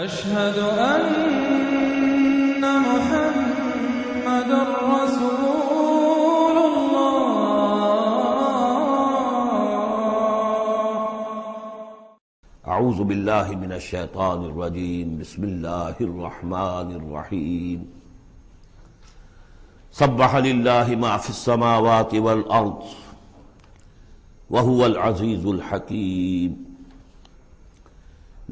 أشهد أن محمد رسول الله. اعوذ باللہ من الشیطان الرجیم، بسم اللہ الرحمن الرحیم۔ سبح للہ ما فی السماوات والارض وهو العزیز الحکیم۔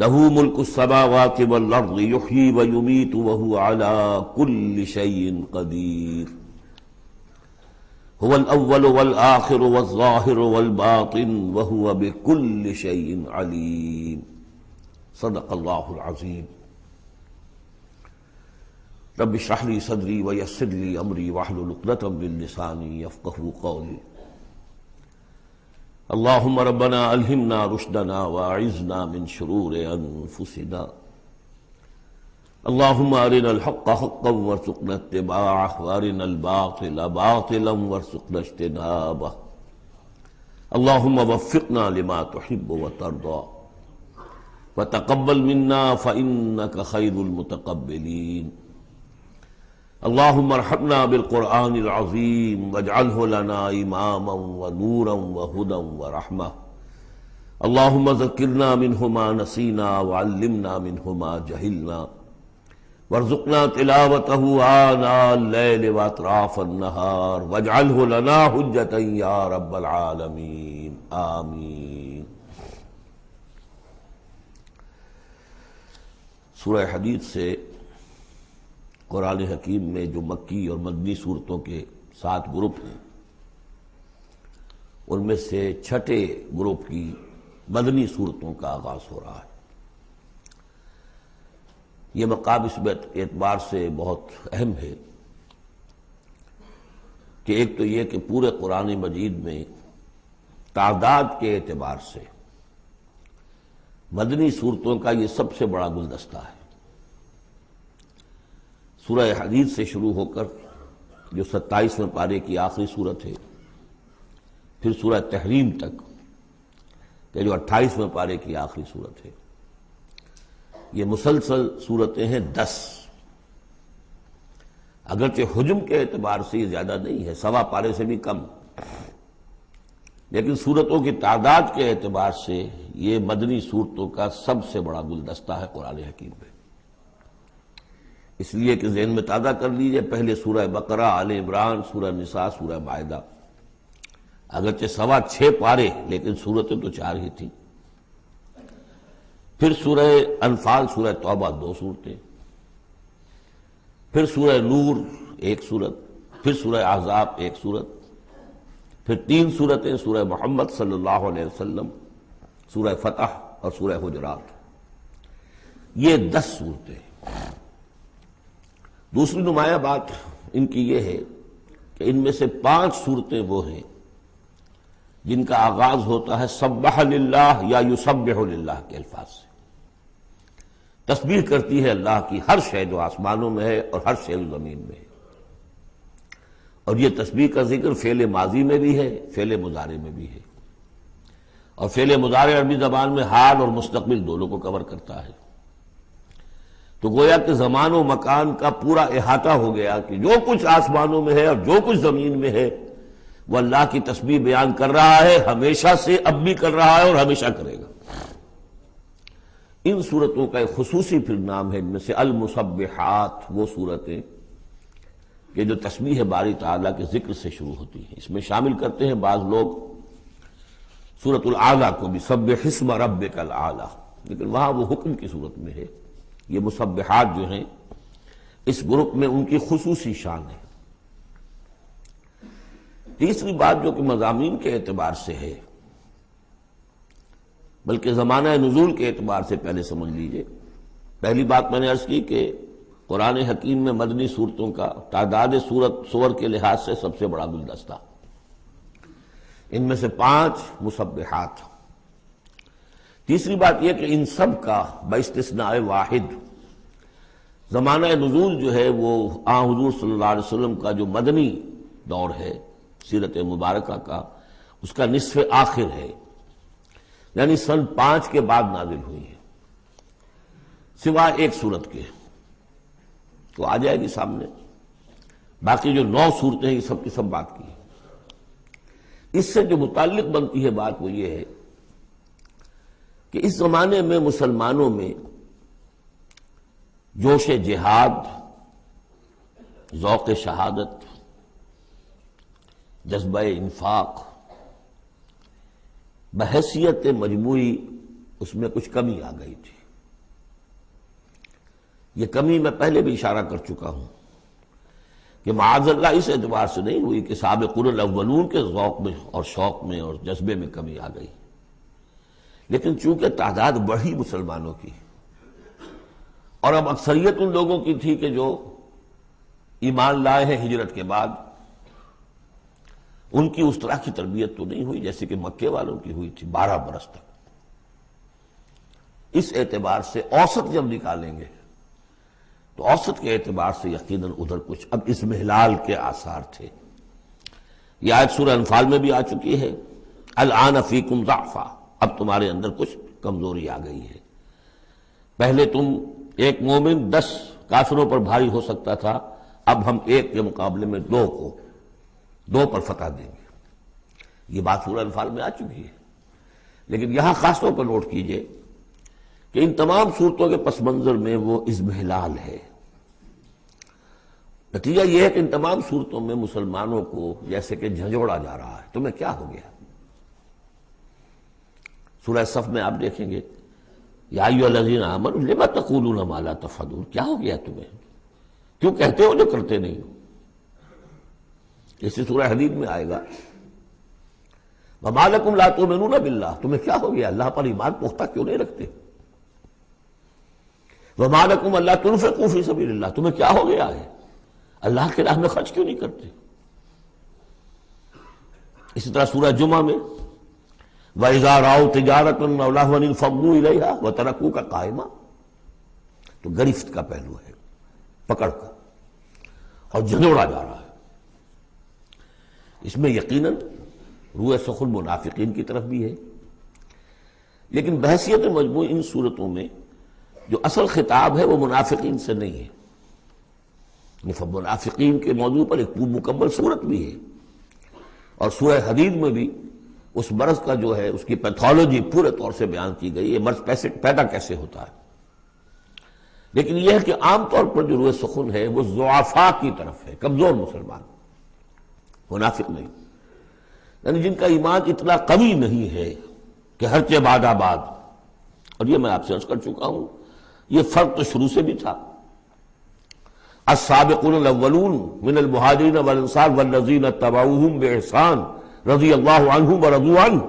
لہ ملک السماوات والارض یحیی ویمیت وہو علی کل شیء قدیر۔ هو الاول والآخر والظاہر والباطن وهو بكل شیء علیم۔ صدق اللہ العظیم۔ رب اشرح لی صدری ویسر لی امری واحلل عقدۃ من لسانی یفقہوا قولی۔ اللہم ربنا الہمنا رشدنا واعذنا من شرور انفسنا۔ اللہم ارنا الحق حقا وارزقنا اتباعہ وارنا الباطل باطلا وارزقنا اجتنابہ۔ اللہم وفقنا لما تحب وترضى وتقبل منا فإنك خیر المتقبلین۔ اللہم ارحمنا بالقرآن العظیم واجعلہ لنا اماما ونورا وہدی ورحمہ۔ اللہم ذکرنا منہ ما نسینا وعلمنا منہ ما جہلنا وارزقنا تلاوتہ آناء اللیل واطراف النہار واجعلہ لنا حجتا یا رب العالمین، آمین۔ سورہ حدید سے قرآن حکیم میں جو مکی اور مدنی صورتوں کے 7 گروپ ہیں، ان میں سے چھٹے گروپ کی مدنی صورتوں کا آغاز ہو رہا ہے۔ یہ مقام اس اعتبار سے بہت اہم ہے کہ ایک تو یہ کہ پورے قرآن مجید میں تعداد کے اعتبار سے مدنی صورتوں کا یہ سب سے بڑا گلدستہ ہے۔ سورہ حدید سے شروع ہو کر جو 27ویں پارے کی آخری صورت ہے، پھر سورہ تحریم تک کہ جو 28ویں پارے کی آخری صورت ہے، یہ مسلسل صورتیں ہیں 10۔ اگرچہ حجم کے اعتبار سے یہ زیادہ نہیں ہے، 1.25 پارے سے بھی کم، لیکن صورتوں کی تعداد کے اعتبار سے یہ مدنی صورتوں کا سب سے بڑا گلدستہ ہے قرآن حکیم میں۔ اس لیے کہ ذہن میں تازہ کر لیجئے، پہلے سورہ بقرہ، آل عمران، سورہ نساء، سورہ مائدہ، اگرچہ 6.25 پارے لیکن صورتیں تو 4 ہی تھیں۔ پھر سورہ انفال، سورہ توبہ 2 صورتیں، پھر سورہ نور 1 صورت، پھر سورہ احزاب 1 صورت، پھر 3 صورتیں سورہ محمد صلی اللہ علیہ وسلم، سورہ فتح اور سورہ حجرات۔ یہ 10 صورتیں۔ دوسری نمایاں بات ان کی یہ ہے کہ ان میں سے 5 صورتیں وہ ہیں جن کا آغاز ہوتا ہے سبح للہ یا یسبح للہ کے الفاظ سے۔ تسبیح کرتی ہے اللہ کی ہر شے جو آسمانوں میں ہے اور ہر شے جو زمین میں ہے، اور یہ تسبیح کا ذکر فعل ماضی میں بھی ہے، فعل مضارع میں بھی ہے، اور فعل مضارع عربی زبان میں حال اور مستقبل دونوں کو کور کرتا ہے۔ تو گویا کہ زمان و مکان کا پورا احاطہ ہو گیا کہ جو کچھ آسمانوں میں ہے اور جو کچھ زمین میں ہے وہ اللہ کی تسبیح بیان کر رہا ہے، ہمیشہ سے، اب بھی کر رہا ہے اور ہمیشہ کرے گا۔ ان صورتوں کا ایک خصوصی پھر نام ہے، ان میں سے المسبحات، وہ صورتیں کہ جو تسبیح باری تعالیٰ کے ذکر سے شروع ہوتی ہیں۔ اس میں شامل کرتے ہیں بعض لوگ سورۃ الاعلیٰ کو بھی، سبح اسم ربک الاعلیٰ، لیکن وہاں وہ حکم کی صورت میں ہے۔ یہ مسبحات جو ہیں اس گروپ میں ان کی خصوصی شان ہے۔ تیسری بات جو کہ مضامین کے اعتبار سے ہے، بلکہ زمانہ نزول کے اعتبار سے پہلے سمجھ لیجئے۔ پہلی بات میں نے عرض کی کہ قرآن حکیم میں مدنی صورتوں کا تعداد سور کے لحاظ سے سب سے بڑا گلدستہ، ان میں سے 5 مسبحات۔ تیسری بات یہ کہ ان سب کا باستثناء واحد زمانہ نزول جو ہے وہ حضور صلی اللہ علیہ وسلم کا جو مدنی دور ہے سیرت مبارکہ کا، اس کا نصف آخر ہے، یعنی سن 5 کے بعد نازل ہوئی ہے۔ سوائے ایک صورت کے، تو آ جائے گی سامنے۔ باقی جو 9 صورتیں یہ سب کی سب بات کی۔ اس سے جو متعلق بنتی ہے بات وہ یہ ہے کہ اس زمانے میں مسلمانوں میں جوش جہاد، ذوق شہادت، جذبہ انفاق، بحیثیت مجموعی اس میں کچھ کمی آ گئی تھی۔ یہ کمی میں پہلے بھی اشارہ کر چکا ہوں کہ معاذ اللہ اس اعتبار سے نہیں ہوئی کہ سابقون الاولون کے ذوق میں اور شوق میں اور جذبے میں کمی آ گئی، لیکن چونکہ تعداد بڑھی مسلمانوں کی، اور اب اکثریت ان لوگوں کی تھی کہ جو ایمان لائے ہیں ہجرت کے بعد، ان کی اس طرح کی تربیت تو نہیں ہوئی جیسے کہ مکے والوں کی ہوئی تھی 12 برس تک۔ اس اعتبار سے اوسط جب نکالیں گے تو اوسط کے اعتبار سے یقیناً ادھر کچھ اب اضمحلال کے آثار تھے۔ یہ آیت سورہ انفال میں بھی آ چکی ہے، الآن فیکم ضعف، اب تمہارے اندر کچھ کمزوری آ گئی ہے۔ پہلے تم ایک مومن 10 کافروں پر بھاری ہو سکتا تھا، اب ہم ایک کے مقابلے میں 2 پر فتح دیں گے۔ یہ بات سورہ انفال میں آ چکی ہے، لیکن یہاں خاص طور پر نوٹ کیجئے کہ ان تمام صورتوں کے پس منظر میں وہ اضمحلال ہے۔ نتیجہ یہ ہے کہ ان تمام صورتوں میں مسلمانوں کو جیسے کہ جھنجھوڑا جا رہا ہے، تمہیں کیا ہو گیا؟ سورہ صف میں آپ دیکھیں گے، یا ایھا الذین آمنوا لم تقولون ما لا تفعلون، کیا ہو گیا تمہیں؟ کیوں کہتے ہو جو کرتے نہیں ہو؟ اسی سورہ حدید میں آئے گا، وما لکم لا تؤمنون باللہ، تمہیں کیا ہو گیا؟ اللہ پر ایمان پختہ کیوں نہیں رکھتے؟ وما لکم الا تنفقوا فی سبیل اللہ، تمہیں کیا ہو گیا ہے؟ اللہ کے راہ میں خرچ کیوں نہیں کرتے؟ اسی طرح سورہ جمعہ میں وَإِذَا رَأَوْا تِجَارَةً أَوْ لَهْوًا انفضوا إِلَيْهَا وَتَرَكُوكَ قَائِمًا، تو گرفت کا پہلو ہے، پکڑ کا، اور جھنجوڑا جا رہا ہے۔ اس میں یقیناً روح سخن منافقین کی طرف بھی ہے، لیکن بحیثیت مجموع ان صورتوں میں جو اصل خطاب ہے وہ منافقین سے نہیں ہے۔ منافقین کے موضوع پر ایک مکمل صورت بھی ہے، اور سورہ حدید میں بھی اس مرض کا جو ہے اس کی پیتھولوجی پورے طور سے بیان کی گئی، یہ مرض پیدا کیسے ہوتا ہے۔ لیکن یہ ہے کہ عام طور پر جو روح سخن ہے وہ ضعفاء کی طرف ہے، کمزور مسلمان، منافق نہیں، یعنی جن کا ایمان اتنا قوی نہیں ہے کہ ہر چہ بعد آباد۔ اور یہ میں آپ سے عرض کر چکا ہوں، یہ فرق تو شروع سے بھی تھا۔ السابقون الاولون من المہاجرین والانصار والذین اتبعوہم باحسان رضی اللہ عنہم ورضوا عنہ،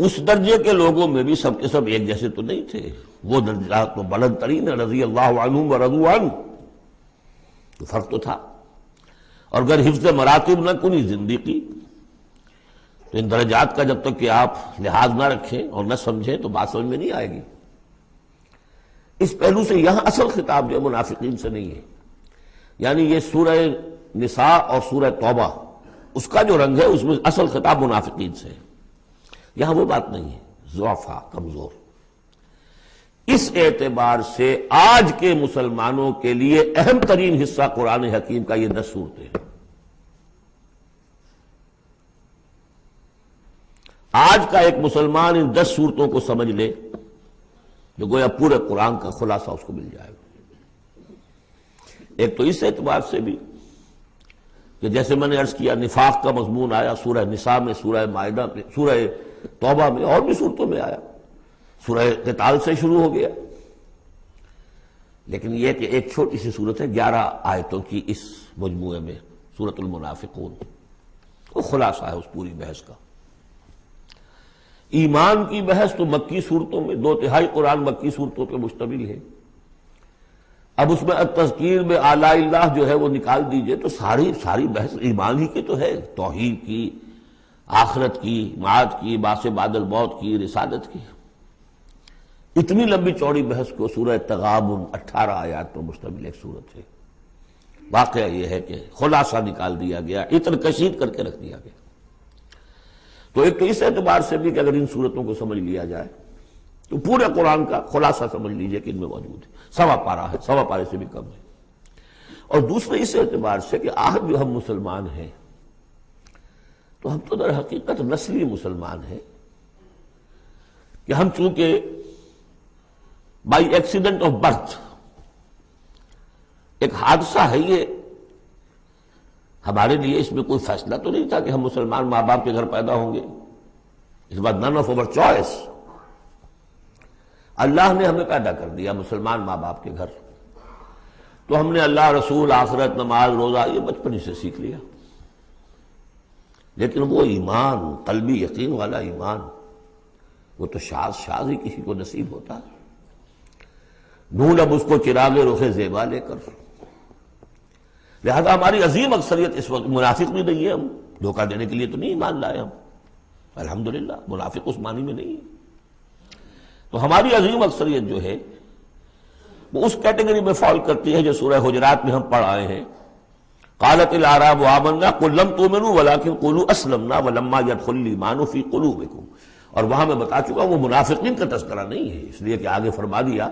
اس درجے کے لوگوں میں بھی سب کے سب ایک جیسے تو نہیں تھے، وہ درجات تو بلند ترین ہے، رضی اللہ عنہم ورضوا عنہ، تو فرق تو تھا۔ اور اگر حفظ مراتب نہ کنی زندگی، تو ان درجات کا جب تک کہ آپ لحاظ نہ رکھیں اور نہ سمجھیں تو بات سمجھ میں نہیں آئے گی۔ اس پہلو سے یہاں اصل خطاب جو منافقین سے نہیں ہے، یعنی یہ سورہ نساء اور سورہ توبہ اس کا جو رنگ ہے اس میں اصل خطاب منافقین سے ہے، یہاں وہ بات نہیں ہے، ضعفاء، کمزور۔ اس اعتبار سے آج کے مسلمانوں کے لیے اہم ترین حصہ قرآن حکیم کا یہ 10 صورتیں ہیں۔ آج کا ایک مسلمان ان 10 صورتوں کو سمجھ لے جو گویا پورے قرآن کا خلاصہ اس کو مل جائے گا۔ ایک تو اس اعتبار سے بھی کہ جیسے میں نے عرض کیا نفاق کا مضمون آیا سورہ نساء میں، سورہ مائدہ میں، سورہ توبہ میں، اور بھی صورتوں میں آیا، سورہ قتال سے شروع ہو گیا۔ لیکن یہ کہ ایک چھوٹی سی صورت ہے 11 آیتوں کی اس مجموعے میں، سورۃ المنافقون، وہ خلاصہ ہے اس پوری بحث کا۔ ایمان کی بحث تو مکی صورتوں میں 2/3 قرآن مکی صورتوں پہ مشتمل ہے۔ اب اس میں التذکیر میں آلاء اللہ جو ہے وہ نکال دیجئے تو ساری بحث ایمان ہی کی تو ہے، توحید کی، آخرت کی، معاد کی، بعث بعد الموت کی، رسالت کی۔ اتنی لمبی چوڑی بحث کو سورہ تغابن 18 آیات پر مشتمل ایک صورت ہے۔ واقعہ یہ ہے کہ خلاصہ نکال دیا گیا، اتر کشید کر کے رکھ دیا گیا۔ تو ایک تو اس اعتبار سے بھی کہ اگر ان صورتوں کو سمجھ لیا جائے تو پورے قرآن کا خلاصہ سمجھ لیجئے کہ ان میں موجود ہے، سوا پارہ ہے، سوا پارے سے بھی کم ہے۔ اور دوسرے اس اعتبار سے کہ آج جو ہم مسلمان ہیں تو ہم تو در حقیقت نسلی مسلمان ہیں کہ ہم چونکہ بائی ایکسیڈنٹ آف برتھ، ایک حادثہ ہے یہ، ہمارے لیے اس میں کوئی فیصلہ تو نہیں تھا کہ ہم مسلمان ماں باپ کے گھر پیدا ہوں گے، اس بات نن آف اوور چوائس، اللہ نے ہمیں پیدا کر دیا مسلمان ماں باپ کے گھر، تو ہم نے اللہ، رسول، آخرت، نماز، روزہ یہ بچپن ہی سے سیکھ لیا، لیکن وہ ایمان، قلبی یقین والا ایمان، وہ تو شاذ ہی کسی کو نصیب ہوتا ہے۔ ڈھونڈ اب اس کو چراغ رخ زیبا لے کر، لہذا ہماری عظیم اکثریت اس وقت منافق بھی نہیں ہے، ہم دھوکہ دینے کے لیے تو نہیں ایمان لائے ہم، الحمدللہ منافق اس معنی میں نہیں ہے، تو ہماری عظیم اکثریت جو ہے وہ اس کیٹیگری میں فال کرتی ہے جو سورہ حجرات میں ہم پڑھ آئے ہیں، قالت الاعراب آمنا قل لم تؤمنوا ولكن قولوا اسلمنا ولما يدخل الايمان في قلوبكم، اور وہاں میں بتا چکا وہ منافقین کا تذکرہ نہیں ہے، اس لیے کہ آگے فرما دیا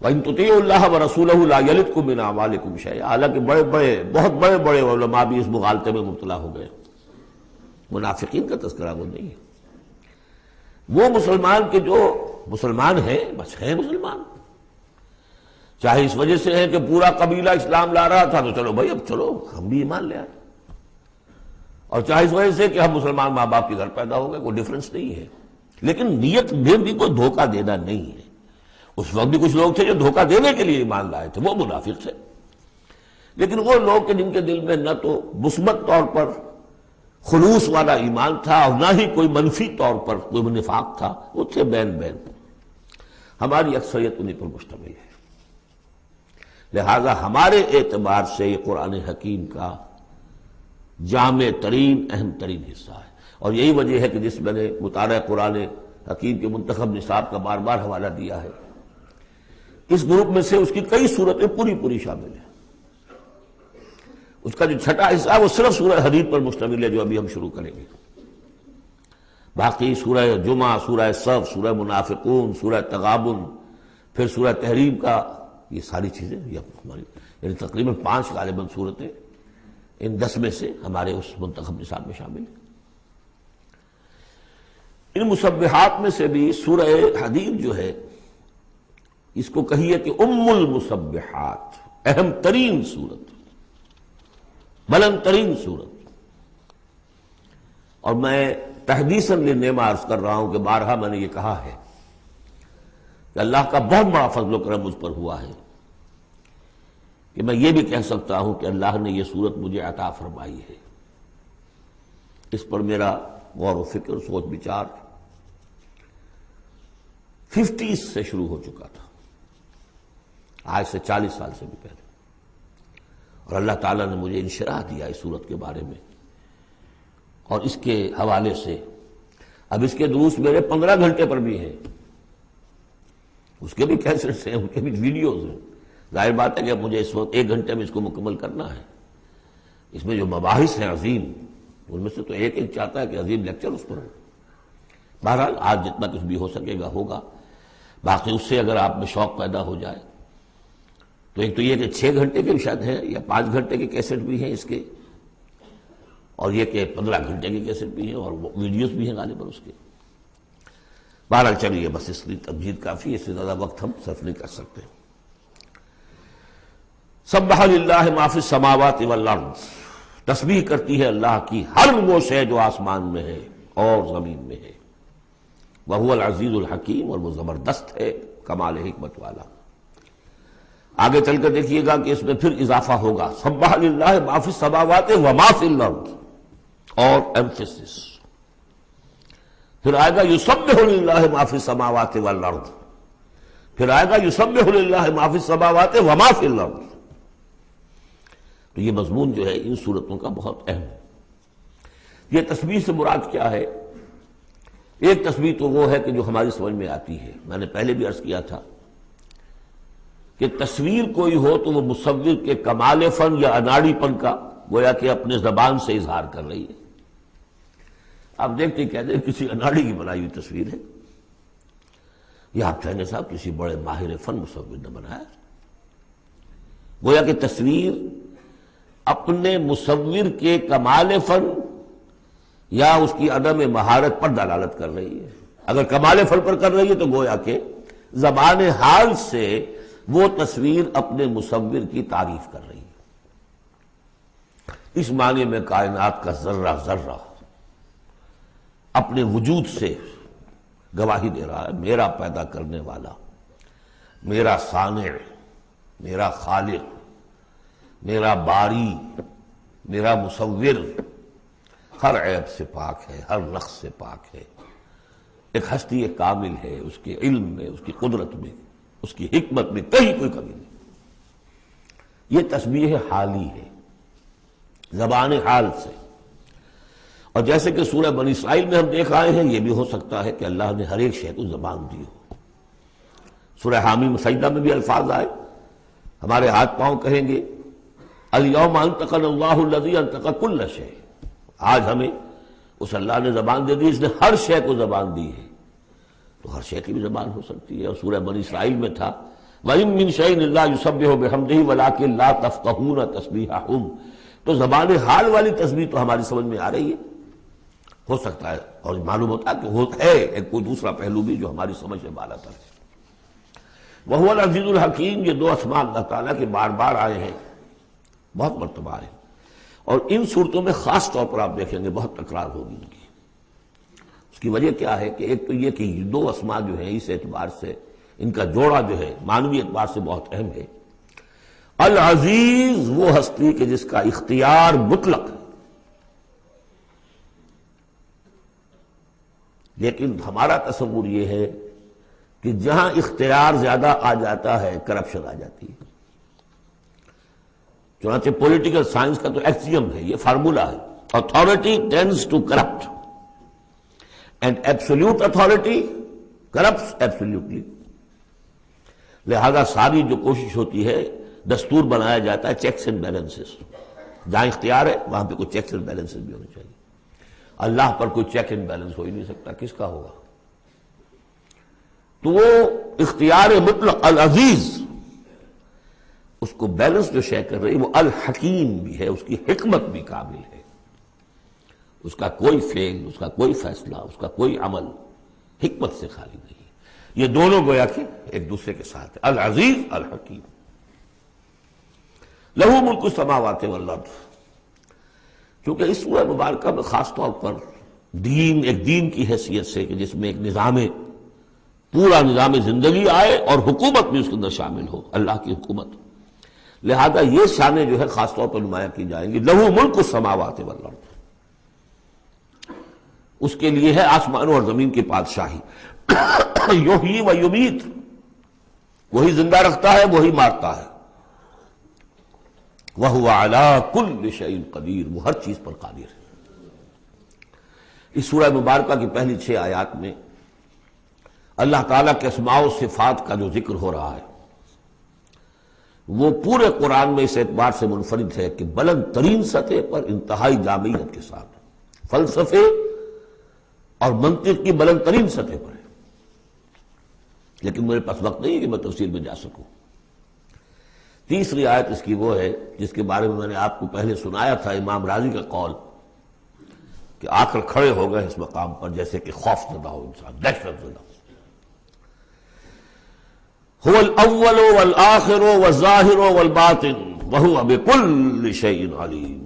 وَإِن تُطِيعُوا اللَّهَ وَرَسُولَهُ لَا يَلِتْكُم مِّنْ أَعْمَالِكُمْ شَيْئًا، حالانکہ بہت بڑے علماء بھی اس مغالطے میں مبتلا ہو گئے، منافقین کا تذکرہ وہ نہیں ہے، وہ مسلمان کے جو مسلمان ہیں بس ہیں مسلمان، چاہے اس وجہ سے ہے کہ پورا قبیلہ اسلام لا رہا تھا تو چلو بھائی اب چلو ہم بھی ایمان لے آئے، اور چاہے اس وجہ سے کہ ہم مسلمان ماں باپ کے گھر پیدا ہو گئے، کوئی ڈفرنس نہیں ہے، لیکن نیت میں بھی کوئی دھوکہ دینا نہیں ہے۔ اس وقت بھی کچھ لوگ تھے جو دھوکہ دینے کے لیے ایمان لائے تھے، وہ منافق تھے، لیکن وہ لوگ کہ جن کے دل میں نہ تو مثبت طور پر خلوص والا ایمان تھا اور نہ ہی کوئی منفی طور پر کوئی نفاق تھا، وہ تھے بین بین، ہماری اکثریت انہیں پر مشتمل ہے۔ لہذا ہمارے اعتبار سے یہ قرآن حکیم کا جامع ترین اہم ترین حصہ ہے، اور یہی وجہ ہے کہ جس میں نے مطالعہ قرآن حکیم کے منتخب نصاب کا بار بار حوالہ دیا ہے، اس گروپ میں سے اس کی کئی صورتیں پوری شامل ہیں، اس کا جو چھٹا حصہ ہے وہ صرف سورہ حدید پر مشتمل ہے جو ابھی ہم شروع کریں گے، باقی سورہ جمعہ، سورہ صف، سورہ منافقون، سورہ تغابن، پھر سورہ تحریم کا، یہ ساری چیزیں یہ ہماری یعنی تقریباً 5 غالباً صورتیں ان 10 میں سے ہمارے اس منتخب نصاب میں شامل ہیں۔ ان مسبحات میں سے بھی سورہ حدید جو ہے اس کو کہیے کہ ام المسبحات، اہم ترین صورت، بلند ترین صورت، اور میں تحدیثاً للنعمہ عرض کر رہا ہوں کہ بارہا میں نے یہ کہا ہے کہ اللہ کا بہت بڑا فضل و کرم مجھ پر ہوا ہے کہ میں یہ بھی کہہ سکتا ہوں کہ اللہ نے یہ صورت مجھے عطا فرمائی ہے، اس پر میرا غور و فکر، سوچ بچار 50s سے شروع ہو چکا تھا، آج سے 40 سال سے بھی پہلے، اور اللہ تعالیٰ نے مجھے انشراح دیا اس صورت کے بارے میں، اور اس کے حوالے سے اب اس کے دروس میرے 15 گھنٹے پر بھی ہیں، اس کے بھی کیسٹس ہیں، ان کے بھی ویڈیوز ہیں، ظاہر بات ہے کہ اب مجھے اس وقت 1 گھنٹے میں اس کو مکمل کرنا ہے، اس میں جو مباحث ہیں عظیم، ان میں سے تو ایک چاہتا ہے کہ عظیم لیکچر اس پر ہو، بہرحال آج جتنا کچھ بھی ہو سکے گا ہوگا، باقی اس سے اگر آپ میں شوق پیدا ہو جائے تو ایک تو یہ کہ 6 گھنٹے کے شاید ہیں یا 5 گھنٹے کے کیسٹ بھی ہیں اس کے، اور یہ کہ 15 گھنٹے کے کیسٹ بھی ہیں اور ویڈیوز بھی ہیں غالباً اس کے، بہرحال چلیے بس اس کی تمہید کافی ہے، اس سے زیادہ وقت ہم صرف نہیں کر سکتے۔ سبح للہ ما فی السماوات والارض، تسبیح کرتی ہے اللہ کی ہر وہ شے جو آسمان میں ہے اور زمین میں ہے، وہو العزیز الحکیم، اور وہ زبردست ہے کمال حکمت والا۔ آگے چل کر دیکھیے گا کہ اس میں پھر اضافہ ہوگا، سبح للہ ما فی السماوات وما فی الارض، اور ایمفیسس، پھر آئے گا یسبح للہ ما فی السماوات والارض، پھر آئے گا یسبح للہ ما فی السماوات وما فی الارض۔ تو یہ مضمون جو ہے ان صورتوں کا بہت اہم ہے۔ یہ تسبیح سے مراد کیا ہے؟ ایک تسبیح تو وہ ہے کہ جو ہماری سمجھ میں آتی ہے، میں نے پہلے بھی عرض کیا تھا کہ تصویر کوئی ہو تو وہ مصور کے کمال فن یا اناڑی پن کا گویا کہ اپنے زبان سے اظہار کر رہی ہے۔ آپ دیکھتے کہتے ہیں کسی اناڑی کی بنائی ہوئی تصویر ہے، یہ آپ کہنے صاحب کسی بڑے ماہر فن مصور نے بنایا. گویا کہ تصویر اپنے مصور کے کمال فن یا اس کی عدم مہارت پر دلالت کر رہی ہے. اگر کمال فن پر کر رہی ہے تو گویا کہ زبان حال سے وہ تصویر اپنے مصور کی تعریف کر رہی ہے. اس معنی میں کائنات کا ذرہ ذرہ اپنے وجود سے گواہی دے رہا ہے میرا پیدا کرنے والا، میرا صانع، میرا خالق، میرا باری، میرا مصور ہر عیب سے پاک ہے، ہر نقص سے پاک ہے، ایک ہستی کامل ہے، اس کے علم میں، اس کی قدرت میں، اس کی حکمت میں کہیں کوئی کمی نہیں. یہ تسبیح حالی ہے زبان حال سے. اور جیسے کہ سورہ بنی اسرائیل میں ہم دیکھ آئے ہیں، یہ بھی ہو سکتا ہے کہ اللہ نے ہر ایک شے کو زبان دی ہو. سورہ حامیم سجدہ میں بھی الفاظ آئے، ہمارے ہاتھ پاؤں کہیں گے الیوم انطقنا اللہ الذی انطق کل شیء. آج ہمیں اس اللہ نے زبان دے دی، اس نے ہر شے کو زبان دی ہے، تو ہر شے کی بھی زبان ہو سکتی ہے. اور سورہ بنی اسرائیل میں تھا وَإِن مِّن شَيْءٍ إِلَّا يُسَبِّحُ بِحَمْدِهِ وَلَٰكِن لَّا تَفْقَهُونَ تَسْبِيحَهُمْ. تو زبان حال والی تسبیح تو ہماری سمجھ میں آ رہی ہے، ہو سکتا ہے اور معلوم ہوتا ہے کہ وہ ہے ایک کوئی دوسرا پہلو بھی جو ہماری سمجھ سے بالا تر ہے. وَهُوَ الْعَزِيزُ الْحَكِيمُ. یہ دو اسماء اللہ تعالیٰ کے بار بار آئے ہیں، بہت مرتبہ آئے ہیں، اور ان صورتوں میں خاص طور پر آپ دیکھیں گے بہت تکرار ہوگی ان کی. اس کی وجہ کیا ہے کہ ایک تو یہ کہ یہ دو اسماء جو ہیں اس اعتبار سے ان کا جوڑا جو ہے معنوی اعتبار سے بہت اہم ہے. العزیز وہ ہستی کہ جس کا اختیار مطلق ہے، لیکن ہمارا تصور یہ ہے کہ جہاں اختیار زیادہ آ جاتا ہے کرپشن آ جاتی ہے. چنانچہ پولیٹیکل سائنس کا تو ایکسیم ہے، یہ فارمولا ہے، authority tends to corrupt and absolute authority corrupts absolutely. لہذا ساری جو کوشش ہوتی ہے دستور بنایا جاتا ہے چیکس اینڈ بیلنسز. جہاں اختیار ہے وہاں پہ کوئی چیکس اینڈ بیلنسز بھی ہونے چاہیے. اللہ پر کوئی چیک اینڈ بیلنس ہو ہی نہیں سکتا، کس کا ہوگا؟ تو وہ اختیار مطلق العزیز، اس کو بیلنس جو شے کر رہی وہ الحکیم بھی ہے، اس کی حکمت بھی کامل ہے. اس کا کوئی فعل، اس کا کوئی فیصلہ، اس کا کوئی عمل حکمت سے خالی نہیں. یہ دونوں گویا کہ ایک دوسرے کے ساتھ ہے، العزیز الحکیم. لہو ملک السماوات والارض. کیونکہ اس سورہ مبارکہ میں خاص طور پر دین ایک دین کی حیثیت سے کہ جس میں ایک نظام، پورا نظام زندگی آئے اور حکومت بھی اس کے اندر شامل ہو، اللہ کی حکومت، لہذا یہ شانیں جو ہے خاص طور پر نمایاں کی جائیں گی. لہو ملک السماوات والارض، اس کے لیے ہے آسمانوں اور زمین کی بادشاہی. یحیی و یمیت، وہی زندہ رکھتا ہے وہی مارتا ہے. وَهُوَ عَلَىٰ كُلِّ شَيْءٍ قَدِيرٌ، وہ ہر چیز پر قادر ہے. اس سورہ مبارکہ کی پہلی 6 آیات میں اللہ تعالیٰ کے اسماء و صفات کا جو ذکر ہو رہا ہے وہ پورے قرآن میں اس اعتبار سے منفرد ہے کہ بلند ترین سطح پر انتہائی جامعیت کے ساتھ فلسفے اور منطق کی بلند ترین سطح پر ہے. لیکن میرے پاس وقت نہیں ہے کہ میں تفصیل میں جا سکوں. تیسری آیت اس کی وہ ہے جس کے بارے میں نے آپ کو پہلے سنایا تھا، امام راضی کا قول کہ آ کر کھڑے ہو گئے اس مقام پر جیسے کہ خوف زدہ ہو انسان، دہشت زدہ. هو الاول والآخر والظاہر والباطن وهو بكل شيء علیم.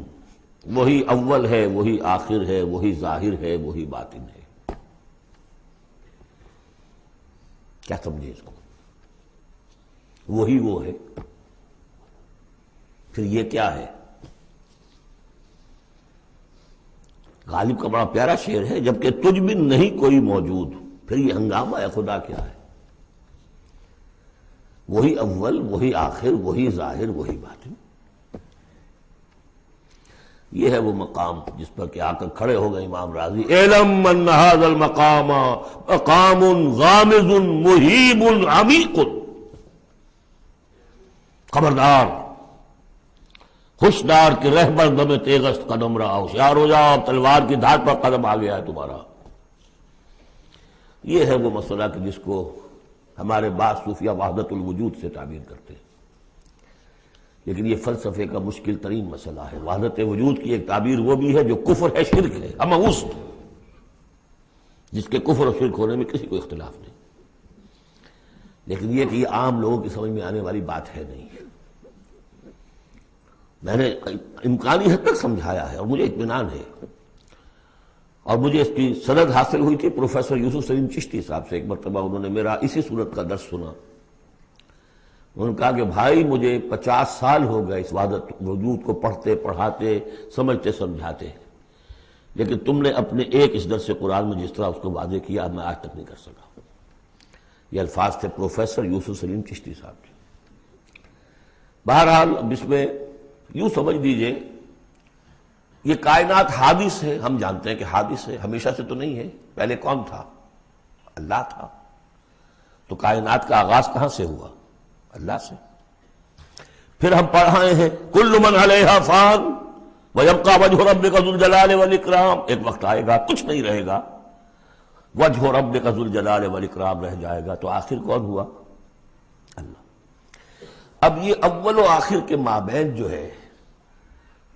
وہی اول ہے، وہی آخر ہے، وہی ظاہر ہے، وہی باطن ہے. کیا سمجھے اس کو؟ وہی وہ ہے، پھر یہ کیا ہے؟ غالب کا بڑا پیارا شعر ہے، جبکہ تجھ میں نہیں کوئی موجود، پھر یہ ہنگامہ ہے خدا کیا ہے؟ وہی اول، وہی آخر، وہی ظاہر، وہی باطن. یہ ہے وہ مقام جس پر کہ آ کر کھڑے ہو گئے امام راضی. اعلم ان ھذا المقام مقام غامض مہیب عمیق. خبردار، ہوشدار کہ رہبر دم تیغست قدم رہا، ہوشیار ہو جاؤ، تلوار کی دھار پر قدم آ گیا ہے تمہارا. یہ ہے وہ مسئلہ کہ جس کو ہمارے بعض صوفیہ وحدت الوجود سے تعبیر کرتے ہیں، لیکن یہ فلسفے کا مشکل ترین مسئلہ ہے۔ وحدت وجود کی ایک تعبیر وہ بھی ہے جو کفر ہے، شرک ہے، اموست، جس کے کفر اور شرک ہونے میں کسی کو اختلاف نہیں، لیکن یہ کہ یہ عام لوگوں کی سمجھ میں آنے والی بات ہے نہیں۔ میں نے امکانی حد تک سمجھایا ہے اور مجھے اطمینان ہے، اور مجھے اس کی سند حاصل ہوئی تھی پروفیسر یوسف سلیم چشتی صاحب سے۔ ایک مرتبہ انہوں نے میرا اسی صورت کا درس سنا، انہوں نے کہا کہ بھائی مجھے 50 سال ہو گئے اس وحدت وجود کو پڑھتے پڑھاتے سمجھتے سمجھاتے، لیکن تم نے اپنے ایک اس درس قرآن میں جس طرح اس کو واضح کیا میں آج تک نہیں کر سکا۔ یہ الفاظ تھے پروفیسر یوسف سلیم چشتی صاحب کے۔ بہرحال اب اس میں یوں سمجھ دیجئے یہ کائنات حادث ہے، ہم جانتے ہیں کہ حادث ہے، ہمیشہ سے تو نہیں ہے۔ پہلے کون تھا؟ اللہ تھا۔ تو کائنات کا آغاز کہاں سے ہوا؟ اللہ سے۔ پھر ہم پڑھائے ہیں کل من علیہا فان ویبقی وجہ ربک ذو الجلال والاکرام، ایک وقت آئے گا کچھ نہیں رہے گا، وجہ ربک ذو الجلال والاکرام رہ جائے گا۔ تو آخر کون ہوا؟ اللہ۔ اب یہ اول و آخر کے مابین جو ہے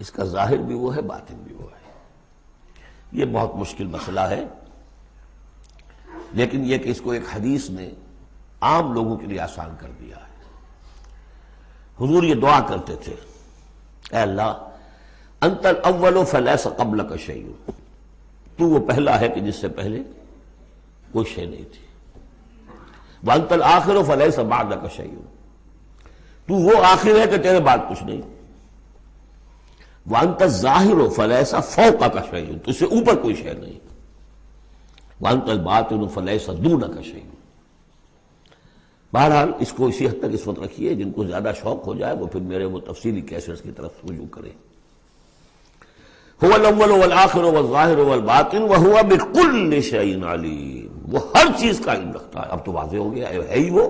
اس کا ظاہر بھی وہ ہے، باطن بھی وہ ہے۔ یہ بہت مشکل مسئلہ ہے، لیکن یہ کہ اس کو ایک حدیث نے عام لوگوں کے لیے آسان کر دیا ہے۔ حضور یہ دعا کرتے تھے، اے اللہ انت الاول فلیس قبلک شیء، تو وہ پہلا ہے کہ جس سے پہلے کوئی شے نہیں تھی، وانت الآخر فلیس بعدک شیء، تو وہ آخر ہے کہ تیرے بعد کچھ نہیں، وانت الظاہر فلیس فوقک شیء، تو سے اوپر کوئی شے نہیں، وانت الباطن فلیس دونک شیء۔ بہرحال اس کو اسی حد تک اس وقت رکھیے، جن کو زیادہ شوق ہو جائے وہ پھر میرے وہ تفصیلی کیسٹس کی طرف رجوع کریں۔ هو الاول والآخر والظاہر والباطن وهو بكل شيء علیم، وہ ہر چیز کا علم رکھتا ہے۔ اب تو واضح ہو گیا ہے ہی وہ۔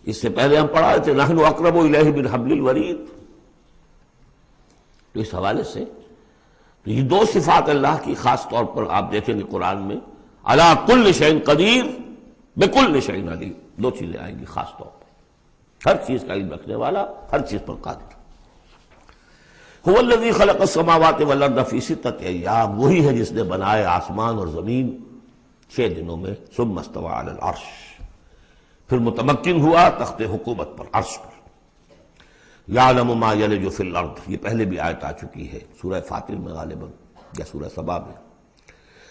اس سے پہلے ہم پڑھا تھے نحن اقرب الیہ من حبل الورید، تو اس حوالے سے یہ دو صفات اللہ کی خاص طور پر آپ دیکھیں گے قرآن میں، علی کل شیء قدیر بکل شیء علیم، دو چیزیں آئیں گی خاص طور پر، ہر چیز کا علم رکھنے والا، ہر چیز پر قادر۔ هو الذی خلق السماوات والارض فی ستۃ ایام، وہی ہے جس نے بنائے آسمان اور زمین 6 دنوں میں، ثم استوى علی العرش، پھر متمکن ہوا تخت حکومت پر، عرش پر۔ یعلم ما یلج فی الارض، یہ پہلے بھی آیت آ چکی ہے سورہ فاطر میں غالباً یا سورہ سبا میں۔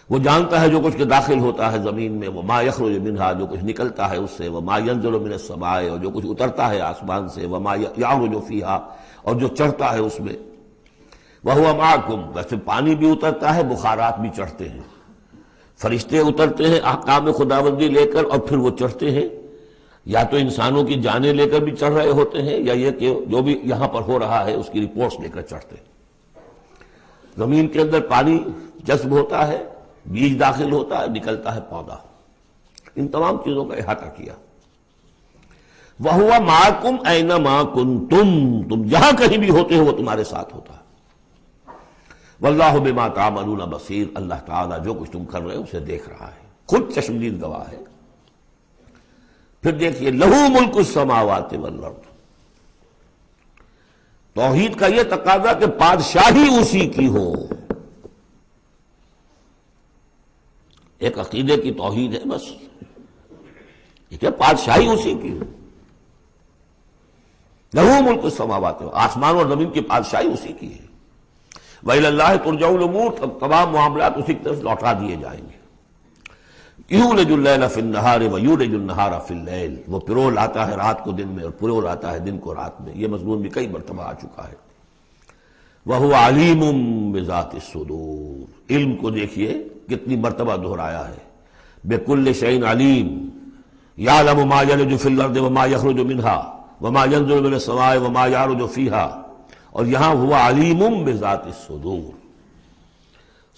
وہ جانتا ہے جو کچھ کے داخل ہوتا ہے زمین میں، وما یخرج منہا، جو کچھ نکلتا ہے اس سے، وما ینزل من السماء، اور جو کچھ اترتا ہے آسمان سے، وما یعرج فیہا، اور جو چڑھتا ہے اس میں، وہو معکم، ویسے پانی بھی اترتا ہے، بخارات بھی چڑھتے ہیں، فرشتے اترتے ہیں احکام خداوندی لے کر، اور پھر وہ چڑھتے ہیں، یا تو انسانوں کی جانیں لے کر بھی چڑھ رہے ہوتے ہیں، یا یہ کہ جو بھی یہاں پر ہو رہا ہے اس کی رپورٹس لے کر چڑھتے ہیں۔ زمین کے اندر پانی جذب ہوتا ہے، بیج داخل ہوتا ہے، نکلتا ہے پودا، ان تمام چیزوں کا احاطہ کیا۔ وَهُوَ مَعَكُمْ أَيْنَمَا كُنْتُمْ، تم جہاں کہیں بھی ہوتے ہو وہ تمہارے ساتھ ہوتا ہے۔ وَاللَّهُ بِمَا تَعْمَلُونَ بَصِيرٌ، اللہ تعالیٰ جو کچھ تم کر رہے ہو اسے دیکھ رہا ہے، خود چشمدید گواہ ہے۔ پھر دیکھیے لَهُ مُلْكُ السَّمَاوَاتِ وَالْأَرْضِ، توحید کا یہ تقاضا کہ بادشاہی اسی کی ہو، ایک عقیدے کی توحید ہے بس، یہ کہ بادشاہی اسی کی ہو، لَهُ مُلْكُ السَّمَاوَاتِ، آسمان اور زمین کی بادشاہی اسی کی ہے۔ وَإِلَى اللَّهِ تُرْجَعُ الْأُمُورُ، تمام معاملات اسی کی طرف لوٹا دیے جائیں گے۔ یولج اللیل فی النہار ویولج النہار فی اللیل، وہ پرو لاتا ہے رات کو دن میں اور پرو لاتا ہے دن کو رات میں، یہ مضمون بھی کئی مرتبہ آ چکا ہے۔ وَهُوَ عَلِيمٌ بِذَاتِ الصُّدُورِ، علم کو دیکھیے کتنی مرتبہ دہرایا ہے، بِكُلِّ شَيْءٍ عَلِيمٌ، يَعْلَمُ مَا يَلِجُ فِي الْأَرْضِ وَمَا يَخْرُجُ مِنْهَا وَمَا يَنزِلُ مِنَ السَّمَاءِ وَمَا يَعْرُجُ فِيهَا، اور یہاں ہوا علیم بذات الصدور،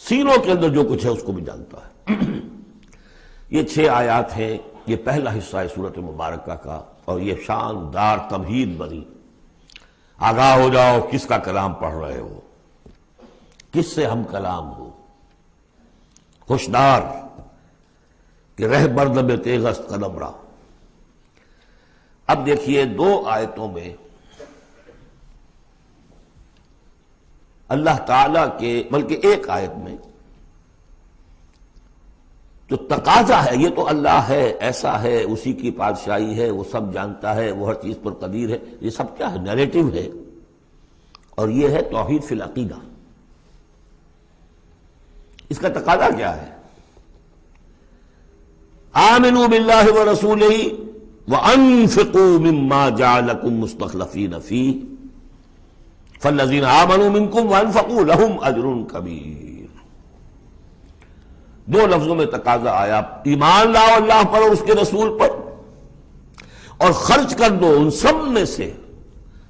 سینوں کے اندر جو کچھ ہے اس کو بھی جانتا ہے۔ یہ 6 آیات ہیں، یہ پہلا حصہ ہے سورۃ مبارکہ کا، اور یہ شاندار تمہید بنی، آگاہ ہو جاؤ کس کا کلام پڑھ رہے ہو، کس سے ہم کلام ہو، ہوشدار کہ رہ بردم تیغست قدم را۔ اب دیکھیے دو آیتوں میں اللہ تعالی کے، بلکہ ایک آیت میں جو تقاضا ہے، یہ تو اللہ ہے، ایسا ہے، اسی کی بادشاہی ہے، وہ سب جانتا ہے، وہ ہر چیز پر قدیر ہے، یہ سب کیا ہے؟ نیریٹو ہے، اور یہ ہے توحید فی العقیدہ۔ اس کا تقاضا کیا ہے؟ آمنوا باللہ ورسولہ وانفقوا مما جعلکم مستخلفین فیہ فالذین آمنوا منکم وانفقوا لہم اجر کبیر۔ دو لفظوں میں تقاضا آیا، ایمان لاؤ اللہ پر اور اس کے رسول پر، اور خرچ کر دو ان سب میں سے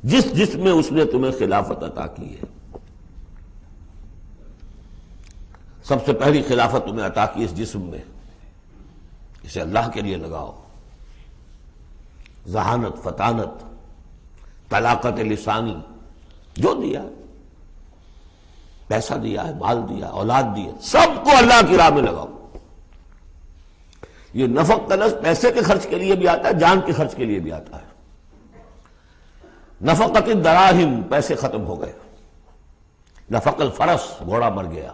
جس میں اس نے تمہیں خلافت عطا کی ہے۔ سب سے پہلی خلافت تمہیں عطا کی اس جسم میں، اسے اللہ کے لیے لگاؤ۔ ذہانت، فطانت، طلاقت لسانی، جو دیا ہے، پیسہ دیا ہے، مال دیا، اولاد دیا، سب کو اللہ کی راہ میں لگاؤ۔ یہ نفق کا لفظ پیسے کے خرچ کے لیے بھی آتا ہے، جان کے خرچ کے لیے بھی آتا ہے۔ نفقت الدراہم، پیسے ختم ہو گئے۔ نفق الفرس، گھوڑا مر گیا،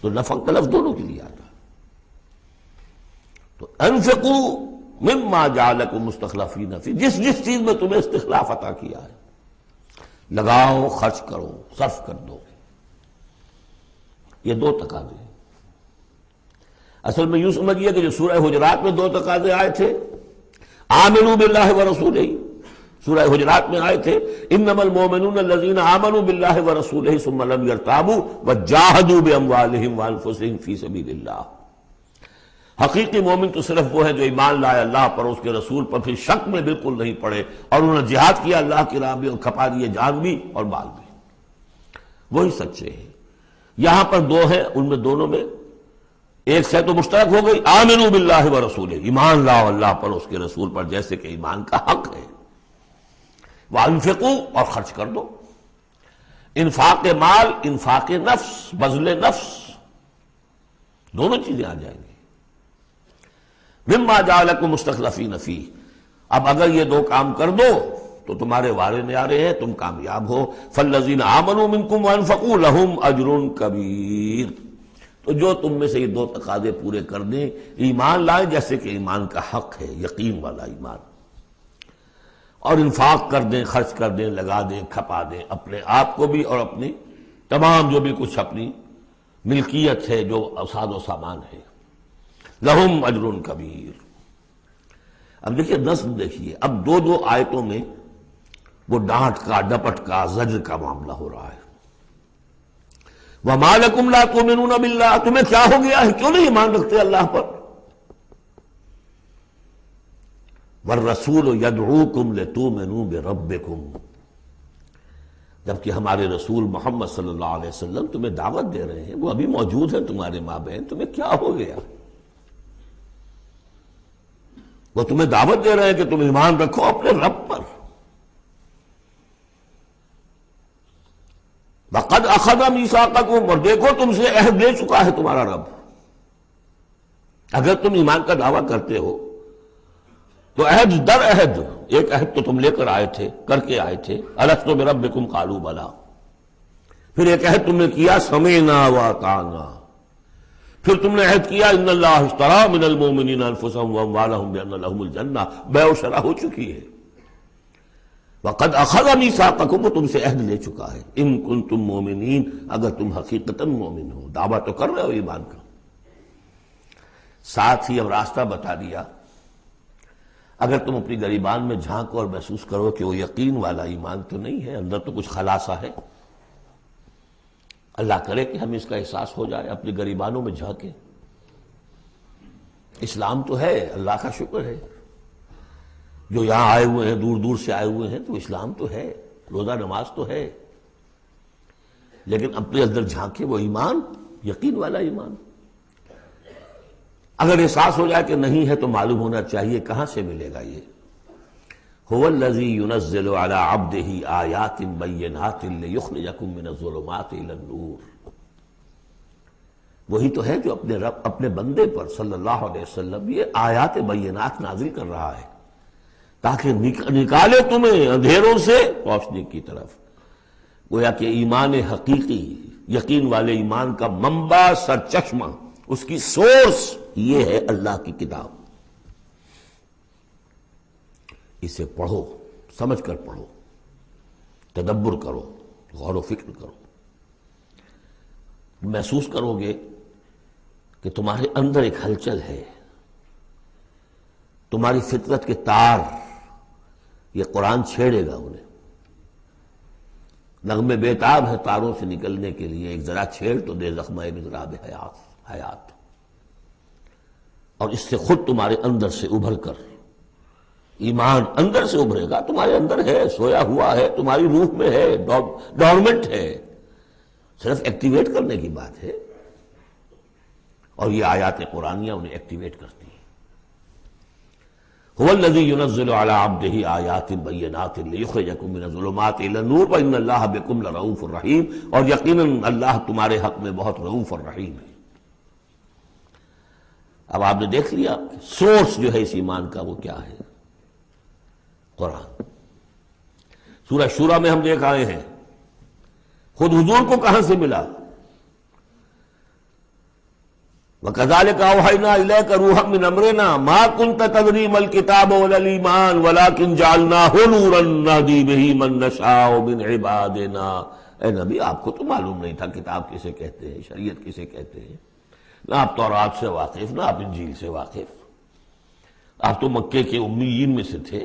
تو نفق کا لفظ دونوں کے لیے آتا ہے۔ تو انفقوا مما جعلکم مستخلفین فی، جس چیز میں تمہیں استخلاف عطا کیا ہے لگاؤ، خرچ کرو، صرف کر دو۔ یہ دو تقاضے ہیں۔ اصل میں یوں سمجھیے کہ جو سورہ حجرات میں دو تقاضے آئے تھے، آمنوا باللہ ورسولہ، سورہ حجرات میں آئے تھے انما المؤمنون الذین آمنوا باللہ ورسولہ ثم لم یرتابوا وجاہدوا باموالہم وانفسہم فی سبیل اللہ۔ حقیقی مومن تو صرف وہ ہے جو ایمان لائے اللہ پر، اس کے رسول پر، پھر شک میں بالکل نہیں پڑے، اور انہوں نے جہاد کیا اللہ کی راہ میں اور کھپا دیے جان بھی اور مال بھی، وہی سچے ہیں۔ یہاں پر دو ہیں، ان میں دونوں میں ایک سے تو مشترک ہو گئی، آمنوا باللہ ورسولہ، ایمان لاؤ اللہ پر، اس کے رسول پر، جیسے کہ ایمان کا حق ہے۔ وانفقوا، اور خرچ کر دو۔ انفاق مال، انفاق نفس، بذل نفس، دونوں چیزیں آ جائیں گی۔ مما جعلکم مستخلفین فیہ، اب اگر یہ دو کام کر دو تو تمہارے وارے نیارے ہیں، تم کامیاب ہو۔ فالذین آمنوا منکم وانفقوا لہم اجر کبیر، تو جو تم میں سے یہ دو تقاضے پورے کر دیں، ایمان لائیں جیسے کہ ایمان کا حق ہے، یقین والا ایمان، اور انفاق کر دیں، خرچ کر دیں، لگا دیں، کھپا دیں، اپنے آپ کو بھی اور اپنی تمام جو بھی کچھ اپنی ملکیت ہے، جو ساز و سامان ہے، لہم اجر کبیر۔ اب دیکھیے نظم، دیکھیے اب دو آیتوں میں وہ ڈانٹ کا، ڈپٹ کا، زجر کا معاملہ ہو رہا ہے۔ وَمَا لَكُمْ لَا تُؤْمِنُونَ بِاللَّهِ، تمہیں کیا ہو گیا ہے، کیوں نہیں ایمان رکھتے اللہ پر؟ وَالرَّسُولُ يَدْعُوكُمْ لِتُؤْمِنُوا بِرَبِّكُمْ، جبکہ ہمارے رسول محمد صلی اللہ علیہ وسلم تمہیں دعوت دے رہے ہیں، وہ ابھی موجود ہیں تمہارے مابین، تمہیں کیا ہو گیا؟ وہ تمہیں دعوت دے رہے ہیں کہ تم ایمان رکھو اپنے رب پر۔ وَقَدْ أَخَذَ مِيثَاقَكُمْ، اور دیکھو تم سے عہد لے چکا ہے تمہارا رب۔ اگر تم ایمان کا دعویٰ کرتے ہو تو عہد در عہد، ایک عہد تو تم لے کر آئے تھے، کر کے آئے تھے، أَلَسْتُ بِرَبِّكُمْ قَالُوا بَلَىٰ، پھر ایک عہد تم نے کیا سَمِعْنَا وَأَطَعْنَا، پھر تم نے عہد کیا ان اللہ اشترى من المؤمنین انفسهم واموالهم بان لهم الجنہ، بیع و شرح ہو چکی ہے۔ وقد اخذ میثاقکم، وہ تم سے عہد لے چکا ہے، ان کنتم مؤمنین، اگر تم حقیقتاً مومن ہو، دعویٰ تو کر رہے ہو ایمان کا۔ ساتھ ہی اب راستہ بتا دیا، اگر تم اپنی گریبان میں جھانکو اور محسوس کرو کہ وہ یقین والا ایمان تو نہیں ہے، اندر تو کچھ خلاصہ ہے، اللہ کرے کہ ہمیں اس کا احساس ہو جائے، اپنی گریبانوں میں جھانکیں۔ اسلام تو ہے، اللہ کا شکر ہے، جو یہاں آئے ہوئے ہیں، دور دور سے آئے ہوئے ہیں، تو اسلام تو ہے، روزہ نماز تو ہے، لیکن اپنے اندر جھانکے وہ ایمان، یقین والا ایمان۔ اگر احساس ہو جائے کہ نہیں ہے تو معلوم ہونا چاہیے کہاں سے ملے گا یہ۔ هو الذی ينزل على عبده آیات بینات لیخرجکم من الظلمات الى النور وہی تو ہے جو اپنے رب اپنے بندے پر صلی اللہ علیہ وسلم یہ آیات بینات نازل کر رہا ہے تاکہ نکالے تمہیں اندھیروں سے روشنی کی طرف۔ گویا کہ ایمان حقیقی، یقین والے ایمان کا منبع، سرچشمہ، اس کی سورس یہ ہے اللہ کی کتاب۔ اسے پڑھو، سمجھ کر پڑھو، تدبر کرو، غور و فکر کرو، محسوس کرو گے کہ تمہارے اندر ایک ہلچل ہے، تمہاری فطرت کے تار، یہ قرآن چھیڑے گا انہیں۔ نغمے بیتاب ہے تاروں سے نکلنے کے لیے، ایک ذرا چھیڑ تو دے زخمہ مضراب حیات، اور اس سے خود تمہارے اندر سے ابھر کر ایمان اندر سے ابھرے گا۔ تمہارے اندر ہے، سویا ہوا ہے، تمہاری روح میں ہے، ڈورمنٹ ہے، صرف ایکٹیویٹ کرنے کی بات ہے، اور یہ آیات قرآنیہ انہیں ایکٹیویٹ کرتی ہیں۔ هو الذی ينزل على عبده آیات بینات لیخرجکم من الظلمات الی النور وان اللہ بکم لرؤوف رحیم، اور یقیناً اللہ تمہارے حق میں بہت رؤوف اور رحیم ہے۔ اب آپ نے دیکھ لیا سورس جو ہے اس ایمان کا وہ کیا ہے، قرآن۔ سورہ شورى میں ہم دیکھ آئے ہیں خود حضور کو کہاں سے ملا، وَكَذَلِكَ أَوْحَيْنَا إِلَيْكَ رُوحًا مِّنْ أَمْرِنَا مَا كُنْتَ تَدْرِي مَا الْكِتَابُ وَلَا الْإِيمَانُ وَلَكِنْ جَعَلْنَاهُ نُورًا نَهْدِي بِهِ مَن نَّشَاءُ مِنْ عِبَادِنَا۔ اے نبی، آپ کو تو معلوم نہیں تھا کتاب کسے کہتے ہیں، شریعت کسے کہتے ہیں، نہ آپ تورات سے واقف، نہ آپ انجیل سے واقف، آپ تو مکے کے امیین میں سے تھے۔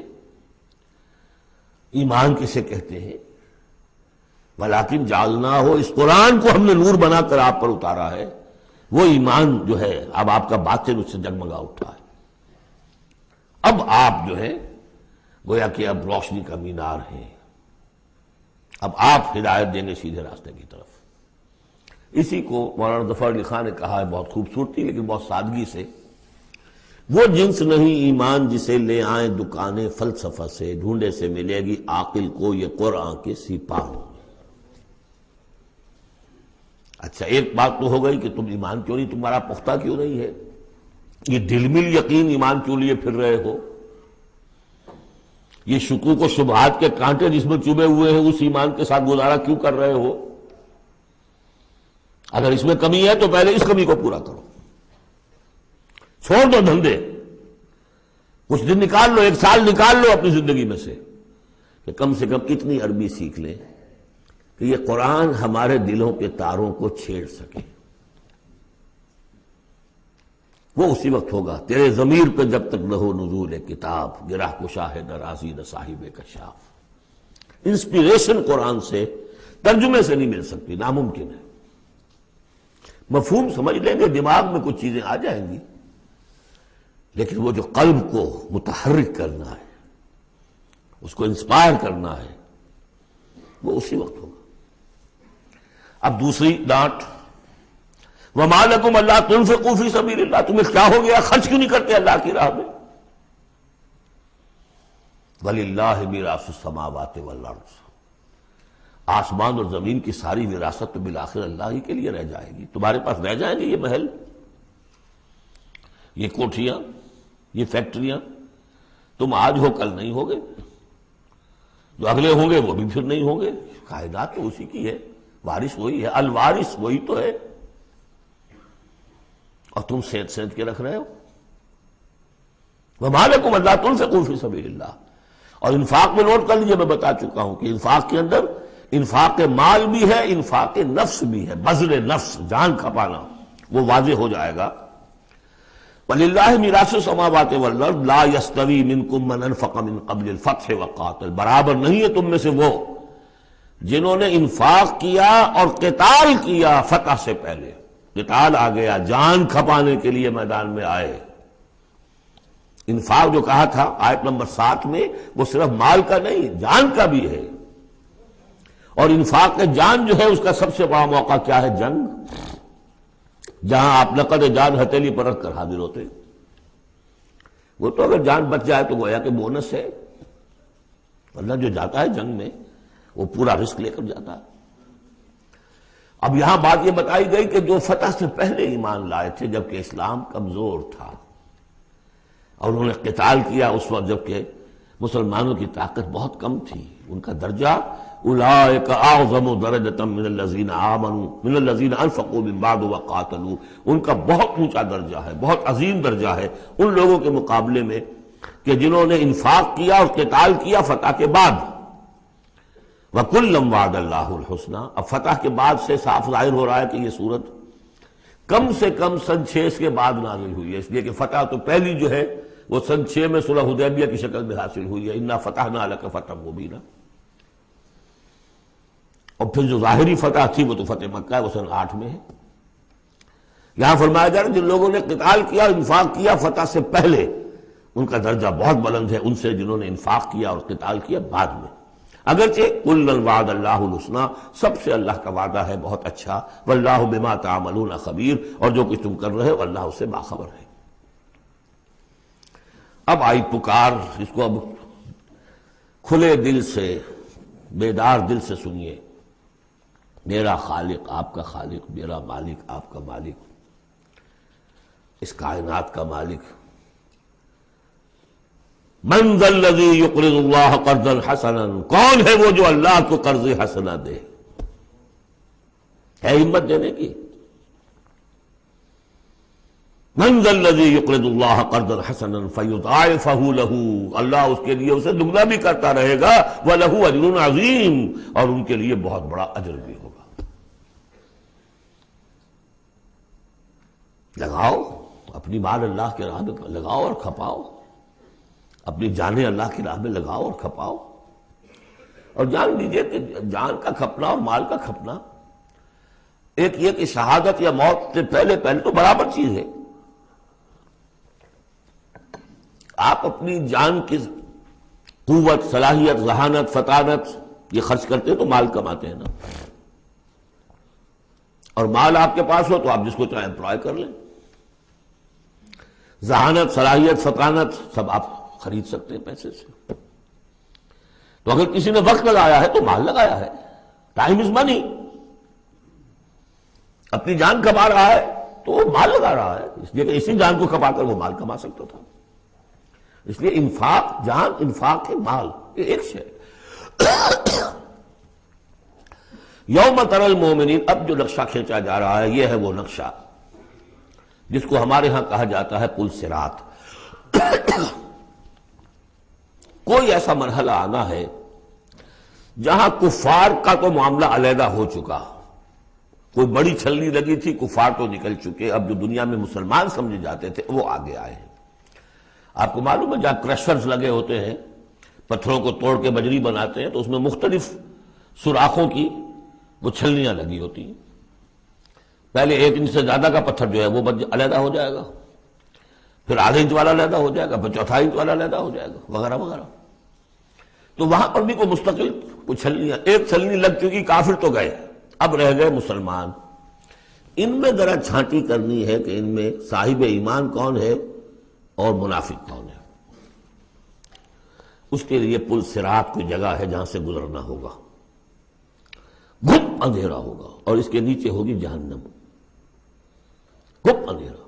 ایمان کسے کہتے ہیں؟ وَلَكِنْ جَعَلْنَاهُ، اس قرآن کو ہم نے نور بنا کر آپ پر اتارا ہے۔ وہ ایمان جو ہے اب آپ کا باطن اس سے جگمگا اٹھا ہے، اب آپ جو ہے گویا کہ اب روشنی کا مینار ہیں، اب آپ ہدایت دیں گے سیدھے راستے کی طرف۔ اسی کو مولانا ظفر علی خان نے کہا ہے بہت خوبصورتی لیکن بہت سادگی سے، وہ جنس نہیں ایمان جسے لے آئیں دکانیں فلسفہ سے، ڈھونڈے سے ملے گی عاقل کو یہ قرآن کے سپاہ۔ اچھا، ایک بات تو ہو گئی کہ تم ایمان کیوں نہیں، تمہارا پختہ کیوں نہیں ہے، یہ دلمل یقین ایمان کیوں لیے پھر رہے ہو، یہ شکوک و شبہات کے کانٹے جس میں چبھے ہوئے ہیں اس ایمان کے ساتھ گزارا کیوں کر رہے ہو؟ اگر اس میں کمی ہے تو پہلے اس کمی کو پورا کرو، چھوڑ دو دھندے، کچھ دن نکال لو، ایک سال نکال لو اپنی زندگی میں سے کہ کم سے کم اتنی عربی سیکھ لیں کہ یہ قرآن ہمارے دلوں کے تاروں کو چھیڑ سکے۔ وہ اسی وقت ہوگا تیرے ضمیر پہ جب تک نہ ہو نزول کتاب، گرہ کشا ہے درازی نہ صاحب کشاف۔ انسپیریشن قرآن سے ترجمے سے نہیں مل سکتی، ناممکن ہے۔ مفہوم سمجھ لیں گے، دماغ میں کچھ چیزیں آ جائیں گی، لیکن وہ جو قلب کو متحرک کرنا ہے، اس کو انسپائر کرنا ہے، وہ اسی وقت ہوگا۔ اب دوسری ڈانٹ، وَمَا لَكُمْ أَلَّا تُنْفِقُوا فِي سَبِيلِ اللَّهِ، تمہیں کیا ہو گیا، خرچ کیوں نہیں کرتے اللہ کی راہ میں؟ وَلِلَّهِ مِيرَاثُ السَّمَاوَاتِ وَالْأَرْضِ، آسمان اور زمین کی ساری وراثت تو بالآخر اللہ ہی کے لیے رہ جائے گی، تمہارے پاس رہ جائیں گے یہ محل، یہ کوٹھیاں، یہ فیکٹریاں، تم آج ہو کل نہیں ہوگے، جو اگلے ہوں گے وہ بھی پھر نہیں ہوں گے، کائنات تو اسی کی ہے، وارث وہی ہے، الوارث وہی تو ہے، اور تم سینت سینت کے رکھ رہے ہو۔ وَمَا لَكُمْ أَلَّا تُنْفِقُوا فِي سَبِيلِ اللَّهِ، اور انفاق میں نوٹ کر لیجیے، میں بتا چکا ہوں کہ انفاق کے اندر انفاق مال بھی ہے، انفاق نفس بھی ہے، بذل نفس، جان کھپانا، وہ واضح ہو جائے گا۔ وَلِلَّهِ مِيرَاثُ السَّمَاوَاتِ وَالْأَرْضِ لَا يَسْتَوِي مِنْكُمْ مَنْ أَنْفَقَ مِنْ قَبْلِ الْفَتْحِ وَقَاتَلَ، برابر نہیں ہے تم میں سے وہ جنہوں نے انفاق کیا اور قتال کیا فتح سے پہلے۔ قتال آ گیا، جان کھپانے کے لیے میدان میں آئے۔ انفاق جو کہا تھا آیت نمبر 7 میں، وہ صرف مال کا نہیں، جان کا بھی ہے، اور انفاق کے جان جو ہے اس کا سب سے بڑا موقع کیا ہے؟ جنگ، جہاں آپ نقد جان ہتھیلی پر رکھ کر حاضر ہوتے۔ وہ تو اگر جان بچ جائے تو گویا کہ بونس ہے، ورنہ جو جاتا ہے جنگ میں وہ پورا رسک لے کر جاتا ہے۔ اب یہاں بات یہ بتائی گئی کہ جو فتح سے پہلے ایمان لائے تھے جبکہ اسلام کمزور تھا اور انہوں نے قتال کیا اس وقت جبکہ مسلمانوں کی طاقت بہت کم تھی، ان کا درجہ اولئک اعظم درجۃ من الذین آمنوا من الذین انفقوا من بعد وقاتلوا، ان کا بہت اونچا درجہ ہے، بہت عظیم درجہ ہے ان لوگوں کے مقابلے میں کہ جنہوں نے انفاق کیا اور قتال کیا فتح کے بعد۔ وَكُلًّا وَعَدَ اللَّهُ الْحُسْنَىٰ، اب فتح کے بعد سے صاف ظاہر ہو رہا ہے کہ یہ صورت کم سے کم سن 6 کے بعد نازل ہوئی ہے، اس لیے کہ فتح تو پہلی جو ہے وہ سن 6 میں صلح حدیبیہ کی شکل میں حاصل ہوئی ہے، اِنَّا فَتَحْنَا لَكَ فَتْحًا مُبِينًا، اور پھر جو ظاہری فتح تھی وہ تو فتح مکہ ہے، وہ سن 8 میں ہے۔ یہاں فرمایا جا رہا ہے جن لوگوں نے قتال کیا انفاق کیا فتح سے پہلے ان کا درجہ بہت بلند ہے ان سے جنہوں نے انفاق کیا اور قتال کیا بعد میں، اگرچہ کل وعد اللہ الحسنیٰ، سب سے اللہ کا وعدہ ہے بہت اچھا، واللہ بما تعملون خبیر، اور جو کچھ تم کر رہے ہو اللہ اس سے باخبر ہے۔ اب آئی پکار، اس کو اب کھلے دل سے بیدار دل سے سنیے۔ میرا خالق آپ کا خالق، میرا مالک آپ کا مالک، اس کائنات کا مالک، من ذا الذی یقرض اللہ قرضا حسنا، کون ہے وہ جو اللہ کو قرض حسنا دے؟ ہے ہمت دینے کی؟ من ذا الذی یقرض اللہ قرضا حسنا فیضاعفہ لہ، اللہ اس کے لیے اسے دگنا بھی کرتا رہے گا، وَلَهُ أَجْرٌ عَظِيمٌ، اور ان کے لیے بہت بڑا اجر بھی ہوگا۔ لگاؤ اپنی مال اللہ کے راہ میں، لگاؤ اور کھپاؤ، اپنی جانیں اللہ کی راہ میں لگاؤ اور کھپاؤ، اور جان لیجئے کہ جان کا کھپنا اور مال کا کھپنا ایک یہ کہ شہادت یا موت سے پہلے تو برابر چیز ہے۔ آپ اپنی جان کی قوت، صلاحیت، ذہانت، فطانت یہ خرچ کرتے ہیں تو مال کماتے ہیں نا، اور مال آپ کے پاس ہو تو آپ جس کو چاہیں امپلائے کر لیں، ذہانت، صلاحیت، فطانت سب آپ خرید سکتے ہیں پیسے سے۔ تو اگر کسی نے وقت لگایا ہے تو مال لگایا ہے، ٹائم از منی، اپنی جان کما رہا ہے تو وہ مال لگا رہا ہے، اس لیے کہ اسی جان کو کما کر وہ مال کما سکتا تھا۔ اس لیے انفاق جان، انفاق ہے مال، یہ ایک شے۔ یوم تری المؤمنین، اب جو نقشہ کھینچا جا رہا ہے یہ ہے وہ نقشہ جس کو ہمارے ہاں کہا جاتا ہے پل صراط۔ کوئی ایسا مرحلہ آنا ہے جہاں کفار کا تو معاملہ علیحدہ ہو چکا، کوئی بڑی چھلنی لگی تھی، کفار تو نکل چکے، اب جو دنیا میں مسلمان سمجھے جاتے تھے وہ آگے آئے ہیں۔ آپ کو معلوم ہے جہاں کرشرز لگے ہوتے ہیں، پتھروں کو توڑ کے بجری بناتے ہیں تو اس میں مختلف سوراخوں کی وہ چھلنیاں لگی ہوتی ہیں، پہلے 1 انچ سے زیادہ کا پتھر جو ہے وہ علیحدہ ہو جائے گا، پھر ½ انچ والا علیحدہ ہو جائے گا، پھر 1/4 انچ والا علیحدہ ہو جائے گا، وغیرہ وغیرہ۔ تو وہاں پر بھی کوئی مستقل کوئی چھلنیاں، ایک چھلنی لگ چکی، کافر تو گئے، اب رہ گئے مسلمان۔ ان میں ذرا چھانٹی کرنی ہے کہ ان میں صاحب ایمان کون ہے اور منافق کون ہے۔ اس کے لیے پل صراط کوئی جگہ ہے جہاں سے گزرنا ہوگا، گھپ اندھیرا ہوگا اور اس کے نیچے ہوگی جہنم، گھپ اندھیرا،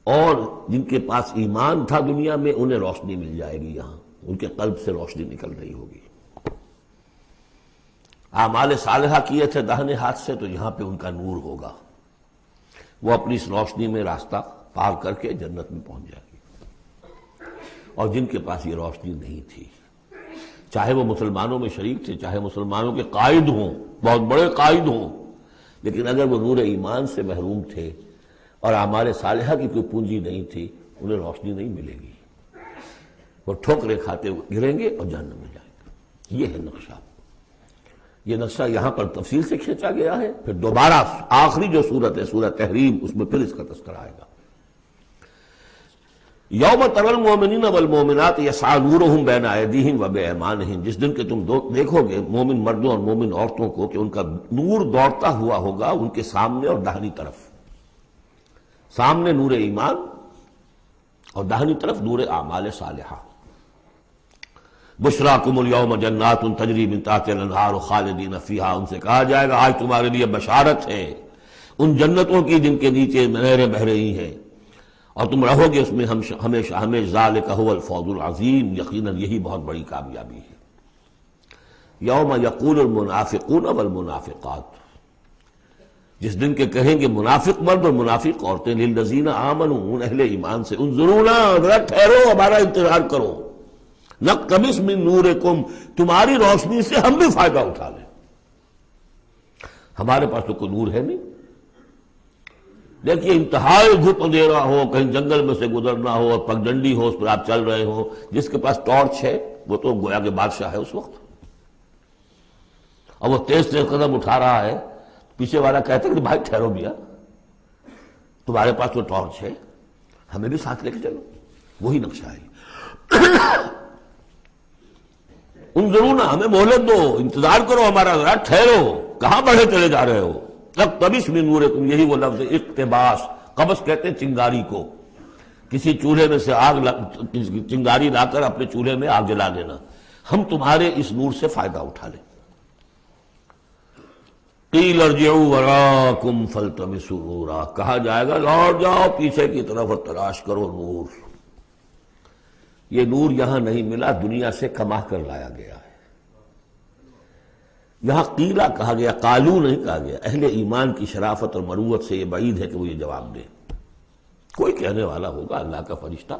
اور جن کے پاس ایمان تھا دنیا میں انہیں روشنی مل جائے گی، یہاں ان کے قلب سے روشنی نکل رہی ہوگی۔ اعمال صالحہ کیے تھے داہنے ہاتھ سے تو یہاں پہ ان کا نور ہوگا، وہ اپنی اس روشنی میں راستہ پار کر کے جنت میں پہنچ جائے گی۔ اور جن کے پاس یہ روشنی نہیں تھی، چاہے وہ مسلمانوں میں شریک تھے، چاہے مسلمانوں کے قائد ہوں، بہت بڑے قائد ہوں، لیکن اگر وہ نور ایمان سے محروم تھے اور اعمال صالحہ کی کوئی پونجی نہیں تھی، انہیں روشنی نہیں ملے گی، وہ ٹھوکریں کھاتے ہوئے گریں گے اور جہنم میں جائیں گے۔ یہ ہے نقشہ۔ یہ نقشہ یہاں پر تفصیل سے کھینچا گیا ہے، پھر دوبارہ آخری جو سورت ہے سورۃ تحریم، اس میں پھر اس کا تذکرہ آئے گا۔ یوم تری المؤمنین والمؤمنات یسعی نورہم بین ایدیہم وبایمانہم، جس دن کہ تم دیکھو گے مومن مردوں اور مومن عورتوں کو کہ ان کا نور دوڑتا ہوا ہوگا ان کے سامنے اور داہنی طرف، سامنے نور ایمان اور داہنی طرف نور اعمال صالحہ۔ بشراکم الیوم جنات تجری من تحتها الانہار خالدین فیہا، ان سے کہا جائے گا آج تمہارے لیے بشارت ہے ان جنتوں کی جن کے نیچے نہریں بہہ رہی ہیں اور تم رہو گے اس میں ہمیشہ ہمیشہ، ذالک هو الفوز العظیم، یقیناً یہی بہت بڑی کامیابی ہے۔ یوم یقول المنافقون والمنافقات، جس دن کے کہیں گے منافق مرد اور منافق عورتیں، للذین آمنوا، ان اہل ایمان سے، انظرونا، ذرا ٹھہرو، ہمارا انتظار کرو، نقتبس من نورکم، تمہاری روشنی سے ہم بھی فائدہ اٹھا لیں۔ ہمارے پاس تو کوئی نور ہے نہیں، دیکھیے انتہائی دھوپ اندھیرا ہو، کہیں جنگل میں سے گزرنا ہو اور پگڈنڈی ہو، اس پر آپ چل رہے ہو، جس کے پاس ٹارچ ہے وہ تو گویا کہ بادشاہ ہے اس وقت، اور وہ تیز تیز قدم اٹھا رہا ہے، پیچھے والا کہتا ہے کہ بھائی ٹھہرو بھیا، تمہارے پاس تو ٹارچ ہے، ہمیں بھی ساتھ لے کے چلو، وہی نقشہ ہے۔ انظرونا، ہمیں مہلت دو، انتظار کرو ہمارا، ذرا ٹھہرو، کہاں بڑھے چلے جا رہے ہو؟ اقتبس من نورکم، یہی وہ لفظ اقتباس، قبس کہتے ہیں چنگاری کو، کسی چولہے میں سے چنگاری لا کر اپنے چولہے میں آگ جلا دینا، ہم تمہارے اس نور سے فائدہ اٹھا لیں۔ قیل ارجعوا وراءکم فالتمسوا نورا، کہا جائے گا لوٹ جاؤ پیچھے کی طرف اور تلاش کرو نور۔ یہ نور یہاں نہیں ملا، دنیا سے کما کر لایا گیا ہے۔ یہاں قیلا کہا گیا، قالو نہیں کہا گیا۔ اہل ایمان کی شرافت اور مروت سے یہ بعید ہے کہ وہ یہ جواب دے، کوئی کہنے والا ہوگا اللہ کا فرشتہ،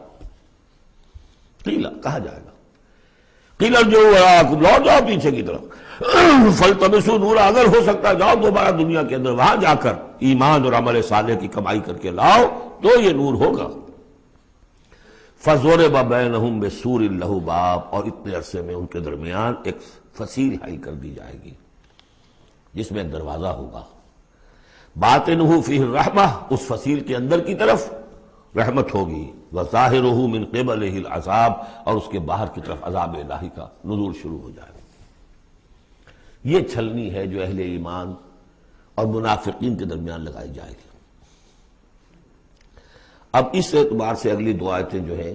قیلا کہا جائے گا، قیل ارجعوا وراءکم، لوٹ جاؤ پیچھے کی طرف، فالتمسوا نورا، اگر ہو سکتا ہے جاؤ دوبارہ دنیا کے اندر، وہاں جا کر ایمان اور عمل صالح کی کمائی کر کے لاؤ تو یہ نور ہوگا۔ فضرب بینہم بسور لہ باب، اور اتنے عرصے میں ان کے درمیان ایک فصیل حائل کر دی جائے گی جس میں ایک دروازہ ہوگا، باطنہ فیہ الرحمہ، اس فصیل کے اندر کی طرف رحمت ہوگی، وظاہرہ من قبلہ العذاب، اور اس کے باہر کی طرف عذاب الہی کا نزول شروع ہو جائے گا۔ یہ چھلنی ہے جو اہل ایمان اور منافقین کے درمیان لگائی جائے گی۔ اب اس اعتبار سے اگلی دو آیتیں جو ہیں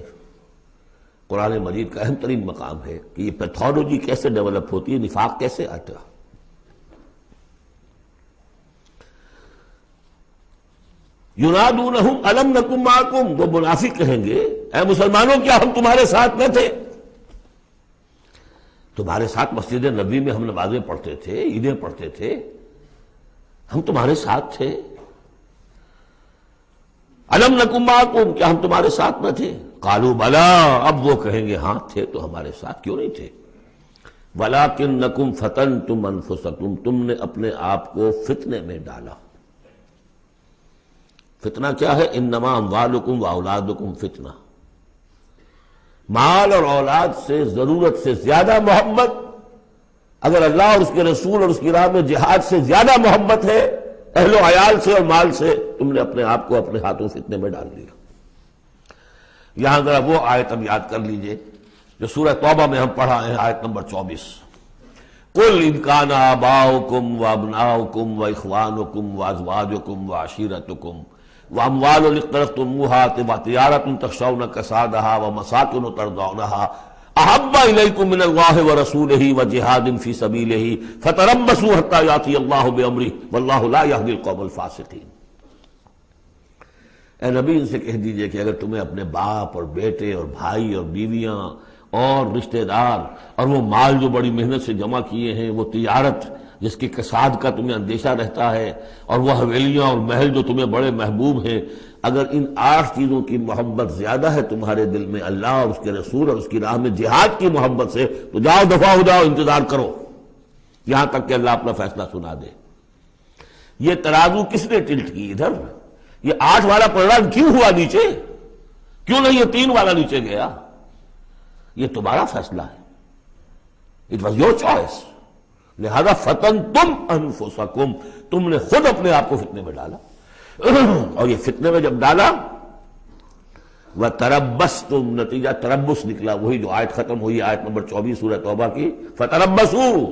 قرآن مجید کا اہم ترین مقام ہے کہ یہ پیتھولوجی کیسے ڈیولپ ہوتی ہے، نفاق کیسے آتا ہے۔ ینادونہم الم نکن معکم، وہ منافق کہیں گے اے مسلمانوں کیا ہم تمہارے ساتھ نہ تھے؟ تمہارے ساتھ مسجد نبوی میں ہم نمازیں پڑھتے تھے، عیدیں پڑھتے تھے، ہم تمہارے ساتھ تھے۔ الم نکن معکم، کیا ہم تمہارے ساتھ نہ تھے؟ قالوا بلا، اب وہ کہیں گے ہاں تھے تو ہمارے ساتھ کیوں نہیں تھے؟ ولکنکم فتنتم انفسکم، تم نے اپنے آپ کو فتنے میں ڈالا۔ فتنہ کیا ہے؟ انما اموالکم واولادکم فتنہ، مال اور اولاد سے ضرورت سے زیادہ محبت، اگر اللہ اور اس کے رسول اور اس کی راہ میں جہاد سے زیادہ محبت ہے اہل و عیال سے اور مال سے، تم نے اپنے آپ کو اپنے ہاتھوں فتنے میں ڈال دیا۔ یہاں ذرا وہ آیت اب یاد کر لیجئے جو سورہ توبہ میں ہم پڑھا ہے، آیت نمبر 24، قل ان کان آباؤکم وابناؤکم واخوانکم وازواجکم وعشیرتکم واموال اقترفتموها وتجارۃ تخشون کسادها ومساکن ترضونها احب الیکم من اللہ ورسولہ وجہاد فی سبیلہ فتربصوا حتی یأتی اللہ بامرہ واللہ لا یہدی القوم الفاسقین۔ اے نبی ان سے کہہ دیجئے کہ اگر تمہیں اپنے باپ اور بیٹے اور بھائی اور بیویاں اور رشتہ دار اور وہ مال جو بڑی محنت سے جمع کیے ہیں، وہ تجارت جس کے کساد کا تمہیں اندیشہ رہتا ہے، اور وہ حویلیاں اور محل جو تمہیں بڑے محبوب ہیں، اگر ان 8 چیزوں کی محبت زیادہ ہے تمہارے دل میں اللہ اور اس کے رسول اور اس کی راہ میں جہاد کی محبت سے، تو جاؤ دفع ہو جاؤ، انتظار کرو یہاں تک کہ اللہ اپنا فیصلہ سنا دے۔ یہ ترازو کس نے ٹلٹ کی ادھر؟ یہ 8 والا پلڑا کیوں ہوا نیچے؟ کیوں نہیں یہ 3 والا نیچے گیا؟ یہ تمہارا فیصلہ ہے، اٹ واز یور چوائس، لہذا فتنتم انفسکم، تم نے خود اپنے آپ کو فتنے میں ڈالا، اور یہ فتنے میں جب ڈالا وَتَرَبَّصْتُمْ، نتیجہ تربص نکلا، وہی جو آیت ختم ہوئی آیت نمبر 24 سورہ توبہ کی، فَتَرَبَّصُوا،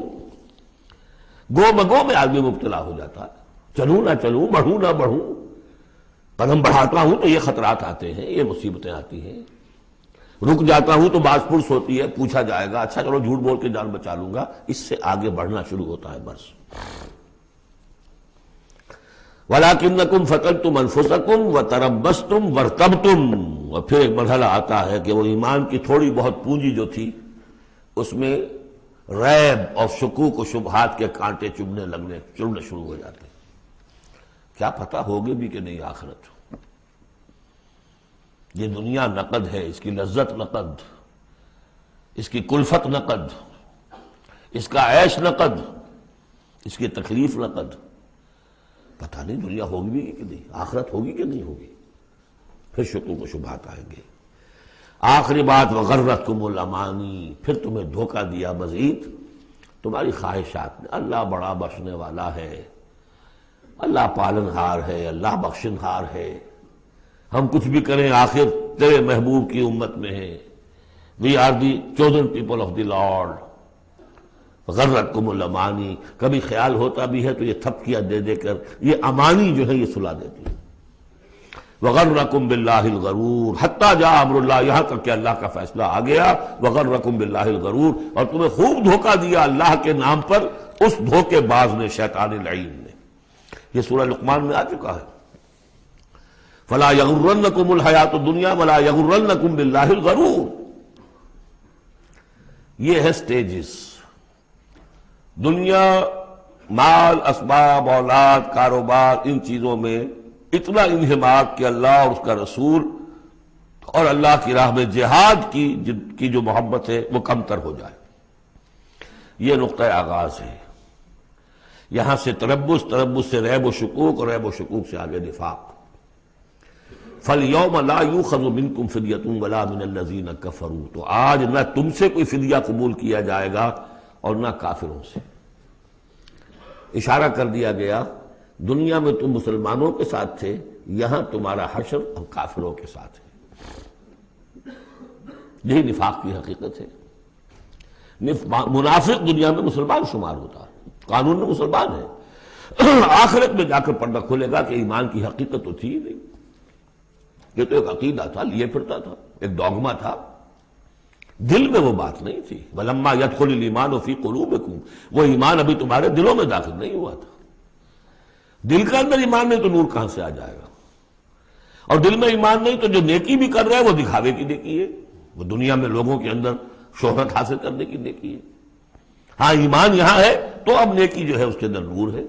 گو مگو میں آدمی مبتلا ہو جاتا ہے، چلوں نہ چلوں، بڑھوں نہ بڑھوں، قدم بڑھاتا ہوں تو یہ خطرات آتے ہیں، یہ مصیبتیں آتی ہیں۔ رک جاتا ہوں تو باز پرس ہوتی ہے، پوچھا جائے گا، اچھا چلو جھوٹ بول کے جان بچا لوں گا، اس سے آگے بڑھنا شروع ہوتا ہے بس۔ وَلَٰكِنَّكُمْ فَتَنْتُمْ أَنفُسَكُمْ وَتَرَبَّصْتُمْ وَارْتَبْتُمْ، اور پھر ایک مرحلہ آتا ہے کہ وہ ایمان کی تھوڑی بہت پونجی جو تھی اس میں ریب اور شکوک و شبہات کے کانٹے چڑھنے شروع ہو جاتے ہیں۔ کیا پتہ ہوگی بھی کہ نہیں آخرت؟ یہ دنیا نقد ہے، اس کی لذت نقد، اس کی کلفت نقد، اس کا عیش نقد، اس کی تکلیف نقد۔ پتہ نہیں دنیا ہوگی بھی کہ نہیں، آخرت ہوگی کہ نہیں ہوگی، پھر شکوک و شبہات آئیں گے۔ آخری بات وغرتکم الامانی، پھر تمہیں دھوکہ دیا مزید تمہاری خواہشات نے۔ اللہ بڑا بخشنے والا ہے، اللہ پالنہار ہے، اللہ بخشنہار ہے، ہم کچھ بھی کریں آخر تیرے محبوب کی امت میں ہیں، we are the chosen people of the Lord. غرتکم الامانی، کبھی خیال ہوتا بھی ہے تو یہ تھپکیاں دے دے کر یہ امانی جو ہے یہ سلا دیتی ہے۔ وغرکم باللہ الغرور حتی جاء امر اللہ، یہاں تک کہ اللہ کا فیصلہ آ گیا۔ وغرکم باللہ الغرور، اور تمہیں خوب دھوکہ دیا اللہ کے نام پر اس دھوکے باز نے، شیطان لعین نے۔ یہ سورہ لقمان میں آ چکا ہے۔ فلا یغرنکم الحیات الدنیا ولا یغرنکم باللہ الغرور۔ یہ ہے سٹیجز۔ دنیا، مال، اسباب، اولاد، کاروبار، ان چیزوں میں اتنا انہماک کہ اللہ اور اس کا رسول اور اللہ کی راہ میں جہاد کی جو محبت ہے وہ کم تر ہو جائے۔ یہ نقطہ آغاز ہے۔ یہاں سے تربص سے ریب و شکوک، اور ریب و شکوک سے آگے نفاق۔ فَالْيَوْمَ لَا يُؤْخَذُ مِنْكُمْ فِدْيَةٌ وَلَا مِنَ الَّذِينَ كَفَرُوا، تو آج نہ تم سے کوئی فدیہ قبول کیا جائے گا اور نہ کافروں سے۔ اشارہ کر دیا گیا دنیا میں تم مسلمانوں کے ساتھ تھے، یہاں تمہارا حشر اور کافروں کے ساتھ ہے۔ یہی نفاق کی حقیقت ہے۔ منافق دنیا میں مسلمان شمار ہوتا ہے، قانون میں مسلمان ہے، آخرت میں جا کر پردہ کھلے گا کہ ایمان کی حقیقت تو تھی ہی نہیں، یہ تو ایک عقیدہ تھا، لیے پھرتا تھا، ایک ڈوگما تھا، دل میں وہ بات نہیں تھی۔ وَلَمَّا يَدْخُلِ الْإِيمَانُ فِي قُلُوبِكُمْ، وہ ایمان ابھی تمہارے دلوں میں داخل نہیں ہوا تھا۔ دل کے اندر ایمان نہیں تو نور کہاں سے آ جائے گا؟ اور دل میں ایمان نہیں تو جو نیکی بھی کر رہا ہے وہ دکھاوے کی نیکی ہے، وہ دنیا میں لوگوں کے اندر شہرت حاصل کرنے کی نیکی ہے۔ ہاں ایمان یہاں ہے تو اب نیکی جو ہے اس کے اندر نور ہے۔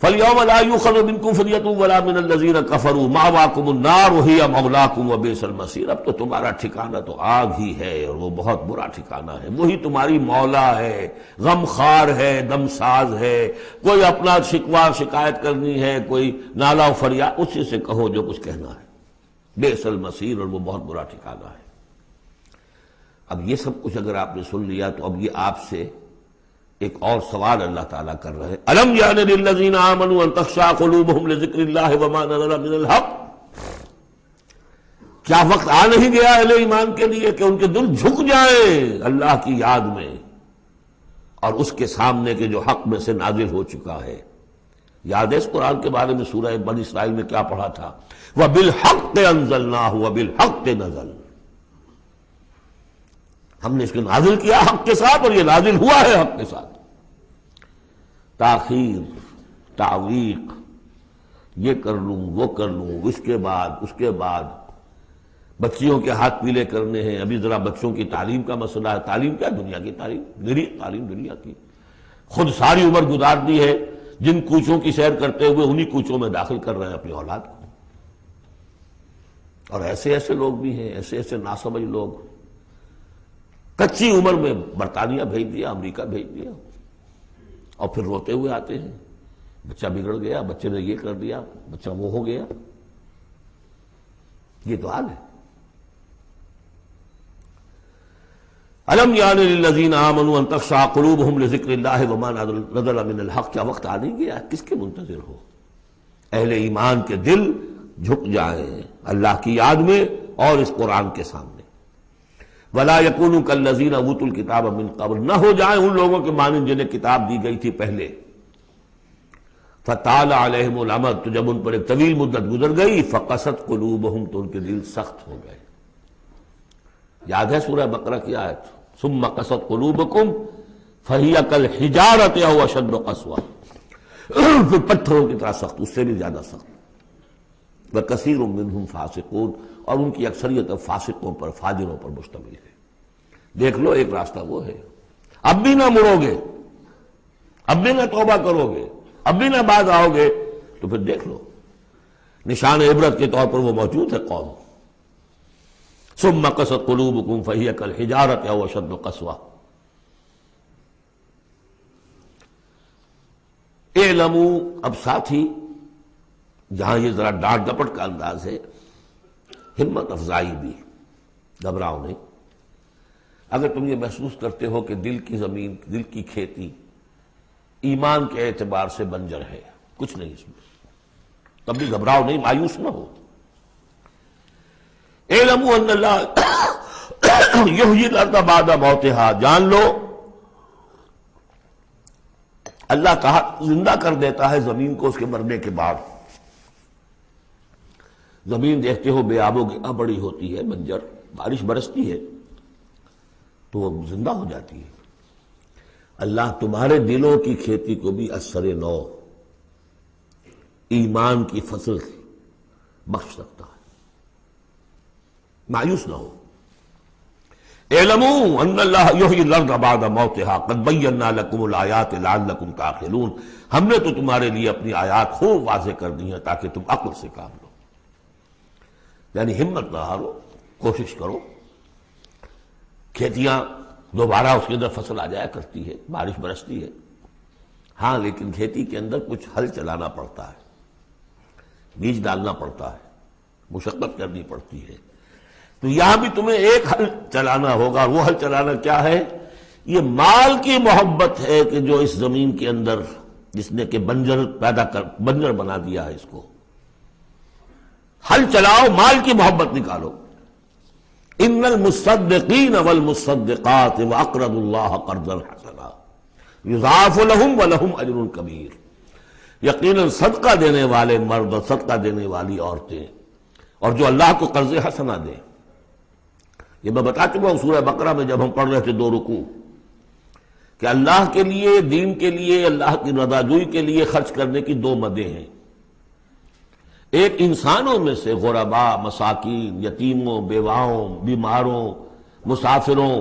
فَالْيَوْمَ لَا يُؤْخَذُ مِنْكُمْ فِدْيَةٌ وَلَا مِنَ الَّذِينَ كَفَرُوا مَأْوَاكُمُ النَّارُ وَهِيَ مَوْلَاكُمْ وَبِئْسَ الْمَصِيرُ۔ اب تو تمہارا ٹھکانہ تو آگ ہی ہے، اور وہ بہت برا ٹھکانہ ہے۔ وہی تمہاری مولا ہے، غم خار ہے، دم ساز ہے۔ کوئی اپنا شکوہ شکایت کرنی ہے، کوئی نالا و فریاد، اسی سے کہو جو کچھ کہنا ہے۔ بئس المصیر، اور وہ بہت برا ٹھکانہ ہے۔ اب یہ سب کچھ اگر آپ نے سن لیا تو اب یہ آپ سے ایک اور سوال اللہ تعالیٰ کر رہے ہیں۔ الم یعن للذین آمنوا ان تخشع قلوبہم لذکر اللہ وما نزل من الحق، کیا وقت آ نہیں گیا اہل ایمان کے لیے کہ ان کے دل جھک جائیں اللہ کی یاد میں اور اس کے سامنے کے جو حق میں سے نازل ہو چکا ہے؟ یاد ہے اس قرآن کے بارے میں سورہ بنی اسرائیل میں کیا پڑھا تھا؟ وَبِالْحَقِّ أَنزَلْنَاهُ وَبِالْحَقِّ نَزَلَ، ہم نے اس کو نازل کیا حق کے ساتھ اور یہ نازل ہوا ہے حق کے ساتھ۔ تاخیر، تعویق، یہ کر لوں وہ کر لوں، اس کے بعد بچیوں کے ہاتھ پیلے کرنے ہیں۔ ابھی ذرا بچوں کی تعلیم کا مسئلہ ہے۔ تعلیم کیا؟ دنیا کی تعلیم، نری تعلیم دنیا کی۔ خود ساری عمر گزار دی ہے جن کوچوں کی سیر کرتے ہوئے انہی کوچوں میں داخل کر رہے ہیں اپنی اولاد کو۔ اور ایسے ایسے لوگ بھی ہیں، ایسے ایسے ناسمجھ لوگ، کچی عمر میں برطانیہ بھیج دیا، امریکہ بھیج دیا، اور پھر روتے ہوئے آتے ہیں بچہ بگڑ گیا، بچے نے یہ کر دیا، بچہ وہ ہو گیا۔ یہ تو حال ہے۔ الم یعن للذین آمنوا ان تخشع قلوبہم لذکر اللہ وما نزل من الحق، کیا وقت آ نہیں گیا؟ کس کے منتظر ہو؟ اہل ایمان کے دل جھک جائیں اللہ کی یاد میں اور اس قرآن کے سامنے۔ ولا یکونوا کالذین اوتوا الکتاب من قبل، نہ ہو جائیں ان لوگوں کے مانند جنہیں کتاب دی گئی تھی پہلے۔ فطال علیہم الامد، تو جب ان پر ایک طویل مدت گزر گئی، فقست قلوبہم، تو ان کے دل سخت ہو گئے۔ یاد ہے سورہ بقرہ کی آیت، ثم قست قلوبکم فہی کالحجارۃ او اشد قسوہ، پھر پتھروں کی طرح سخت، اس سے بھی زیادہ سخت۔ وکثیر منہم فاسقون، اور ان کی اکثریت اب فاسقوں پر، فاجروں پر مشتمل ہے۔ دیکھ لو ایک راستہ وہ ہے، اب بھی نہ مڑو گے، اب بھی نہ توبہ کرو گے، اب بھی نہ باز آؤ گے، تو پھر دیکھ لو نشان عبرت کے طور پر وہ موجود ہے قوم۔ ثم قست قلوبکم فہی کالحجارۃ او اشد قسوہ۔ اعلموا، اب ساتھ ہی جہاں یہ ذرا ڈانٹ ڈپٹ کا انداز ہے، ہمت افزائی بھی، گھبراؤ نہیں۔ اگر تم یہ محسوس کرتے ہو کہ دل کی زمین، دل کی کھیتی ایمان کے اعتبار سے بنجر ہے، کچھ نہیں اس میں، تب بھی گھبراؤ نہیں، مایوس نہ ہو۔ اعلموا ان اللہ یحیی الارض بعد موتہا، جان لو اللہ کہا زندہ کر دیتا ہے زمین کو اس کے مرنے کے بعد۔ زمین دیکھتے ہو بے آب و گیا بڑی ہوتی ہے، بنجر، بارش برستی ہے تو وہ زندہ ہو جاتی ہے۔ اللہ تمہارے دلوں کی کھیتی کو بھی اثر نو، ایمان کی فصل بخش سکتا ہے، مایوس نہ ہو۔ اعلموا ان اللہ یحیی الارض بعد موتہا قد بینا لکم الآیات لعلکم تعقلون، ہم نے تو تمہارے لیے اپنی آیات خوب واضح کر دی ہیں تاکہ تم عقل سے کام لو۔ یعنی ہمت نہ ہارو، کوشش کرو۔ کھیتیاں دوبارہ اس کے اندر فصل آ جایا کرتی ہے، بارش برستی ہے، ہاں لیکن کھیتی کے اندر کچھ ہل چلانا پڑتا ہے، بیج ڈالنا پڑتا ہے، مشقت کرنی پڑتی ہے۔ تو یہاں بھی تمہیں ایک حل چلانا ہوگا، وہ حل چلانا کیا ہے؟ یہ مال کی محبت ہے کہ جو اس زمین کے اندر جس نے کہ بنجر بنا دیا ہے، اس کو حل چلاؤ، مال کی محبت نکالو۔ ان المصدقین والمصدقات واقرضوا اللہ قرضا حسنا یضاعف لهم ولهم اجر کبیر، یقیناً صدقہ دینے والے مرد اور صدقہ دینے والی عورتیں اور جو اللہ کو قرض حسنہ دیں، یہ میں بتا چکا ہوں سورہ بقرہ میں جب ہم پڑھ رہے تھے 2 رکوع، کہ اللہ کے لیے، دین کے لیے، اللہ کی رضا جوئی کے لیے خرچ کرنے کی 2 مدیں ہیں۔ ایک انسانوں میں سے غرباء، مساکین، یتیموں، بیواؤں، بیماروں، مسافروں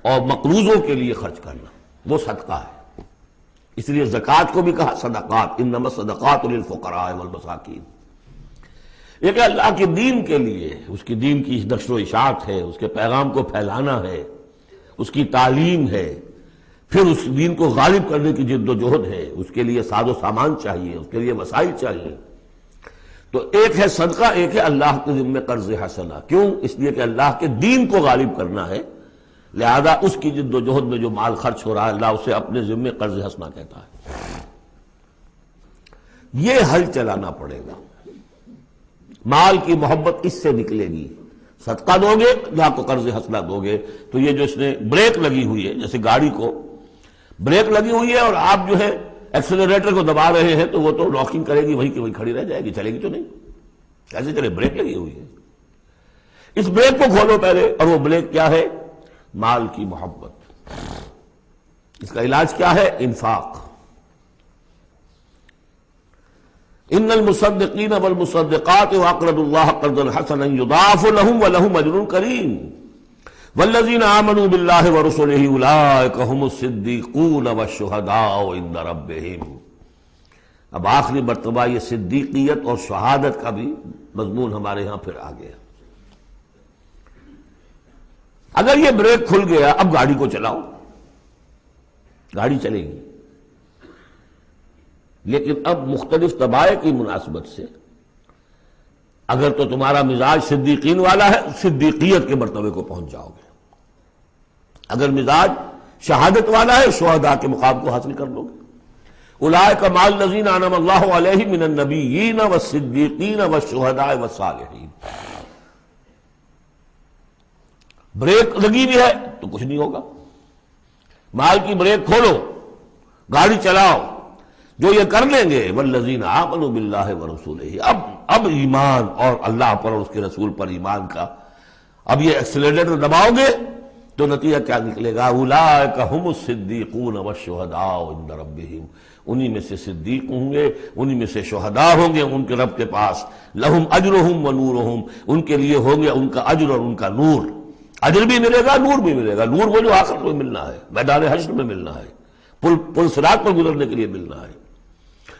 اور مقروضوں کے لیے خرچ کرنا، وہ صدقہ ہے۔ اس لیے زکوٰۃ کو بھی کہا صدقات، انما الصدقات للفقراء والمساکین۔ ایک اللہ کے دین کے لیے، اس کی دین کی نشر و اشاعت ہے، اس کے پیغام کو پھیلانا ہے، اس کی تعلیم ہے، پھر اس دین کو غالب کرنے کی جد و جہد ہے، اس کے لیے ساز و سامان چاہیے، اس کے لیے وسائل چاہیے۔ تو ایک ہے صدقہ، ایک ہے اللہ کے ذمہ قرض حسنہ۔ کیوں؟ اس لیے کہ اللہ کے دین کو غالب کرنا ہے، لہذا اس کی جد و جہد میں جو مال خرچ ہو رہا ہے اللہ اسے اپنے ذمہ قرض حسنہ کہتا ہے۔ یہ حل چلانا پڑے گا، مال کی محبت اس سے نکلے گی۔ صدقہ دو گے، اللہ کو قرض حسنہ دو گے، تو یہ جو اس نے بریک لگی ہوئی ہے، جیسے گاڑی کو بریک لگی ہوئی ہے اور آپ جو ہے ایکسلریٹر کو دبا رہے ہیں تو وہ تو لاکنگ کرے گی، وہیں کی وہیں کھڑی رہ جائے گی، چلے گی تو نہیں، کیسے چلے؟ بریک لگی ہوئی ہے۔ اس بریک کو کھولو پہلے، اور وہ بریک کیا ہے؟ مال کی محبت۔ اس کا علاج کیا ہے؟ انفاق۔ ان المصدقین والمصدقات واقرضوا اللہ قرضا حسنا یضاعف لهم ولهم اجر کریم والذین آمنوا باللہ ورسلہ اولئک هم الصدیقون والشہداء عند ربہم۔ اب آخری مرتبہ یہ صدیقیت اور شہادت کا بھی مضمون ہمارے ہاں پھر آ گیا۔ اگر یہ بریک کھل گیا، اب گاڑی کو چلاؤ، گاڑی چلے گی، لیکن اب مختلف طبائع کی مناسبت سے اگر تو تمہارا مزاج صدیقین والا ہے، صدیقیت کے مرتبے کو پہنچ جاؤ گے۔ اگر مزاج شہادت والا ہے، شہداء کے مقام کو حاصل کر لو گے۔ اولئک مع الذین انعم اللہ علیہم من النبیین والصدیقین والشہداء والصالحین۔ بریک لگی بھی ہے تو کچھ نہیں ہوگا، مال کی بریک کھولو، گاڑی چلاؤ، جو یہ کر لیں گے والذین آمنوا باللہ ورسولہ، اب ایمان اور اللہ پر اور اس کے رسول پر ایمان کا اب یہ ایکسیلریٹر دباؤ گے تو نتیجہ کیا نکلے گا؟ اولئک ھم الصدیقون والشہداء عند ربہم، انہی میں سے صدیق ہوں گے، انہی میں سے شہداء ہوں گے ان کے رب کے پاس، لہم اجرہم ونورہم، ان کے لیے ہوں گے ان کا اجر اور ان کا نور، اجر بھی ملے گا نور بھی ملے گا۔ نور وہ جو آخرت میں ملنا ہے، میدان حشر میں ملنا ہے، پل صراط پر گزرنے کے لیے ملنا ہے،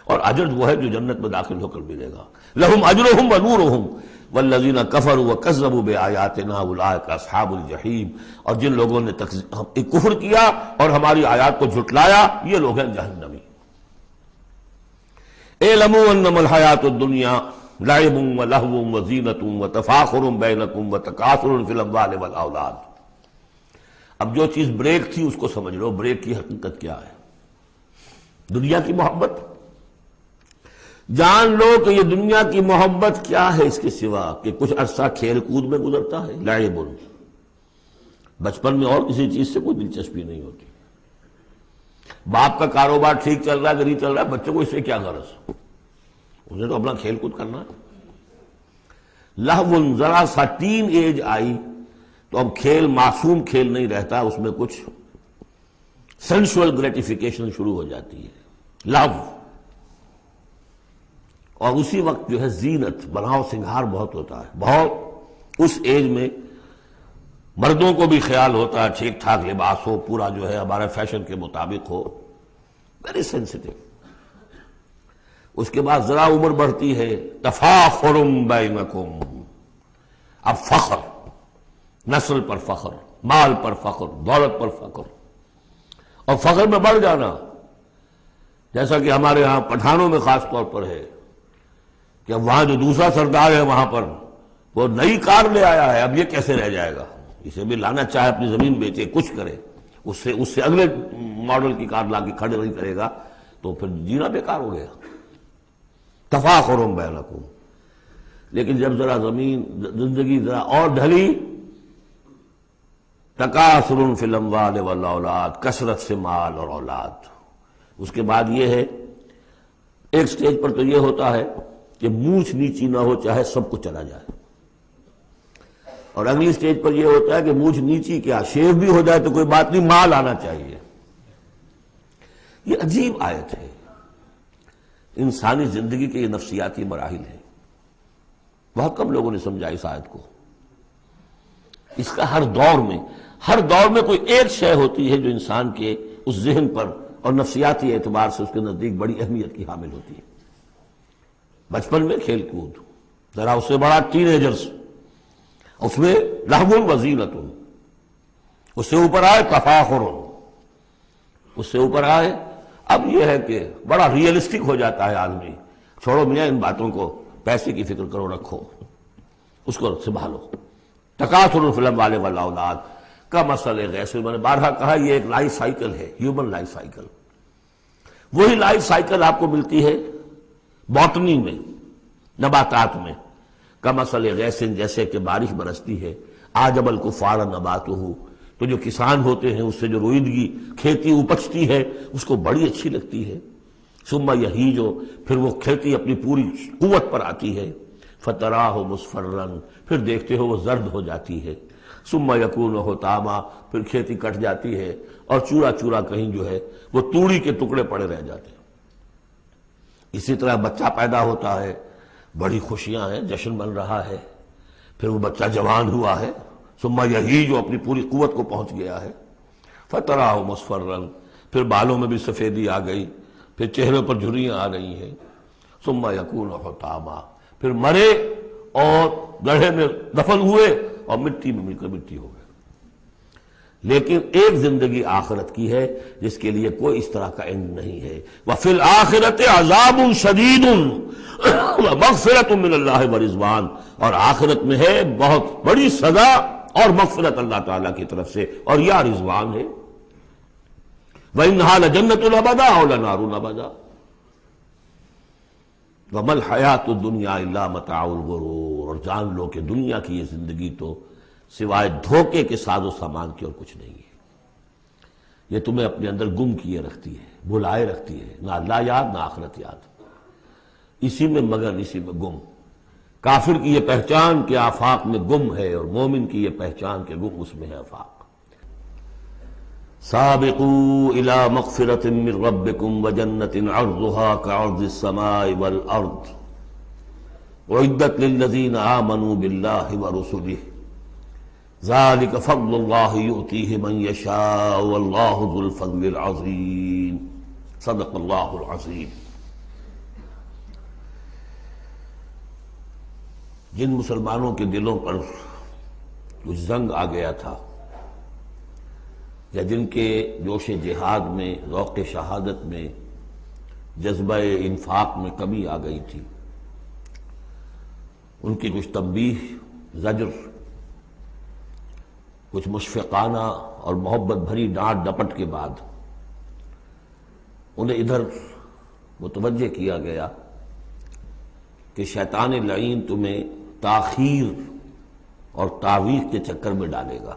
اور اجر وہ ہے جو جنت میں داخل ہو کر ملے گا۔ لہم اجرہم ونورہم والذین کفروا وکذبوا بآیاتنا اولئک اصحاب الجحیم، اور جن لوگوں نے کفر کیا اور ہماری آیات کو جھٹلایا یہ لوگ ہیں جہنمی۔ اعلموا انما الحیاۃ الدنیا لعب ولہو وزینۃ وتفاخر بینکم وتکاثر فی الاموال والاولاد۔ اب جو چیز بریک تھی اس کو سمجھ لو، بریک کی حقیقت کیا ہے؟ دنیا کی محبت۔ جان لو کہ یہ دنیا کی محبت کیا ہے اس کے سوا کہ کچھ عرصہ کھیل کود میں گزرتا ہے، لعب، بچپن میں اور کسی چیز سے کوئی دلچسپی نہیں ہوتی۔ باپ کا کاروبار ٹھیک چل رہا ہے کہ نہیں چل رہا ہے، بچوں کو اس سے کیا غرض، انہیں تو اپنا کھیل کود کرنا ہے۔ لہو، ذرا سا ٹین ایج آئی تو اب کھیل معصوم کھیل نہیں رہتا، اس میں کچھ سینشول گریٹیفیکیشن شروع ہو جاتی ہے، لہو۔ اور اسی وقت جو ہے زینت، بناؤ سنگھار بہت ہوتا ہے، بہت اس ایج میں مردوں کو بھی خیال ہوتا ہے ٹھیک ٹھاک لباس ہو، پورا جو ہے ہمارے فیشن کے مطابق ہو، ویری سینسٹیو۔ اس کے بعد ذرا عمر بڑھتی ہے، تفاخر بینکم، اب فخر، نسل پر فخر، مال پر فخر، دولت پر فخر، اور فخر میں بڑھ جانا، جیسا کہ ہمارے ہاں پٹھانوں میں خاص طور پر ہے کہ اب وہاں جو دوسرا سردار ہے وہاں پر وہ نئی کار لے آیا ہے، اب یہ کیسے رہ جائے گا، اسے بھی لانا چاہے اپنی زمین بیچے کچھ کرے، اس سے اگلے ماڈل کی کار لا کے کھڑے نہیں کرے گا تو پھر جینا بیکار ہو گیا۔ تفاخر بینکم، لیکن جب ذرا زندگی ذرا اور ڈھلی، تکاثر فی الاموال والاولاد، کثرت سے مال اور اولاد۔ اس کے بعد یہ ہے، ایک سٹیج پر تو یہ ہوتا ہے کہ مونچھ نیچی نہ ہو چاہے سب کو چلا جائے، اور اگلی سٹیج پر یہ ہوتا ہے کہ مونچھ نیچی کیا، شیو بھی ہو جائے تو کوئی بات نہیں، مال آنا چاہیے۔ یہ عجیب آیت ہے، انسانی زندگی کے یہ نفسیاتی مراحل ہیں، بہت کم لوگوں نے سمجھا اس آیت کو۔ اس کا ہر دور میں کوئی ایک شے ہوتی ہے جو انسان کے اس ذہن پر اور نفسیاتی اعتبار سے اس کے نزدیک بڑی اہمیت کی حامل ہوتی ہے۔ بچپن میں کھیل کود، ذرا اس سے بڑا ٹین ایجرز، اس میں لہو وزینۃ، اس سے اوپر آئے تفاخر، اس سے اوپر آئے اب یہ ہے کہ بڑا ریئلسٹک ہو جاتا ہے آدمی، چھوڑو میاں ان باتوں کو، پیسے کی فکر کرو، رکھو اس کو سنبھالو۔ تکاثر فی الاموال والاولاد کا مسئلہ غیث، میں نے بارہا کہا یہ ایک لائف سائیکل ہے، ہیومن لائف سائیکل۔ وہی لائف سائیکل آپ کو ملتی ہے باٹنی میں، نباتات میں، کا مسئلہ غیث، جیسے کہ بارش برستی ہے، اعجب الکفار نباتہ، تو جو کسان ہوتے ہیں اس سے جو روئیدگی کھیتی اپجتی ہے اس کو بڑی اچھی لگتی ہے، ثم یہیج، پھر وہ کھیتی اپنی پوری قوت پر آتی ہے، فتراہ مصفرا، پھر دیکھتے ہو وہ زرد ہو جاتی ہے، ثم یکون حطاما، پھر کھیتی کٹ جاتی ہے اور چورا چورا کہیں جو ہے وہ توڑی کے ٹکڑے پڑے رہ جاتے ہیں۔ اسی طرح بچہ پیدا ہوتا ہے، بڑی خوشیاں ہیں، جشن بن رہا ہے، پھر وہ بچہ جوان ہوا ہے، ثم یہیج، جو اپنی پوری قوت کو پہنچ گیا ہے، فتراہ مصفرا، پھر بالوں میں بھی سفیدی آ گئی، پھر چہرے پر جھریاں آ رہی ہیں، ثم یکون حطاما، پھر مرے اور گڑھے میں دفن ہوئے اور مٹی میں مل کر مٹی ہو گئے۔ لیکن ایک زندگی آخرت کی ہے جس کے لیے کوئی اس طرح کا اینڈ نہیں ہے۔ وَفِي الْآخِرَةِ عَذَابٌ شَدِيدٌ وَمَغْفِرَةٌ مِّنَ اللَّهِ وَرِضْوَانٌ، اور آخرت میں ہے بہت بڑی سزا اور مغفرت اللہ تعالیٰ کی طرف سے، اور یا رضوان ہے۔ وَإِنَّهَا لَجَنَّةٌ أَبَدًا أَوْ لَنَارٌ أَبَدًا وَمَا الْحَيَاةُ الدُّنْيَا إِلَّا مَتَاعُ الْغُرُورِ، اور جان لو کہ دنیا کی یہ زندگی تو سوائے دھوکے کے ساز و سامان کی اور کچھ نہیں ہے۔ یہ تمہیں اپنے اندر گم کیے رکھتی ہے، بھلائے رکھتی ہے، نہ اللہ یاد نہ آخرت یاد، اسی میں مگن، اسی میں گم۔ کافر کی یہ پہچان کہ آفاق میں گم ہے، اور مومن کی یہ پہچان کہ گم اس میں ہے آفاق۔ سابقوا الى مغفرۃ من ربکم وجنۃ عرضها كعرض السماء والارض اعدت للذین آمنوا باللہ ورسلہ ذلك فضل اللہ یؤتیہ من یشاء واللہ ذو الفضل العظیم۔ صدق اللہ العظیم۔ جن مسلمانوں کے دلوں پر کچھ زنگ آ گیا تھا، یا جن کے جوش جہاد میں، ذوق شہادت میں، جذبہ انفاق میں کمی آ گئی تھی، ان کی کچھ تنبیہ، زجر، کچھ مشفقانہ اور محبت بھری ڈانٹ ڈپٹ کے بعد انہیں ادھر متوجہ کیا گیا کہ شیطان لعین تمہیں تاخیر اور تعویق کے چکر میں ڈالے گا۔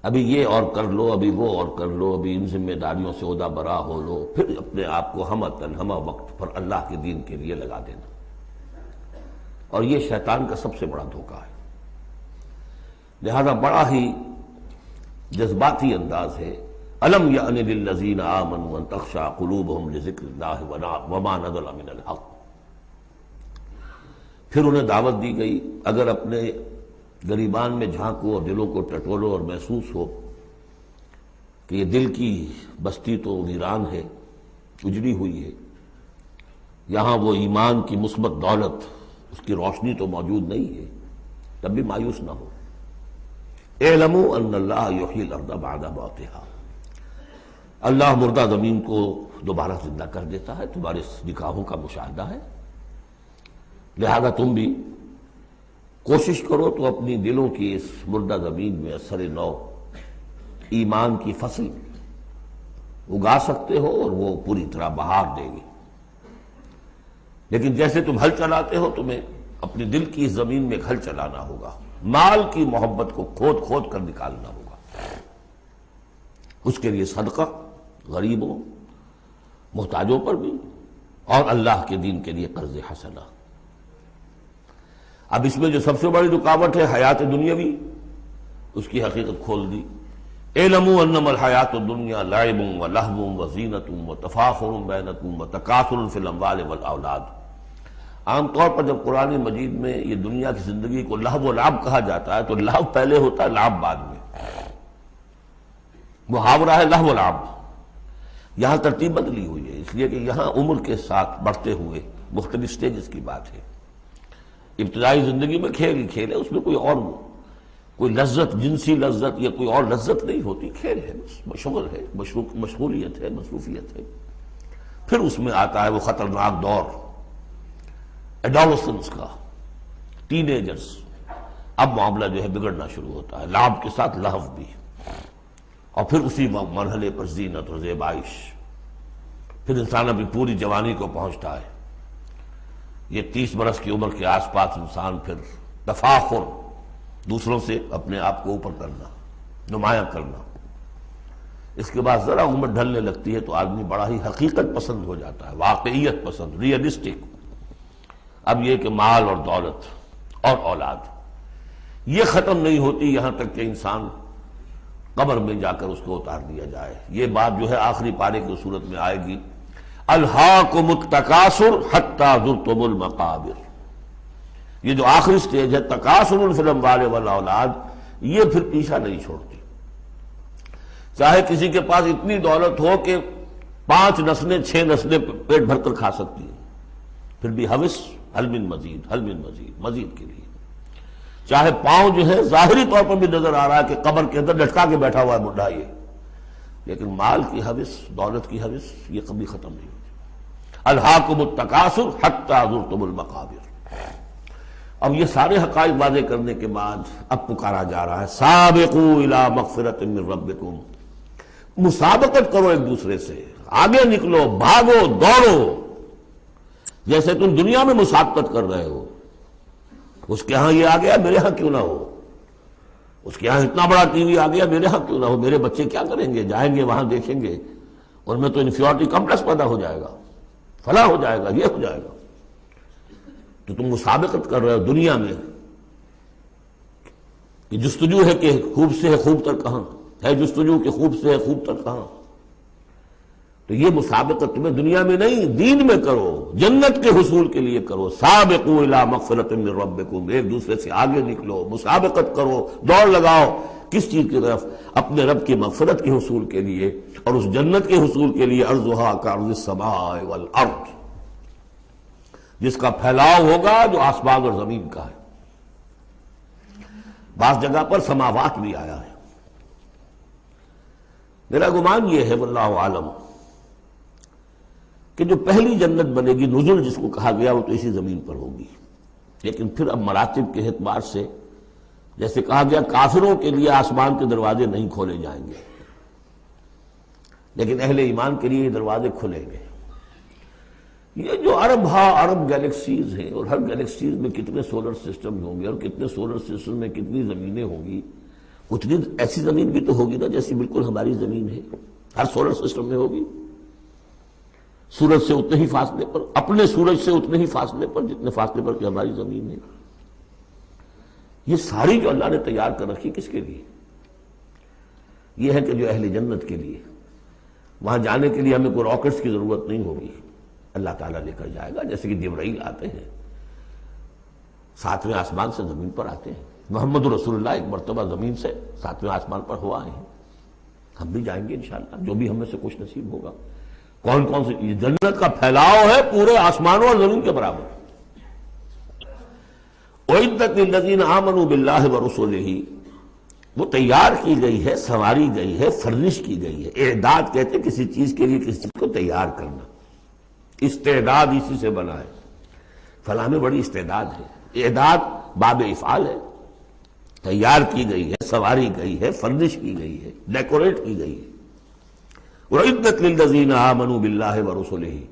ابھی یہ اور کر لو، ابھی وہ اور کر لو، ابھی ان ذمہ داریوں سے عہدہ برا ہو لو، پھر اپنے آپ کو ہمہ وقت پر اللہ کے دین کے لیے لگا دینا۔ اور یہ شیطان کا سب سے بڑا دھوکہ ہے۔ لہذا بڑا ہی جذباتی انداز ہے، الم یأن للذین آمنوا ان تخشع قلوبہم لذکر اللہ وما نزل من الحق۔ پھر انہیں دعوت دی گئی، اگر اپنے گریبان میں جھانکو اور دلوں کو ٹٹولو اور محسوس ہو کہ یہ دل کی بستی تو ویران ہے، اجڑی ہوئی ہے، یہاں وہ ایمان کی مثبت دولت، اس کی روشنی تو موجود نہیں ہے، تب بھی مایوس نہ ہو۔ اعلموا ان اللہ یحیی الارض بعد موتہا، اللہ مردہ زمین کو دوبارہ زندہ کر دیتا ہے، تمہارے نکاحوں کا مشاہدہ ہے۔ لہذا تم بھی کوشش کرو تو اپنی دلوں کی اس مردہ زمین میں اثر نو ایمان کی فصل اگا سکتے ہو، اور وہ پوری طرح بہار دے گی۔ لیکن جیسے تم ہل چلاتے ہو، تمہیں اپنے دل کی اس زمین میں ایک ہل چلانا ہوگا، مال کی محبت کو کھود کھود کر نکالنا ہوگا۔ اس کے لیے صدقہ غریبوں، محتاجوں پر بھی، اور اللہ کے دین کے لیے قرض حسنہ۔ اب اس میں جو سب سے بڑی رکاوٹ ہے حیات دنیاوی، اس کی حقیقت کھول دی۔ اعلموا انما الحیات الدنیا لعب ولہو وزینۃ وتفاخر بینکم وتکاثر فی الاموال والاولاد۔ عام طور پر جب قرآن مجید میں یہ دنیا کی زندگی کو لہو و لعب کہا جاتا ہے تو لہو پہلے ہوتا ہے، لعب بعد میں۔ محاورہ ہے لہو و لعب، یہاں ترتیب بدلی ہوئی ہے، اس لیے کہ یہاں عمر کے ساتھ بڑھتے ہوئے مختلف سٹیجز کی بات ہے۔ ابتدائی زندگی میں کھیل ہی کھیل ہے، اس میں کوئی لذت، جنسی لذت یا کوئی اور لذت نہیں ہوتی، کھیل ہے، بس شغل ہے، مشغولیت ہے، مصروفیت ہے۔ پھر اس میں آتا ہے وہ خطرناک دور ایڈولسنس کا، ٹین ایجرز، اب معاملہ جو ہے بگڑنا شروع ہوتا ہے، لعب کے ساتھ لہو بھی، اور پھر اسی مرحلے پر زینت اور زیبائش۔ پھر انسان اپنی پوری جوانی کو پہنچتا ہے، یہ 30 برس کی عمر کے آس پاس انسان پھر تفاخر، دوسروں سے اپنے آپ کو اوپر کرنا، نمایاں کرنا۔ اس کے بعد ذرا عمر ڈھلنے لگتی ہے تو آدمی بڑا ہی حقیقت پسند ہو جاتا ہے، واقعیت پسند، ریئلسٹک۔ اب یہ کہ مال اور دولت اور اولاد یہ ختم نہیں ہوتی یہاں تک کہ انسان قبر میں جا کر اس کو اتار دیا جائے۔ یہ بات جو ہے آخری پارے کی صورت میں آئے گی، الہاکم التکاثر حتی زرتم المقابر۔ یہ جو آخری سٹیج ہے تکاثر فی الاموال والاولاد، یہ پھر پیچھا نہیں چھوڑتی۔ چاہے کسی کے پاس اتنی دولت ہو کہ 5 نسلیں 6 نسلیں پیٹ بھر کر کھا سکتی ہیں، پھر بھی حوث حل من مزید، حل من مزید، مزید کے لیے۔ چاہے پاؤں جو ہے ظاہری طور پر بھی نظر آ رہا ہے کہ قبر کے اندر لٹکا کے بیٹھا ہوا ہے بڈھا یہ، لیکن مال کی حوث، دولت کی حوث یہ کبھی ختم نہیں ہوتی۔ الہاکم التکاثر حتی زرتم المقابر۔ اب یہ سارے حقائق واضح کرنے کے بعد اب پکارا جا رہا ہے سابقوا الی مغفرۃ من ربکم، مسابقت کرو ایک دوسرے سے، آگے نکلو، بھاگو، دوڑو، جیسے تم دنیا میں مسابقت کر رہے ہو۔ اس کے ہاں یہ آ گیا، میرے ہاں کیوں نہ ہو۔ اس کے یہاں اتنا بڑا ٹی وی آ گیا، میرے ہاں کیوں نہ ہو؟ میرے بچے کیا کریں گے؟ جائیں گے وہاں دیکھیں گے، اور میں تو انفیورٹی کمپلیکس پیدا ہو جائے گا، فلاں ہو جائے گا، یہ ہو جائے گا۔ تو تم مسابقت کر رہے ہو دنیا میں کہ جستجو ہے کہ خوب سے ہے خوب تر کہاں ہے، جستجو کہ خوب سے ہے خوب تر کہاں۔ تو یہ مسابقت تمہیں دنیا میں نہیں، دین میں کرو، جنت کے حصول کے لیے کرو۔ سابقوا الی مغفرۃ من ربکم، ایک دوسرے سے آگے نکلو، مسابقت کرو، دوڑ لگاؤ۔ کس چیز کی طرف؟ اپنے رب کی مغفرت کے حصول کے لیے اور اس جنت کے حصول کے لیے۔ ارضھا کعرض السماء والارض، جس کا پھیلاؤ ہوگا جو آسمان اور زمین کا ہے۔ بعض جگہ پر سماوات بھی آیا ہے۔ میرا گمان یہ ہے واللہ عالم کہ جو پہلی جنت بنے گی، نزل جس کو کہا گیا، وہ تو اسی زمین پر ہوگی، لیکن پھر اب مراتب کے اعتبار سے جیسے کہا گیا کافروں کے لیے آسمان کے دروازے نہیں کھولے جائیں گے، لیکن اہل ایمان کے لیے یہ دروازے کھلیں گے۔ یہ جو ارب گیلیکسیز ہیں، اور ہر گیلیکسیز میں کتنے سولر سسٹم ہوں گے، اور کتنے سولر سسٹم میں کتنی زمینیں ہوں گی، اتنی ایسی زمین بھی تو ہوگی نا جیسی بالکل ہماری زمین ہے، ہر سولر سسٹم میں ہوگی، سورج سے اتنے ہی فاصلے پر، اپنے سورج سے اتنے ہی فاصلے پر جتنے فاصلے پر کہ ہماری زمین ہے۔ یہ ساری جو اللہ نے تیار کر رکھی کس کے لیے؟ یہ ہے کہ جو اہل جنت کے لیے، وہاں جانے کے لیے ہمیں کوئی راکٹس کی ضرورت نہیں ہوگی، اللہ تعالیٰ لے کر جائے گا، جیسے کہ جبرائیل آتے ہیں، ساتویں آسمان سے زمین پر آتے ہیں۔ محمد رسول اللہ ایک مرتبہ زمین سے ساتویں آسمان پر ہوا آئے ہیں، ہم بھی جائیں گے انشاءاللہ، جو بھی ہمیں سے کچھ نصیب ہوگا۔ کون کون سے؟ یہ جنت کا پھیلاؤ ہے پورے آسمانوں اور زمین کے برابر۔ اعدت للذین آمنوا باللہ ورسلہ، وہ تیار کی گئی ہے، سنواری گئی ہے، فرنش کی گئی ہے۔ اعداد کہتے ہیں کسی چیز کے لیے کسی چیز کو تیار کرنا، استعداد اسی سے بنا ہے۔ فلاں میں بڑی استعداد ہے، اعداد باب افعال ہے، تیار کی گئی ہے، سنواری گئی ہے، فرنش کی گئی ہے، ڈیکوریٹ کی گئی ہے۔ وَعِدَّتْ لِلَّذِينَ آمَنُوا بِاللَّهِ وَرُسُلِهِ،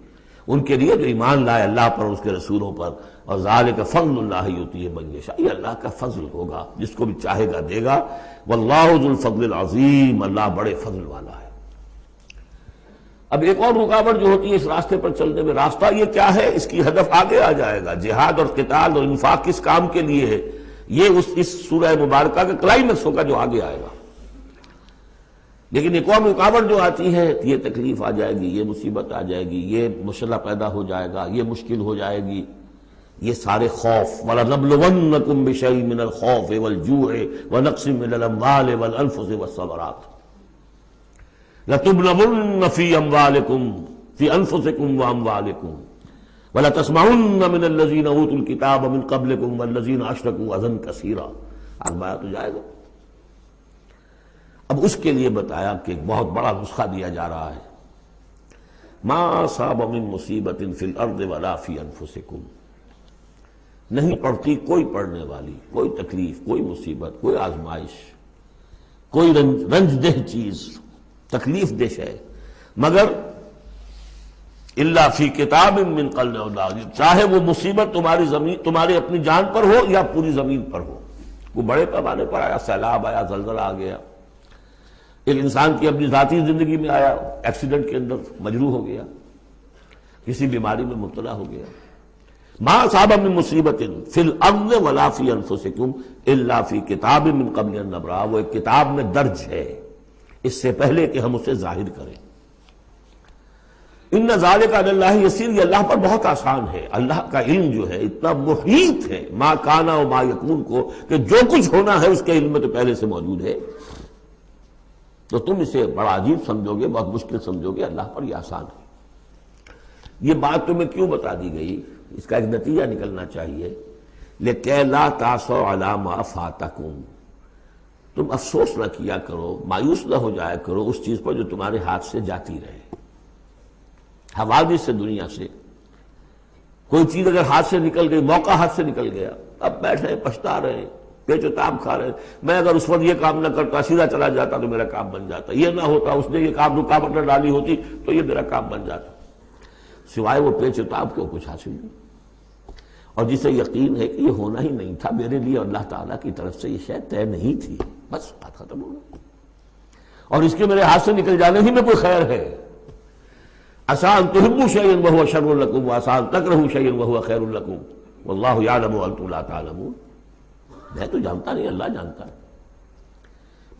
ان کے لیے جو ایمان لائے اللہ پر، اس کے رسولوں پر۔ اور ذَلِكَ فَضْلُ اللَّهِ يُؤْتِيهِ مَن يَشَاءُ، یہ اللہ کا فضل ہوگا، جس کو بھی چاہے گا دے گا۔ وَاللَّهُ ذُو الْفَضْلِ الْعَظِيمِ، اللہ بڑے فضل والا ہے۔ اب ایک اور رکاوٹ جو ہوتی ہے اس راستے پر چلنے میں، راستہ یہ کیا ہے؟ اس کی ہدف آگے آ جائے گا، جہاد اور قتال اور انفاق کس کام کے لیے ہے، یہ اس سورہ مبارکہ کا کلائمیکس ہوگا جو آگے آئے گا۔ لیکن ایک اور رکاوٹ جو آتی ہے، یہ تکلیف آ جائے گی، یہ مصیبت آ جائے گی، یہ مسئلہ پیدا ہو جائے گا، یہ مشکل ہو جائے گی، یہ سارے خوف۔ وَلَنَبْلُوَنَّكُمْ بِشَيْءٍ مِّنَ الْخَوْفِ وَالْجُوعِ وَنَقْصٍ مِّنَ الْأَمْوَالِ وَالْأَنفُسِ وَالثَّمَرَاتِ لَتُبْلَوُنَّ فِي أَمْوَالِكُمْ فِي أَنفُسِكُمْ وَأَمْوَالِكُمْ وَلَتَسْمَعُنَّ مِنَ الَّذِينَ أُوتُوا الْكِتَابَ مِن قَبْلِكُمْ وَالَّذِينَ أَشْرَكُوا أَذًى كَثِيرًا، آگے تو جائے گا۔ اب اس کے لیے بتایا کہ ایک بہت بڑا نسخہ دیا جا رہا ہے۔ ما اصاب من مصیبت فی الارض ولا فی انفسکم، نہیں پڑتی کوئی پڑنے والی کوئی تکلیف، کوئی مصیبت، کوئی آزمائش، کوئی رنج دہ چیز، تکلیف دہ ہے، مگر الا فی کتاب من قبل ان نبرأہ، چاہے وہ مصیبت تمہاری اپنی جان پر ہو یا پوری زمین پر ہو۔ وہ بڑے پیمانے پر آیا، سیلاب آیا، زلزلہ آ گیا، ایک انسان کی اپنی ذاتی زندگی میں آیا، ایکسیڈنٹ کے اندر مجروح ہو گیا، کسی بیماری میں مبتلا ہو گیا۔ ما اصاب من مصیبت فی الارض ولا فی انفسکم الا فی کتاب من قبل ان نبرأہ، وہ ایک کتاب میں درج ہے اس سے پہلے کہ ہم اسے ظاہر کریں۔ ان ذالک علی اللہ یسیر، یہ اللہ پر بہت آسان ہے۔ اللہ کا علم جو ہے اتنا محیط ہے ما کان و ما یکون کو، کہ جو کچھ ہونا ہے اس کے علم میں تو پہلے سے موجود ہے۔ تو تم اسے بڑا عجیب سمجھو گے، بہت مشکل سمجھو گے، اللہ پر یہ آسان ہے۔ یہ بات تمہیں کیوں بتا دی گئی؟ اس کا ایک نتیجہ نکلنا چاہیے، لِكَيْ لَا تَأْسَوْا عَلَىٰ مَا فَاتَكُمْ، تم افسوس نہ کیا کرو، مایوس نہ ہو جایا کرو اس چیز پر جو تمہارے ہاتھ سے جاتی رہے۔ حوادث سے، دنیا سے کوئی چیز اگر ہاتھ سے نکل گئی، موقع ہاتھ سے نکل گیا، اب بیٹھے پچھتا رہے ہیں، پیچ و تاب کھا رہے ہیں، میں اگر اس وقت یہ کام نہ کرتا، سیدھا چلا جاتا تو میرا کام بن جاتا، یہ نہ ہوتا، اس نے یہ کام رکاوٹ نہ ڈالی ہوتی تو یہ میرا کام بن جاتا۔ سوائے وہ پیچ و تاب کو کچھ حاصل نہیں، اور جسے یقین ہے کہ یہ ہونا ہی نہیں تھا میرے لیے، اللہ تعالیٰ کی طرف سے یہ شے طے نہیں تھی، بس بات ختم ہو گئی. اور اس کے میرے ہاتھ سے نکل جانے ہی میں کوئی خیر ہے. عسیٰ ان تحبوا شیئا وہو شر لکم وعسیٰ ان تکرہوا شیئا وہو خیر لکم واللہ یعلم وانتم لا تعلمون. میں تو جانتا نہیں، اللہ جانتا ہے.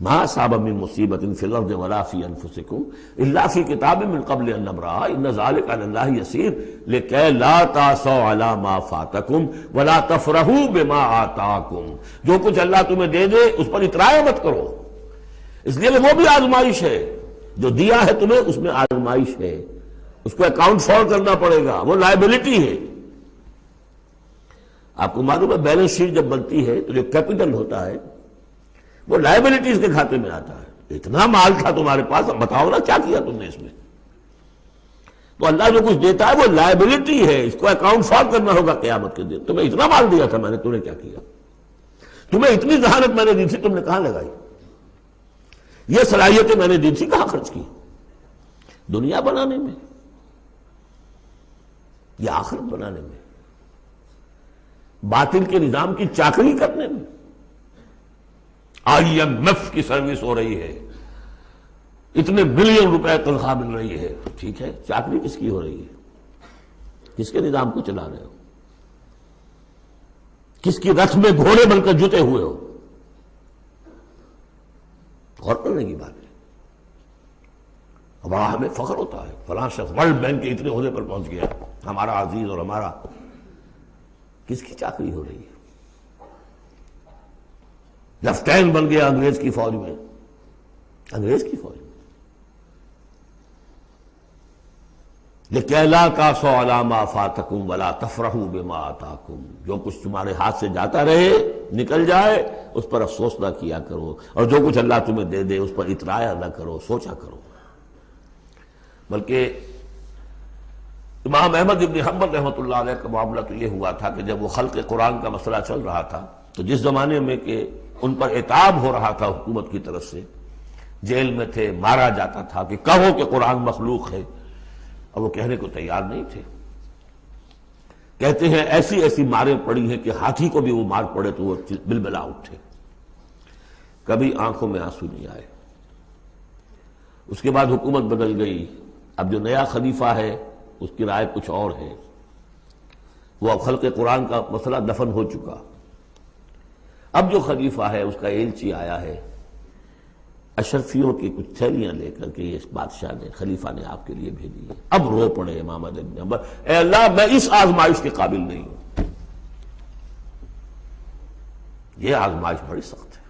ما اصاب من مصیبت فی الارض ولا فی انفسکم الا فی کتاب من قبل ان نبرأها ان ذلک علی اللہ یسیر لکی لا تعصوا علی ما فاتکم ولا تفرحوا بما آتاکم. جو کچھ اللہ تمہیں دے دے اس پر اترایا مت کرو، اس لیے وہ بھی آزمائش ہے. جو دیا ہے تمہیں اس میں آزمائش ہے، اس کو اکاؤنٹ فال کرنا پڑے گا، وہ لائبلٹی ہے. آپ کو معلوم ہے بیلنس شیٹ جب بنتی ہے تو جو کیپٹل ہوتا ہے وہ لائبلٹیز کے کھاتے میں آتا ہے. اتنا مال تھا تمہارے پاس، اب بتاؤ نا کیا کیا تم نے اس میں. تو اللہ جو کچھ دیتا ہے وہ لائبلٹی ہے، اس کو اکاؤنٹ فال کرنا ہوگا قیامت کے دن. تمہیں اتنا مال دیا تھا میں نے، تم نے کیا کیا؟ تمہیں اتنی ذہانت میں نے دی تھی، تم نے کہاں لگائی؟ یہ صلاحیتیں میں نے دی تھی، کہاں خرچ کی؟ دنیا بنانے میں یا آخرت بنانے میں؟ باطل کے نظام کی چاکری کرنے میں؟ IMF کی سروس ہو رہی ہے، اتنے بلین روپے تنخواہ مل رہی ہے، ٹھیک ہے، چاکری کس کی ہو رہی ہے؟ کس کے نظام کو چلا رہے ہو؟ کس کی رتھ میں گھوڑے بن کر جتے ہوئے ہو؟ غور کرنے کی بات ہے. ہمارا ہمیں فخر ہوتا ہے فلاں شخص ورلڈ بینک کے اتنے عہدے پر پہنچ گیا، ہمارا عزیز اور ہمارا. کس کی چاکری ہو رہی ہے؟ لیفٹیننٹ بن گیا انگریز کی فوج میں، انگریز کی فوج میں. لِكَيْ لَا تَعْصَوْا عَلَىٰ مَا فَاتَكُمْ وَلَا تَفْرَحُوا بِمَا آتَاكُمْ. جو کچھ تمہارے ہاتھ سے جاتا رہے، نکل جائے، اس پر افسوس نہ کیا کرو، اور جو کچھ اللہ تمہیں دے دے اس پر اترایا نہ کرو، سوچا کرو. بلکہ امام احمد ابن حنبل رحمۃ اللہ علیہ کا معاملہ تو یہ ہوا تھا کہ جب وہ خلق قرآن کا مسئلہ چل رہا تھا تو جس زمانے میں کہ ان پر عتاب ہو رہا تھا حکومت کی طرف سے، جیل میں تھے، مارا جاتا تھا کہ کہو کہ قرآن مخلوق ہے، اور وہ کہنے کو تیار نہیں تھے. کہتے ہیں ایسی ایسی ماریں پڑی ہیں کہ ہاتھی کو بھی وہ مار پڑے تو وہ بلبلا اٹھے. کبھی آنکھوں میں آنسو نہیں آئے. اس کے بعد حکومت بدل گئی. اب جو نیا خلیفہ ہے اس کی رائے کچھ اور ہے. وہ اب خلق قرآن کا مسئلہ دفن ہو چکا. اب جو خلیفہ ہے اس کا ایلچی آیا ہے اشرفیوں کی کچھ تھیلیاں لے کر کے، یہ بادشاہ نے، خلیفہ نے آپ کے لیے بھیجی ہے. اب رو پڑے امام احمد بن حنبل، اے اللہ میں اس آزمائش کے قابل نہیں ہوں. یہ آزمائش بڑی سخت ہے.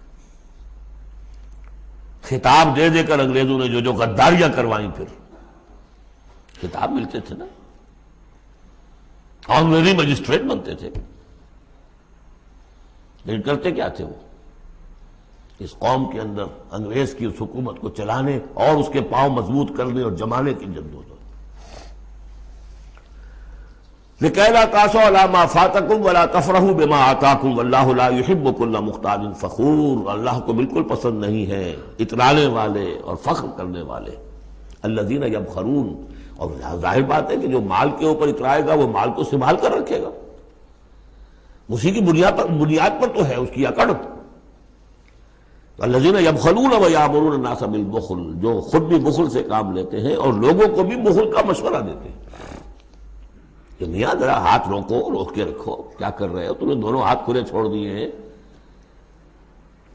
خطاب دے دے کر انگریزوں نے جو غداریاں کروائیں، پھر خطاب ملتے تھے نا، آنریری مجسٹریٹ بنتے تھے، لیکن کرتے کیا تھے؟ وہ اس قوم کے اندر انگریز کی اس حکومت کو چلانے اور اس کے پاؤں مضبوط کرنے اور جمانے کی جدوجہد. لِكَيْ لَا تَعْصَوْا عَلَىٰ مَا فَاتَكُمْ وَلَا تَفْرَحُوا بِمَا آتَاكُمْ وَاللَّهُ لَا يُحِبُّ كُلَّ مُخْتَالٍ فَخُورٍ. اللہ کو بالکل پسند نہیں ہے اترانے والے اور فخر کرنے والے. الَّذِينَ يَبْخَلُونَ. اور ظاہر بات ہے کہ جو مال کے اوپر اترائے گا وہ مال کو سنبھال کر رکھے گا، اسی کی بنیاد پر تو ہے اس کی اکڑ. الذین یبخلون ویامرون الناس بالبخل. جو خود بھی بخل سے کام لیتے ہیں اور لوگوں کو بھی بخل کا مشورہ دیتے ہیں کہ میاں ذرا ہاتھ روک کے رکھو، کیا کر رہے ہو؟ تم نے دونوں ہاتھ کھلے چھوڑ دیے ہیں،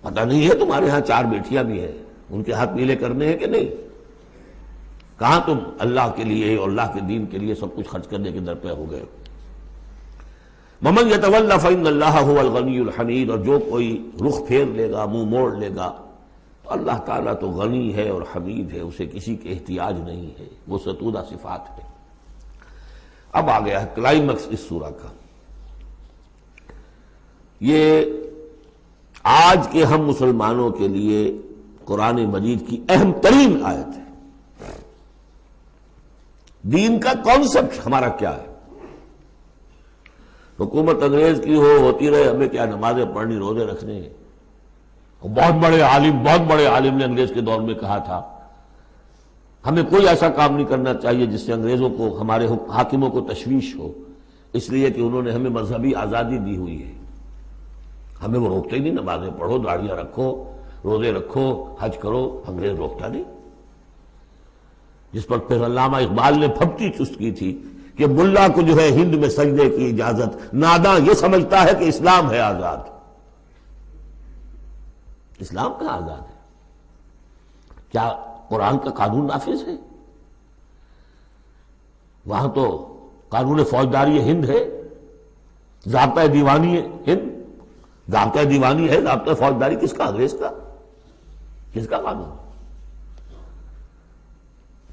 پتہ نہیں ہے تمہارے ہاں 4 بیٹیاں بھی ہیں، ان کے ہاتھ نیلے کرنے ہیں کہ نہیں؟ کہاں تم اللہ کے لیے اور اللہ کے دین کے لیے سب کچھ خرچ کرنے کے در پہ ہو گئے. وَمَن يَتَوَلَّ فَإِنَّ اللَّهَ هُوَ الْغَنِيُّ الْحَمِيدُ. اور جو کوئی رخ پھیر لے گا، منہ موڑ لے گا، تو اللہ تعالیٰ تو غنی ہے اور حمید ہے، اسے کسی کے احتیاج نہیں ہے، وہ ستودہ صفات ہے. اب آ گیا ہے کلائمیکس اس سورہ کا. یہ آج کے ہم مسلمانوں کے لیے قرآن مجید کی اہم ترین آیت ہے. دین کا کانسیپٹ ہمارا کیا ہے؟ حکومت انگریز کی ہوتی رہے، ہمیں کیا نمازیں پڑھنی، روزے رکھنے ہیں. بہت بڑے عالم نے انگریز کے دور میں کہا تھا ہمیں کوئی ایسا کام نہیں کرنا چاہیے جس سے انگریزوں کو، ہمارے حاکموں کو تشویش ہو، اس لیے کہ انہوں نے ہمیں مذہبی آزادی دی ہوئی ہے. ہمیں وہ روکتے ہی نہیں، نمازیں پڑھو، داڑیاں رکھو، روزے رکھو، حج کرو، انگریز روکتا نہیں. جس پر پھر علامہ اقبال نے پھپتی چست کی تھی کہ ملا کو جو ہے ہند میں سجدے کی اجازت، ناداں یہ سمجھتا ہے کہ اسلام ہے آزاد. اسلام کہاں آزاد ہے؟ کیا قرآن کا قانون نافذ ہے؟ وہاں تو قانون فوجداری ہند ہے، ضابطۂ دیوانی ہے ہند، ضابطۂ دیوانی ہے، ضابطۂ فوجداری کس کا؟ انگریز کا. کس کا قانون؟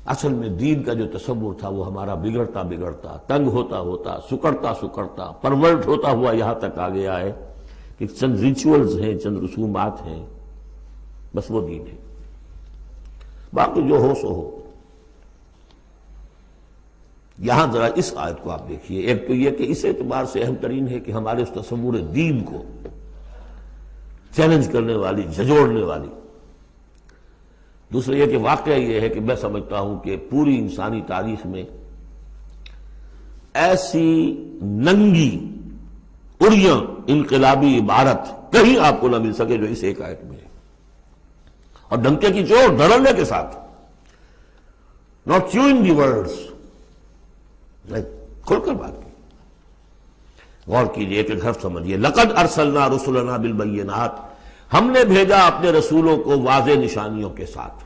اصل میں دین کا جو تصور تھا وہ ہمارا بگڑتا بگڑتا، تنگ ہوتا ہوتا، سکڑتا سکڑتا، پرورٹ ہوتا ہوا یہاں تک آ گیا ہے کہ چند ریچولز ہیں، چند رسومات ہیں، بس وہ دین ہے. باقی جو ہو سو ہو. یہاں ذرا اس آیت کو آپ دیکھیے. ایک تو یہ کہ اس اعتبار سے اہم ترین ہے کہ ہمارے اس تصور دین کو چیلنج کرنے والی، جھنجھوڑنے والی. دوسرا یہ کہ واقعہ یہ ہے کہ میں سمجھتا ہوں کہ پوری انسانی تاریخ میں ایسی ننگی اڑیاں انقلابی عبارت کہیں آپ کو نہ مل سکے جو اس ایک آیت میں ہے. اور ڈنکے کی چوٹ دھڑلنے کے ساتھ، ناٹ چیوئنگ دی ورڈز، کھل کر بات کی. غور کیجئے کہ حرف سمجھیے. لقد ارسلنا رسلنا بالبینات، ہم نے بھیجا اپنے رسولوں کو واضح نشانیوں کے ساتھ.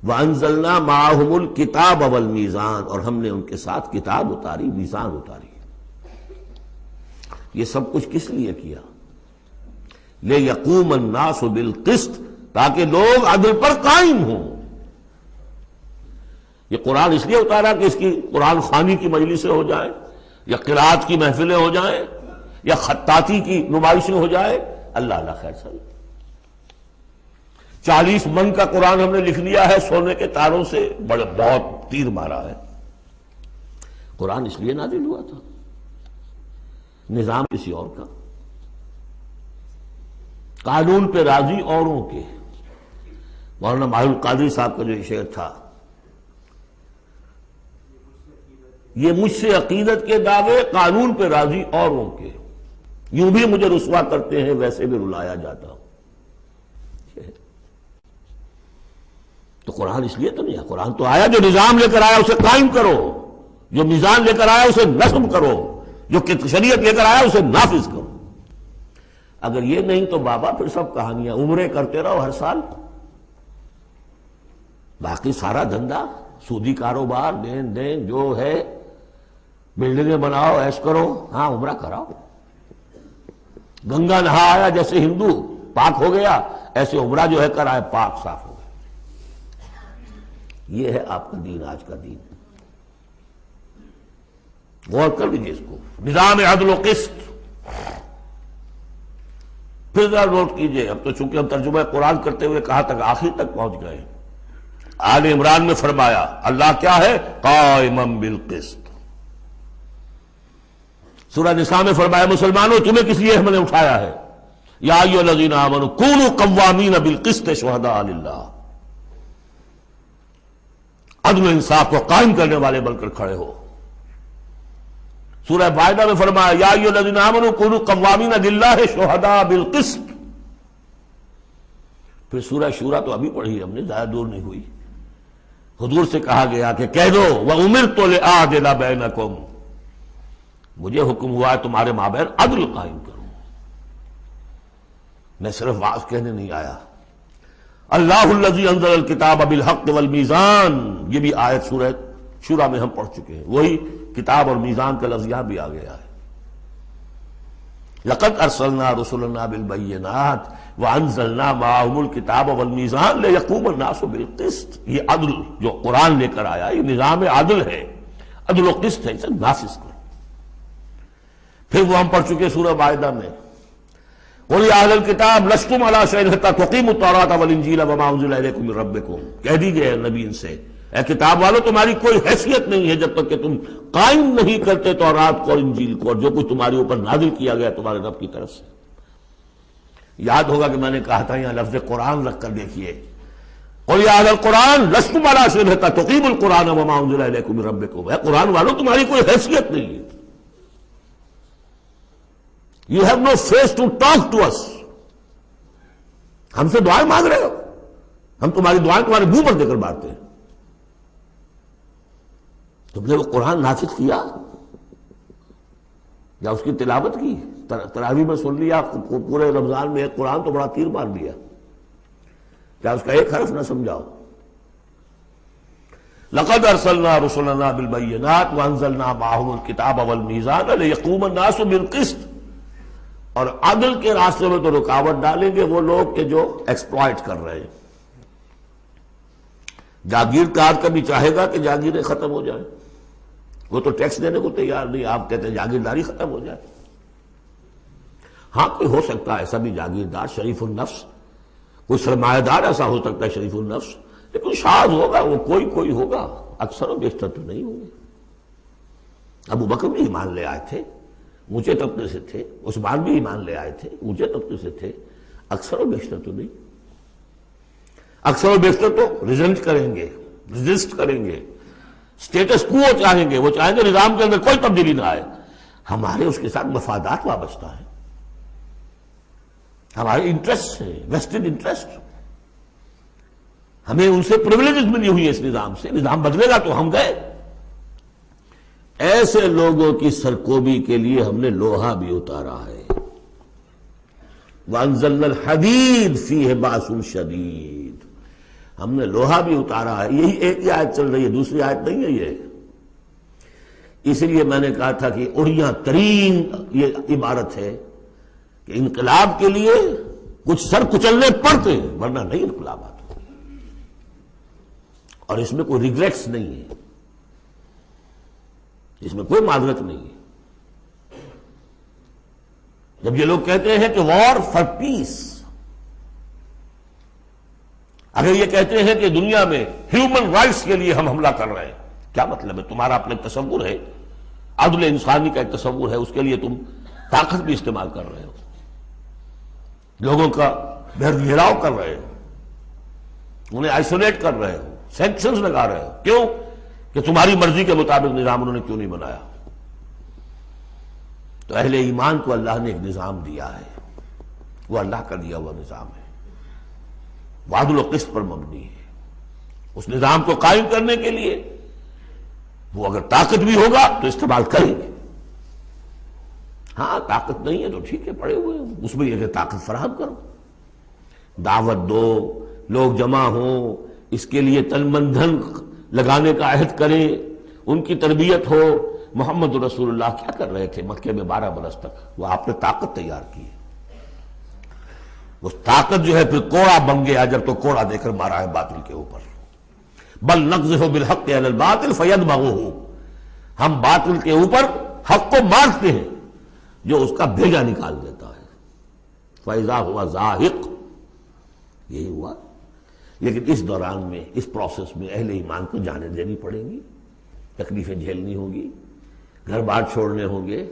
وانزلنا معہم الکتاب والمیزان، اور ہم نے ان کے ساتھ کتاب اتاری، میزان اتاری. یہ سب کچھ کس لیے کیا؟ لیقوم الناس بالقسط، تاکہ لوگ عدل پر قائم ہوں. یہ قرآن اس لیے اتارا کہ اس کی قرآن خوانی کی مجلسیں ہو جائیں، یا قرات کی محفلیں ہو جائیں، یا خطاطی کی نمائشیں ہو جائیں. اللہ اللہ خیر سر. 40 من کا قرآن ہم نے لکھ لیا ہے سونے کے تاروں سے، بہت تیر مارا ہے. قرآن اس لیے نازل ہوا تھا، نظام کسی اور کا، قانون پہ راضی اوروں کے. مولانا ماہر القادری صاحب کا جو شعر تھا، یہ مجھ سے عقیدت کے دعوے، قانون پہ راضی اوروں کے، یوں بھی مجھے رسوا کرتے ہیں ویسے بھی رلایا جاتا ہوں. تو قرآن اس لیے تو نہیں ہے. قرآن تو آیا جو نظام لے کر آیا اسے قائم کرو، جو میزان لے کر آیا اسے نصب کرو، جو شریعت لے کر آیا اسے نافذ کرو. اگر یہ نہیں تو بابا پھر سب کہانیاں، عمرے کرتے رہو ہر سال، باقی سارا دھندا سودی کاروبار، دین دین جو ہے، بلڈنگیں بناؤ، ایش کرو، ہاں عمرہ کراؤ. گنگا نہا آیا جیسے ہندو پاک ہو گیا، ایسے عمرہ جو ہے کرائے پاک صاف ہو گیا. یہ ہے آپ کا دین، آج کا دین. غور کر لیجیے اس کو. نظام عدل و قسط. پھر ذرا نوٹ کیجیے، اب تو چونکہ ہم ترجمہ قرآن کرتے ہوئے کہاں تک، آخر تک پہنچ گئے. آل عمران میں فرمایا اللہ کیا ہے؟ قائما بالقسط. سورہ نساء میں فرمایا مسلمانوں تمہیں کس لیے ہم نے اٹھایا ہے؟ یا ایھا الذین آمنوا کونوا قوامین بالقسط شہداء للہ. عدل و انصاف کو قائم کرنے والے بن کر کھڑے ہو. سورہ مائدہ میں فرمایا یا ایھا الذین آمنوا کونوا قوامین للہ شہداء بالقسط. پھر سورہ شورى تو ابھی پڑھی ہم نے، زیادہ دور نہیں ہوئی. حضور سے کہا گیا کہ کہہ دو وَأُمِرْتُ لِأَعْدِلَ بَيْنَكُمْ، مجھے حکم ہوا ہے تمہارے مابین عدل قائم کروں. میں صرف واعظ کہنے نہیں آیا. اللہ الذی انزل الکتاب بالحق والمیزان، یہ بھی آیت سورہ شورى میں ہم پڑھ چکے ہیں. وہی کتاب اور میزان کا لفظ یہاں بھی آ گیا ہے. لقد ارسلنا رسلنا بالبینات وانزلنا معهم الکتاب والمیزان لیقوم الناس بالقسط. یہ عدل جو قرآن لے کر آیا یہ نظام عدل ہے، عدل و قسط ہے، اسے نافذ کرو. پھر وہ ہم پڑھ چکے سورہ مائدہ میں قل یا اہل الکتاب لستم علی شیء حتی تقیموا التوراۃ والانجیل وما انزل الیکم من ربکم. کہہ دیجئے نبی ان سے، اے کتاب والو تمہاری کوئی حیثیت نہیں ہے جب تک کہ تم قائم نہیں کرتے تورات کو اور انجیل کو اور جو کچھ تمہارے اوپر نازل کیا گیا تمہارے رب کی طرف سے. یاد ہوگا کہ میں نے کہا تھا یہاں لفظ قرآن رکھ کر دیکھیے. قل یا اہل القرآن لستم علی شیء حتی تقیموا القرآن وما انزل الیکم من ربکم. اے قرآن والو تمہاری کوئی حیثیت نہیں ہے. You have no face to talk to us. ہم سے دعائیں مانگ رہے ہو؟ ہم تمہاری دعائیں تمہارے منہ پر دے کر مارتے ہیں۔ تم نے وہ قرآن نافذ کیا یا اس کی تلاوت کی؟ تراویح میں سن لیا پورے رمضان میں ایک قرآن تو بڑا تیر مار دیا، کیا اس کا ایک حرف نہ سمجھاؤ؟ لقد ارسلنا رسلنا بالبینات وانزلنا معهم الکتاب والمیزان لیقوم الناس بالقسط، اور عدل کے راستے میں تو رکاوٹ ڈالیں گے وہ لوگ کہ جو ایکسپلائٹ کر رہے ہیں۔ جاگیردار کبھی چاہے گا کہ جاگیریں ختم ہو جائیں، وہ تو ٹیکس دینے کو تیار نہیں، آپ کہتے ہیں جاگیرداری ختم ہو جائے۔ ہاں کوئی ہو سکتا ہے ایسا بھی جاگیردار شریف النفس، کوئی سرمایہ دار ایسا ہو سکتا ہے شریف النفس، لیکن شاذ ہوگا وہ، کوئی ہوگا، اکثر و بیشتر تو نہیں ہوں گے۔ ابو بکر بھی ایمان لے آئے تھے، اونچے طبقے سے تھے، عثمان بھی ایمان لے آئے تھے، اونچے طبقے سے تھے، اکثر و بیشتر تو نہیں۔ اکثر و بیشتر تو ریزنٹ کریں گے، ریزسٹ کریں گے، اسٹیٹس کو چاہیں گے، وہ چاہیں گے نظام کے اندر کوئی تبدیلی نہ آئے۔ ہمارے اس کے ساتھ مفادات وابستہ ہیں، ہمارے انٹرسٹ ہیں، ویسٹڈ انٹرسٹ، ہمیں ان سے پریولیجز ملی ہوئی ہے اس نظام سے، نظام بدلے گا تو ہم گئے۔ ایسے لوگوں کی سرکوبی کے لیے ہم نے لوہا بھی اتارا ہے۔ وَأَنزَلْنَا الْحَدِيدَ فِيهِ بَأْسٌ شَدِيدٌ، ہم نے لوہا بھی اتارا ہے۔ یہی ایک ہی آیت چل رہی ہے، دوسری آیت نہیں ہے یہ۔ اس لیے میں نے کہا تھا کہ اڑیاں ترین یہ عبارت ہے کہ انقلاب کے لیے کچھ سر کچلنے پڑتے ہیں، ورنہ نہیں انقلابات، اور اس میں کوئی ریگریٹس نہیں ہے، اس میں کوئی معذرت نہیں ہے۔ جب یہ لوگ کہتے ہیں کہ وار فار پیس، اگر یہ کہتے ہیں کہ دنیا میں ہیومن رائٹس کے لیے ہم حملہ کر رہے ہیں، کیا مطلب ہے؟ تمہارا اپنا ایک تصور ہے، عدل انسانی کا ایک تصور ہے، اس کے لیے تم طاقت بھی استعمال کر رہے ہو، لوگوں کا گھیراؤ کر رہے ہو، انہیں آئسولیٹ کر رہے ہو، سینکشنز لگا رہے ہو۔ کیوں؟ کہ تمہاری مرضی کے مطابق نظام انہوں نے کیوں نہیں بنایا؟ تو اہل ایمان کو اللہ نے ایک نظام دیا ہے، وہ اللہ کا دیا ہوا نظام ہے، عدل و قسط پر مبنی ہے۔ اس نظام کو قائم کرنے کے لیے وہ اگر طاقت بھی ہوگا تو استعمال کریں گے۔ ہاں طاقت نہیں ہے تو ٹھیک ہے، پڑے ہوئے ہیں، اس میں یہ کہ طاقت فراہم کرو، دعوت دو، لوگ جمع ہوں، اس کے لیے تن من دھن لگانے کا عہد کریں، ان کی تربیت ہو۔ محمد رسول اللہ کیا کر رہے تھے مکے میں 12 برس تک؟ وہ آپ نے طاقت تیار کی ہے، وہ طاقت جو ہے پھر کوڑا بن گیا جب تو کوڑا دے کر مارا ہے باطل کے اوپر۔ بل نقذف بالحق علی الباطل فیدمغہ، ہم باطل کے اوپر حق کو مارتے ہیں جو اس کا بھیجا نکال دیتا ہے۔ فاذا ہوا زاہق، یہی ہوا۔ لیکن اس دوران میں، اس پروسیس میں اہل ایمان کو جانیں دینی پڑیں گی، تکلیفیں جھیلنی ہوگی، گھر بار چھوڑنے ہوں گے،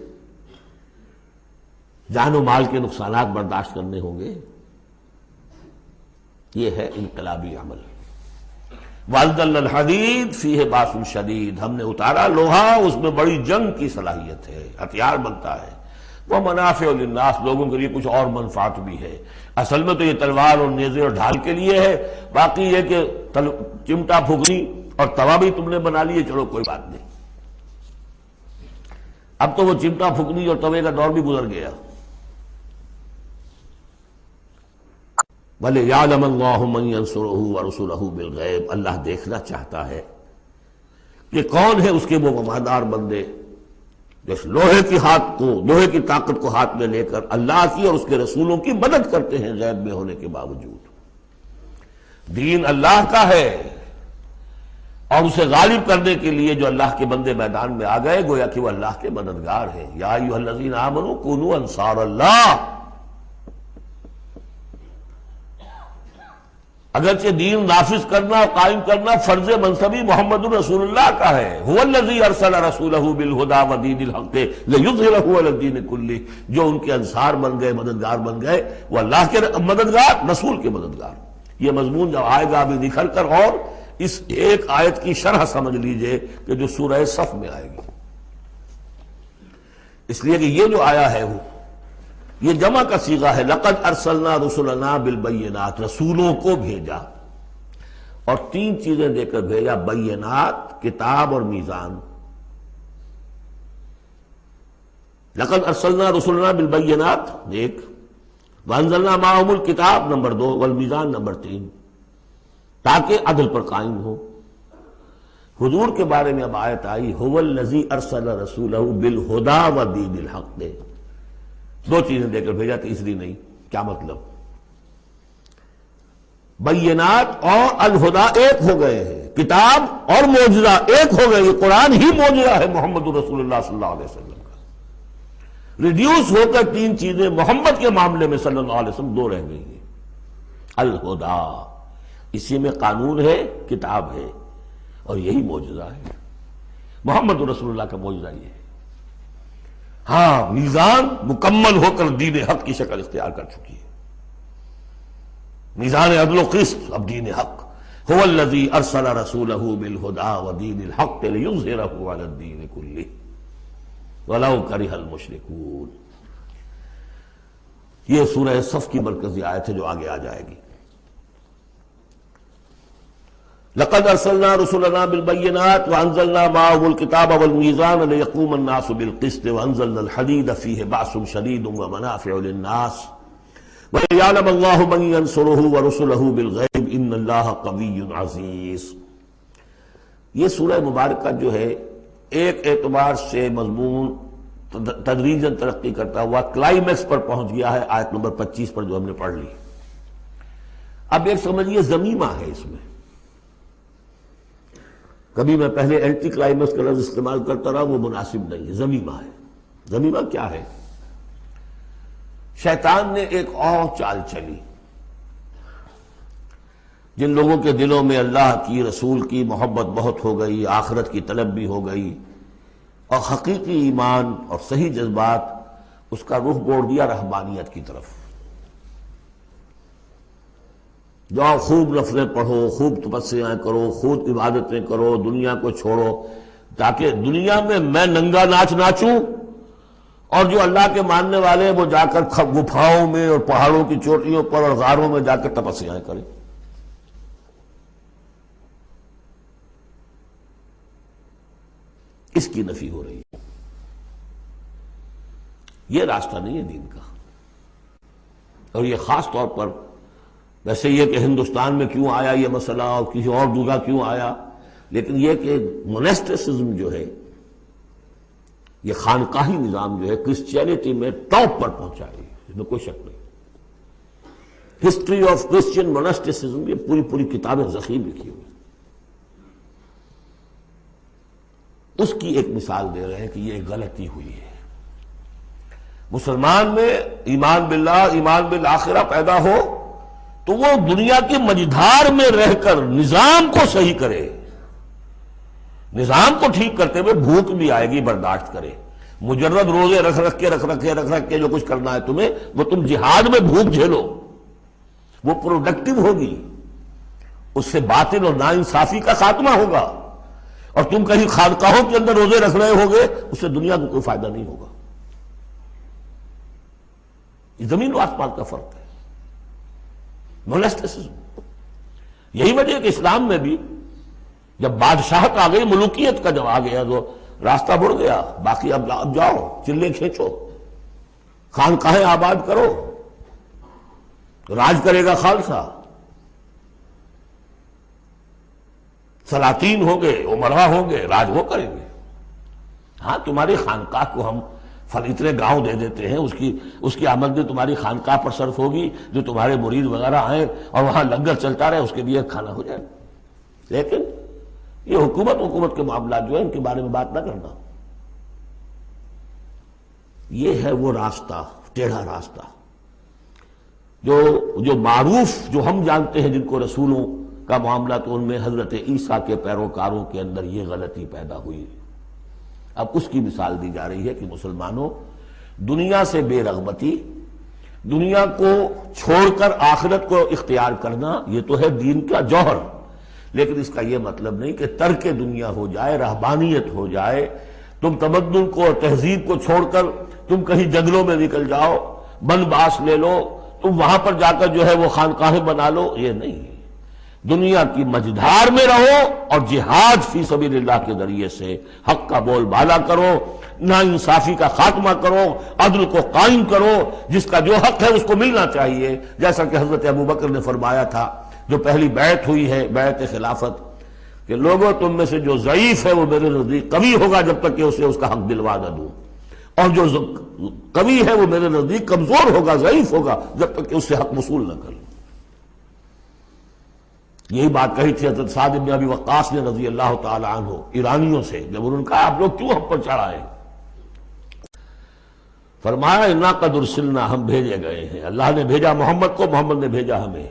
جان و مال کے نقصانات برداشت کرنے ہوں گے۔ یہ ہے انقلابی عمل۔ وَأَنزَلْنَا الْحَدِيدَ فِيهِ بَأْسٌ شَدِيدٌ، ہم نے اتارا لوہا، اس میں بڑی جنگ کی صلاحیت ہے، ہتھیار بنتا ہے۔ وہ منافع للناس، لوگوں کے لیے کچھ اور منفعت بھی ہے۔ اصل میں تو یہ تلوار اور نیزے اور ڈھال کے لیے ہے، باقی یہ کہ چمٹا پھگنی اور توا بھی تم نے بنا لیے، چلو کوئی بات نہیں۔ اب تو وہ چمٹا پھگنی اور توے کا دور بھی گزر گیا۔ وَلِيَعْلَمَ اللَّهُ مَن يَنصُرُهُ وَرُسُلَهُ بِالْغَيْبِ، اللہ دیکھنا چاہتا ہے کہ کون ہے اس کے وہ وفادار بندے جو لوہے کی طاقت کو ہاتھ میں لے کر اللہ کی اور اس کے رسولوں کی مدد کرتے ہیں غیب میں ہونے کے باوجود۔ دین اللہ کا ہے، اور اسے غالب کرنے کے لیے جو اللہ کے بندے میدان میں آ گئے، گویا کہ وہ اللہ کے مددگار ہیں۔ یا ایھا الذین آمنوا کونوا انصار اللہ، اگرچہ دین نافذ کرنا اور قائم کرنا فرض منصبی محمد رسول اللہ کا ہے۔ هو الذی ارسل رسولہ بالہدی ودین الحق لیظہرہ علی الدین کلہ، جو ان کے انصار بن گئے، مددگار بن گئے، وہ اللہ کے مددگار، رسول کے مددگار۔ یہ مضمون جب آئے گا ابھی نکھر کر، اور اس ایک آیت کی شرح سمجھ لیجئے کہ جو سورہ صف میں آئے گی، اس لیے کہ یہ جو آیا ہے وہ یہ جمع کا صیغہ ہے، لقد ارسلنا رسلنا بالبینات، رسولوں کو بھیجا، اور تین چیزیں دے کر بھیجا، بینات، کتاب اور میزان۔ لقد ارسلنا رسلنا بالبینات ایک، وانزلنا معهم الکتاب نمبر 2، والمیزان نمبر 3، تاکہ عدل پر قائم ہو۔ حضور کے بارے میں اب آیت آئی، هو الذی ارسل رسولہ بالہدی ودین الحق، دے دو چیزیں دے کر بھیجا، تیسری نہیں۔ کیا مطلب؟ بینات اور الہدا ایک ہو گئے ہیں، کتاب اور معجزہ ایک ہو گئے، یہ قرآن ہی معجزہ ہے محمد رسول اللہ صلی اللہ علیہ وسلم کا۔ ریڈیوس ہو کر تین چیزیں محمد کے معاملے میں صلی اللہ علیہ وسلم دو رہ گئی ہیں۔ الہدا، اسی میں قانون ہے، کتاب ہے، اور یہی معجزہ ہے، محمد رسول اللہ کا معجزہ یہ ہے۔ ہاں، میزان مکمل ہو کر دین حق کی شکل اختیار کر چکی ہے، میزان عدل و قسط، اب دین حق۔ هو الذی ارسل رسولہ بالہدی ودین الحق لیظہرہ علی الدین کلہ ولو کرہ المشرکون۔ یہ سورہ صف کی مرکزی آیت ہے جو آگے آ جائے گی۔ لقد ارسلنا رسلنا بالبینات وانزلنا معهم الکتاب والمیزان لیقوم الناس بالقسط وانزلنا الحدید فیہ بأس شدید ومنافع للناس وَلِيَعْلَمَ اللَّهُ مَن يَنصُرُهُ وَرُسُلَهُ بِالْغَيْبِ إِنَّ اللَّهَ قَوِيٌّ عَزِيزٌ۔ یہ سورہ مبارکہ جو ہے ایک اعتبار سے مضمون تدریجاً ترقی کرتا ہوا کلائمیکس پر پہنچ گیا ہے، آیت نمبر 25 پر جو ہم نے پڑھ لی۔ اب ایک سمجھیے زمیمہ ہے اس میں، کبھی میں پہلے اینٹی کلائمیکس کا لفظ استعمال کرتا رہا، وہ مناسب نہیں ہے، زمیمہ ہے۔ زمیمہ کیا ہے؟ شیطان نے ایک اور چال چلی، جن لوگوں کے دلوں میں اللہ کی، رسول کی محبت بہت ہو گئی، آخرت کی طلب بھی ہو گئی، اور حقیقی ایمان اور صحیح جذبات، اس کا رخ موڑ دیا رہبانیت کی طرف۔ جاؤ خوب نفلیں پڑھو، خوب تپسیاں کرو، خوب عبادتیں کرو، دنیا کو چھوڑو، تاکہ دنیا میں ننگا ناچ ناچوں، اور جو اللہ کے ماننے والے وہ جا کر گپھاؤں میں اور پہاڑوں کی چوٹیوں پر اور غاروں میں جا کر تپسیاں کریں۔ اس کی نفی ہو رہی ہے۔ یہ راستہ نہیں ہے دین کا، اور یہ خاص طور پر ویسے یہ کہ ہندوستان میں کیوں آیا یہ مسئلہ اور کسی اور جگہ کیوں آیا، لیکن یہ کہ مونسٹسزم جو ہے، یہ خانقاہی نظام جو ہے، کرسچینٹی میں ٹاپ پر پہنچا ہے، اس میں کوئی شک نہیں۔ ہسٹری آف کرسچین مونسٹسزم، یہ پوری کتابیں ذخیر لکھی ہوئی، اس کی ایک مثال دے رہے ہیں کہ یہ ایک غلطی ہوئی ہے۔ مسلمان میں ایمان باللہ، ایمان بالآخرہ پیدا ہو تو وہ دنیا کی مجدھار میں رہ کر نظام کو صحیح کرے، نظام کو ٹھیک کرتے ہوئے بھوک بھی آئے گی برداشت کرے۔ مجرد روزے رکھ کے جو کچھ کرنا ہے تمہیں، وہ تم جہاد میں بھوک جھیلو، وہ پروڈکٹیو ہوگی، اس سے باطل اور ناانصافی کا خاتمہ ہوگا۔ اور تم کہیں خانقاہوں کے اندر روزے رکھ رہے ہوگے، اس سے دنیا کو کوئی فائدہ نہیں ہوگا۔ یہ زمین و آسمان کا فرق ہے، مونسٹسزم۔ یہی وجہ ہے کہ اسلام میں بھی جب بادشاہت آ گئی، ملوکیت کا جب آ گیا تو راستہ مڑ گیا، باقی اب جاؤ چلے کھینچو، خانقاہیں آباد کرو، راج کرے گا خالصہ، سلاطین ہوں گے، امراء ہوں گے، راج وہ کریں گے۔ ہاں، تمہاری خانقاہ کو ہم اتنے گاؤں دے دیتے ہیں، اس کی آمدنی تمہاری خانقاہ پر صرف ہوگی، جو تمہارے مرید وغیرہ آئیں اور وہاں لنگر چلتا رہے، اس کے لیے کھانا ہو جائے۔ لیکن یہ حکومت کے معاملات جو ہیں، ان کے بارے میں بات نہ کرنا۔ یہ ہے وہ راستہ، ٹیڑھا راستہ، جو معروف، جو ہم جانتے ہیں، جن کو رسولوں کا معاملہ، تو ان میں حضرت عیسیٰ کے پیروکاروں کے اندر یہ غلطی پیدا ہوئی۔ اب اس کی مثال دی جا رہی ہے کہ مسلمانوں، دنیا سے بے رغبتی، دنیا کو چھوڑ کر آخرت کو اختیار کرنا، یہ تو ہے دین کا جوہر، لیکن اس کا یہ مطلب نہیں کہ ترک دنیا ہو جائے، رہبانیت ہو جائے، تم تمدن کو اور تہذیب کو چھوڑ کر تم کہیں جنگلوں میں نکل جاؤ، بن باس لے لو، تم وہاں پر جا کر جو ہے وہ خانقاہیں بنا لو، یہ نہیں. دنیا کی مجدھار میں رہو اور جہاد فی سبیل اللہ کے ذریعے سے حق کا بول بالا کرو، ناانصافی کا خاتمہ کرو، عدل کو قائم کرو، جس کا جو حق ہے اس کو ملنا چاہیے. جیسا کہ حضرت ابوبکر نے فرمایا تھا جو پہلی بیعت ہوئی ہے، بیعت خلافت، کہ لوگوں تم میں سے جو ضعیف ہے وہ میرے نزدیک قوی ہوگا جب تک کہ اسے اس کا حق دلوا نہ دوں، اور جو قوی ہے وہ میرے نزدیک کمزور ہوگا، ضعیف ہوگا جب تک کہ اس سے حق وصول نہ کروں. یہی بات کہی تھی حضرت سعد بن ابی وقاص نے رضی اللہ تعالی عنہ ایرانیوں سے، جب انہوں نے کہا آپ لوگ کیوں ہم پر چڑھائے؟ فرمایا انا قد ارسلنا، ہم بھیجے گئے ہیں، اللہ نے بھیجا محمد کو، محمد نے بھیجا ہمیں.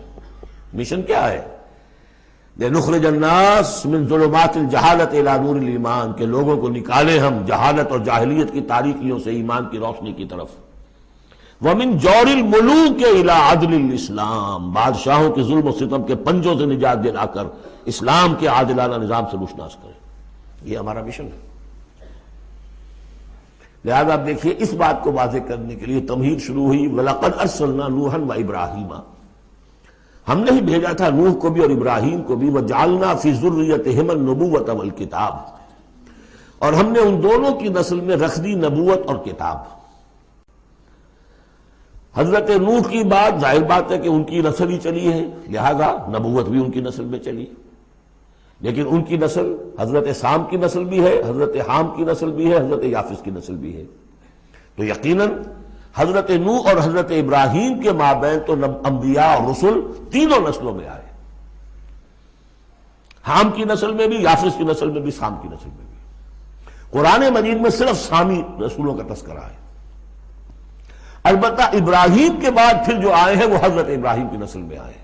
مشن کیا ہے؟ لنخرج الناس من ظلمات الجہالت الی نور الایمان، کہ لوگوں کو نکالیں ہم جہالت اور جاہلیت کی تاریکیوں سے ایمان کی روشنی کی طرف. ومن جور الملوک الی عدل الاسلام، بادشاہوں کے ظلم و ستم کے پنجوں سے نجات دلا کر اسلام کے عادلانہ نظام سے روشناس کریں. یہ ہمارا مشن ہے. لہذا آپ دیکھیے اس بات کو واضح کرنے کے لیے تمہید شروع ہوئی، وَلَقَدْ أَرْسَلْنَا نُوحًا وَإِبْرَاهِيمَ، ہم نے ہی بھیجا تھا نوح کو بھی اور ابراہیم کو بھی. وَجَعَلْنَا فِي ذُرِّيَّتِهِمَا النُّبُوَّةَ وَالْكِتَابَ، اور ہم نے ان دونوں کی نسل میں رکھ دی نبوت اور کتاب. حضرت نوح کی بات ظاہر بات ہے کہ ان کی نسل ہی چلی ہے، لہذا نبوت بھی ان کی نسل میں چلی. لیکن ان کی نسل حضرت سام کی نسل بھی ہے، حضرت حام کی نسل بھی ہے، حضرت یافس کی نسل بھی ہے. تو یقیناً حضرت نوح اور حضرت ابراہیم کے مابین تو انبیاء اور رسل تینوں نسلوں میں آئے، حام کی نسل میں بھی، یافس کی نسل میں بھی، سام کی نسل میں بھی. قرآن مجید میں صرف سامی رسولوں کا تذکرہ ہے. البتہ ابراہیم کے بعد پھر جو آئے ہیں وہ حضرت ابراہیم کی نسل میں آئے ہیں،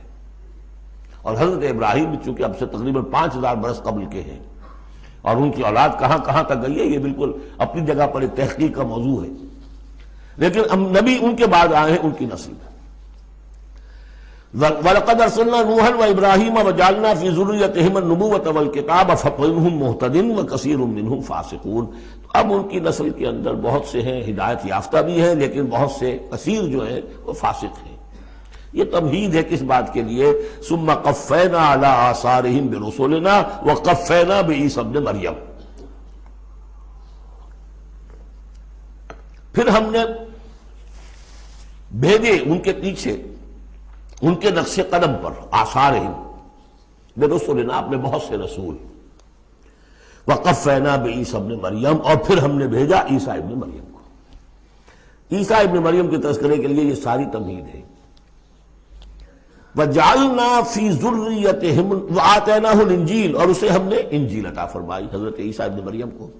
اور حضرت ابراہیم چونکہ اب سے تقریباً 5000 برس قبل کے ہیں، اور ان کی اولاد کہاں کہاں تک گئی ہے یہ بالکل اپنی جگہ پر ایک تحقیق کا موضوع ہے. لیکن ہم نبی ان کے بعد آئے ہیں ان کی نسل میں. وَلَقَدْ أَرْسَلْنَا نُوحًا وَإِبْرَاهِيمَ وَجَعَلْنَا فِي ذُرِّيَّتِهِمَا النُّبُوَّةَ وَالْكِتَابَ فَمِنْهُمْ مُهْتَدٍ وَكَثِيرٌ مِّنْهُمْ فَاسِقُونَ. اب ان کی نسل کے اندر بہت سے ہیں ہدایت یافتہ بھی ہیں، لیکن بہت سے کثیر جو ہیں وہ فاسق ہیں. یہ تمہید ہے کس بات کے لیے؟ ثُمَّ قَفَّيْنَا عَلَىٰ آثَارِهِمْ بِرُسُلِنَا وَقَفَّيْنَا بِعِيسَىٰ ابْنِ مَرْيَمَ. پھر ہم نے بھیجے ان کے پیچھے ان کے نقش قدم پر، آثارہم برسلنا، اپنے بہت سے رسول. وقفینا بعیسیٰ ابن مریم، اور پھر ہم نے بھیجا عیسیٰ ابن مریم کو. عیسیٰ ابن مریم کے تذکرے کے لیے یہ ساری تمہید ہے. وجعلنا فی ذریتہم وآتیناہ الانجیل، اور اسے ہم نے انجیل عطا فرمائی حضرت عیسیٰ ابن مریم کو.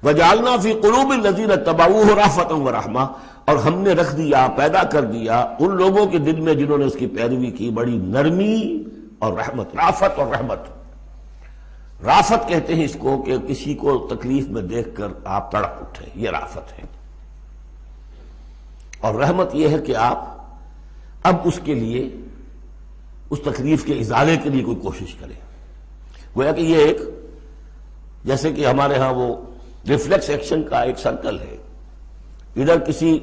وجعلنا فی قلوب الذین اتبعوہ رأفۃ ورحمہ، اور ہم نے رکھ دیا، پیدا کر دیا ان لوگوں کے دل میں جنہوں نے اس کی پیروی کی بڑی نرمی اور رحمت. رافت اور رحمت، رافت کہتے ہیں اس کو کہ کسی کو تکلیف میں دیکھ کر آپ تڑپ اٹھیں، یہ رافت ہے. اور رحمت یہ ہے کہ آپ اب اس کے لیے اس تکلیف کے ازالے کے لیے کوئی کوشش کریں. گویا کہ یہ ایک جیسے کہ ہمارے ہاں وہ ریفلیکس ایکشن کا ایک سرکل ہے. ادھر کسی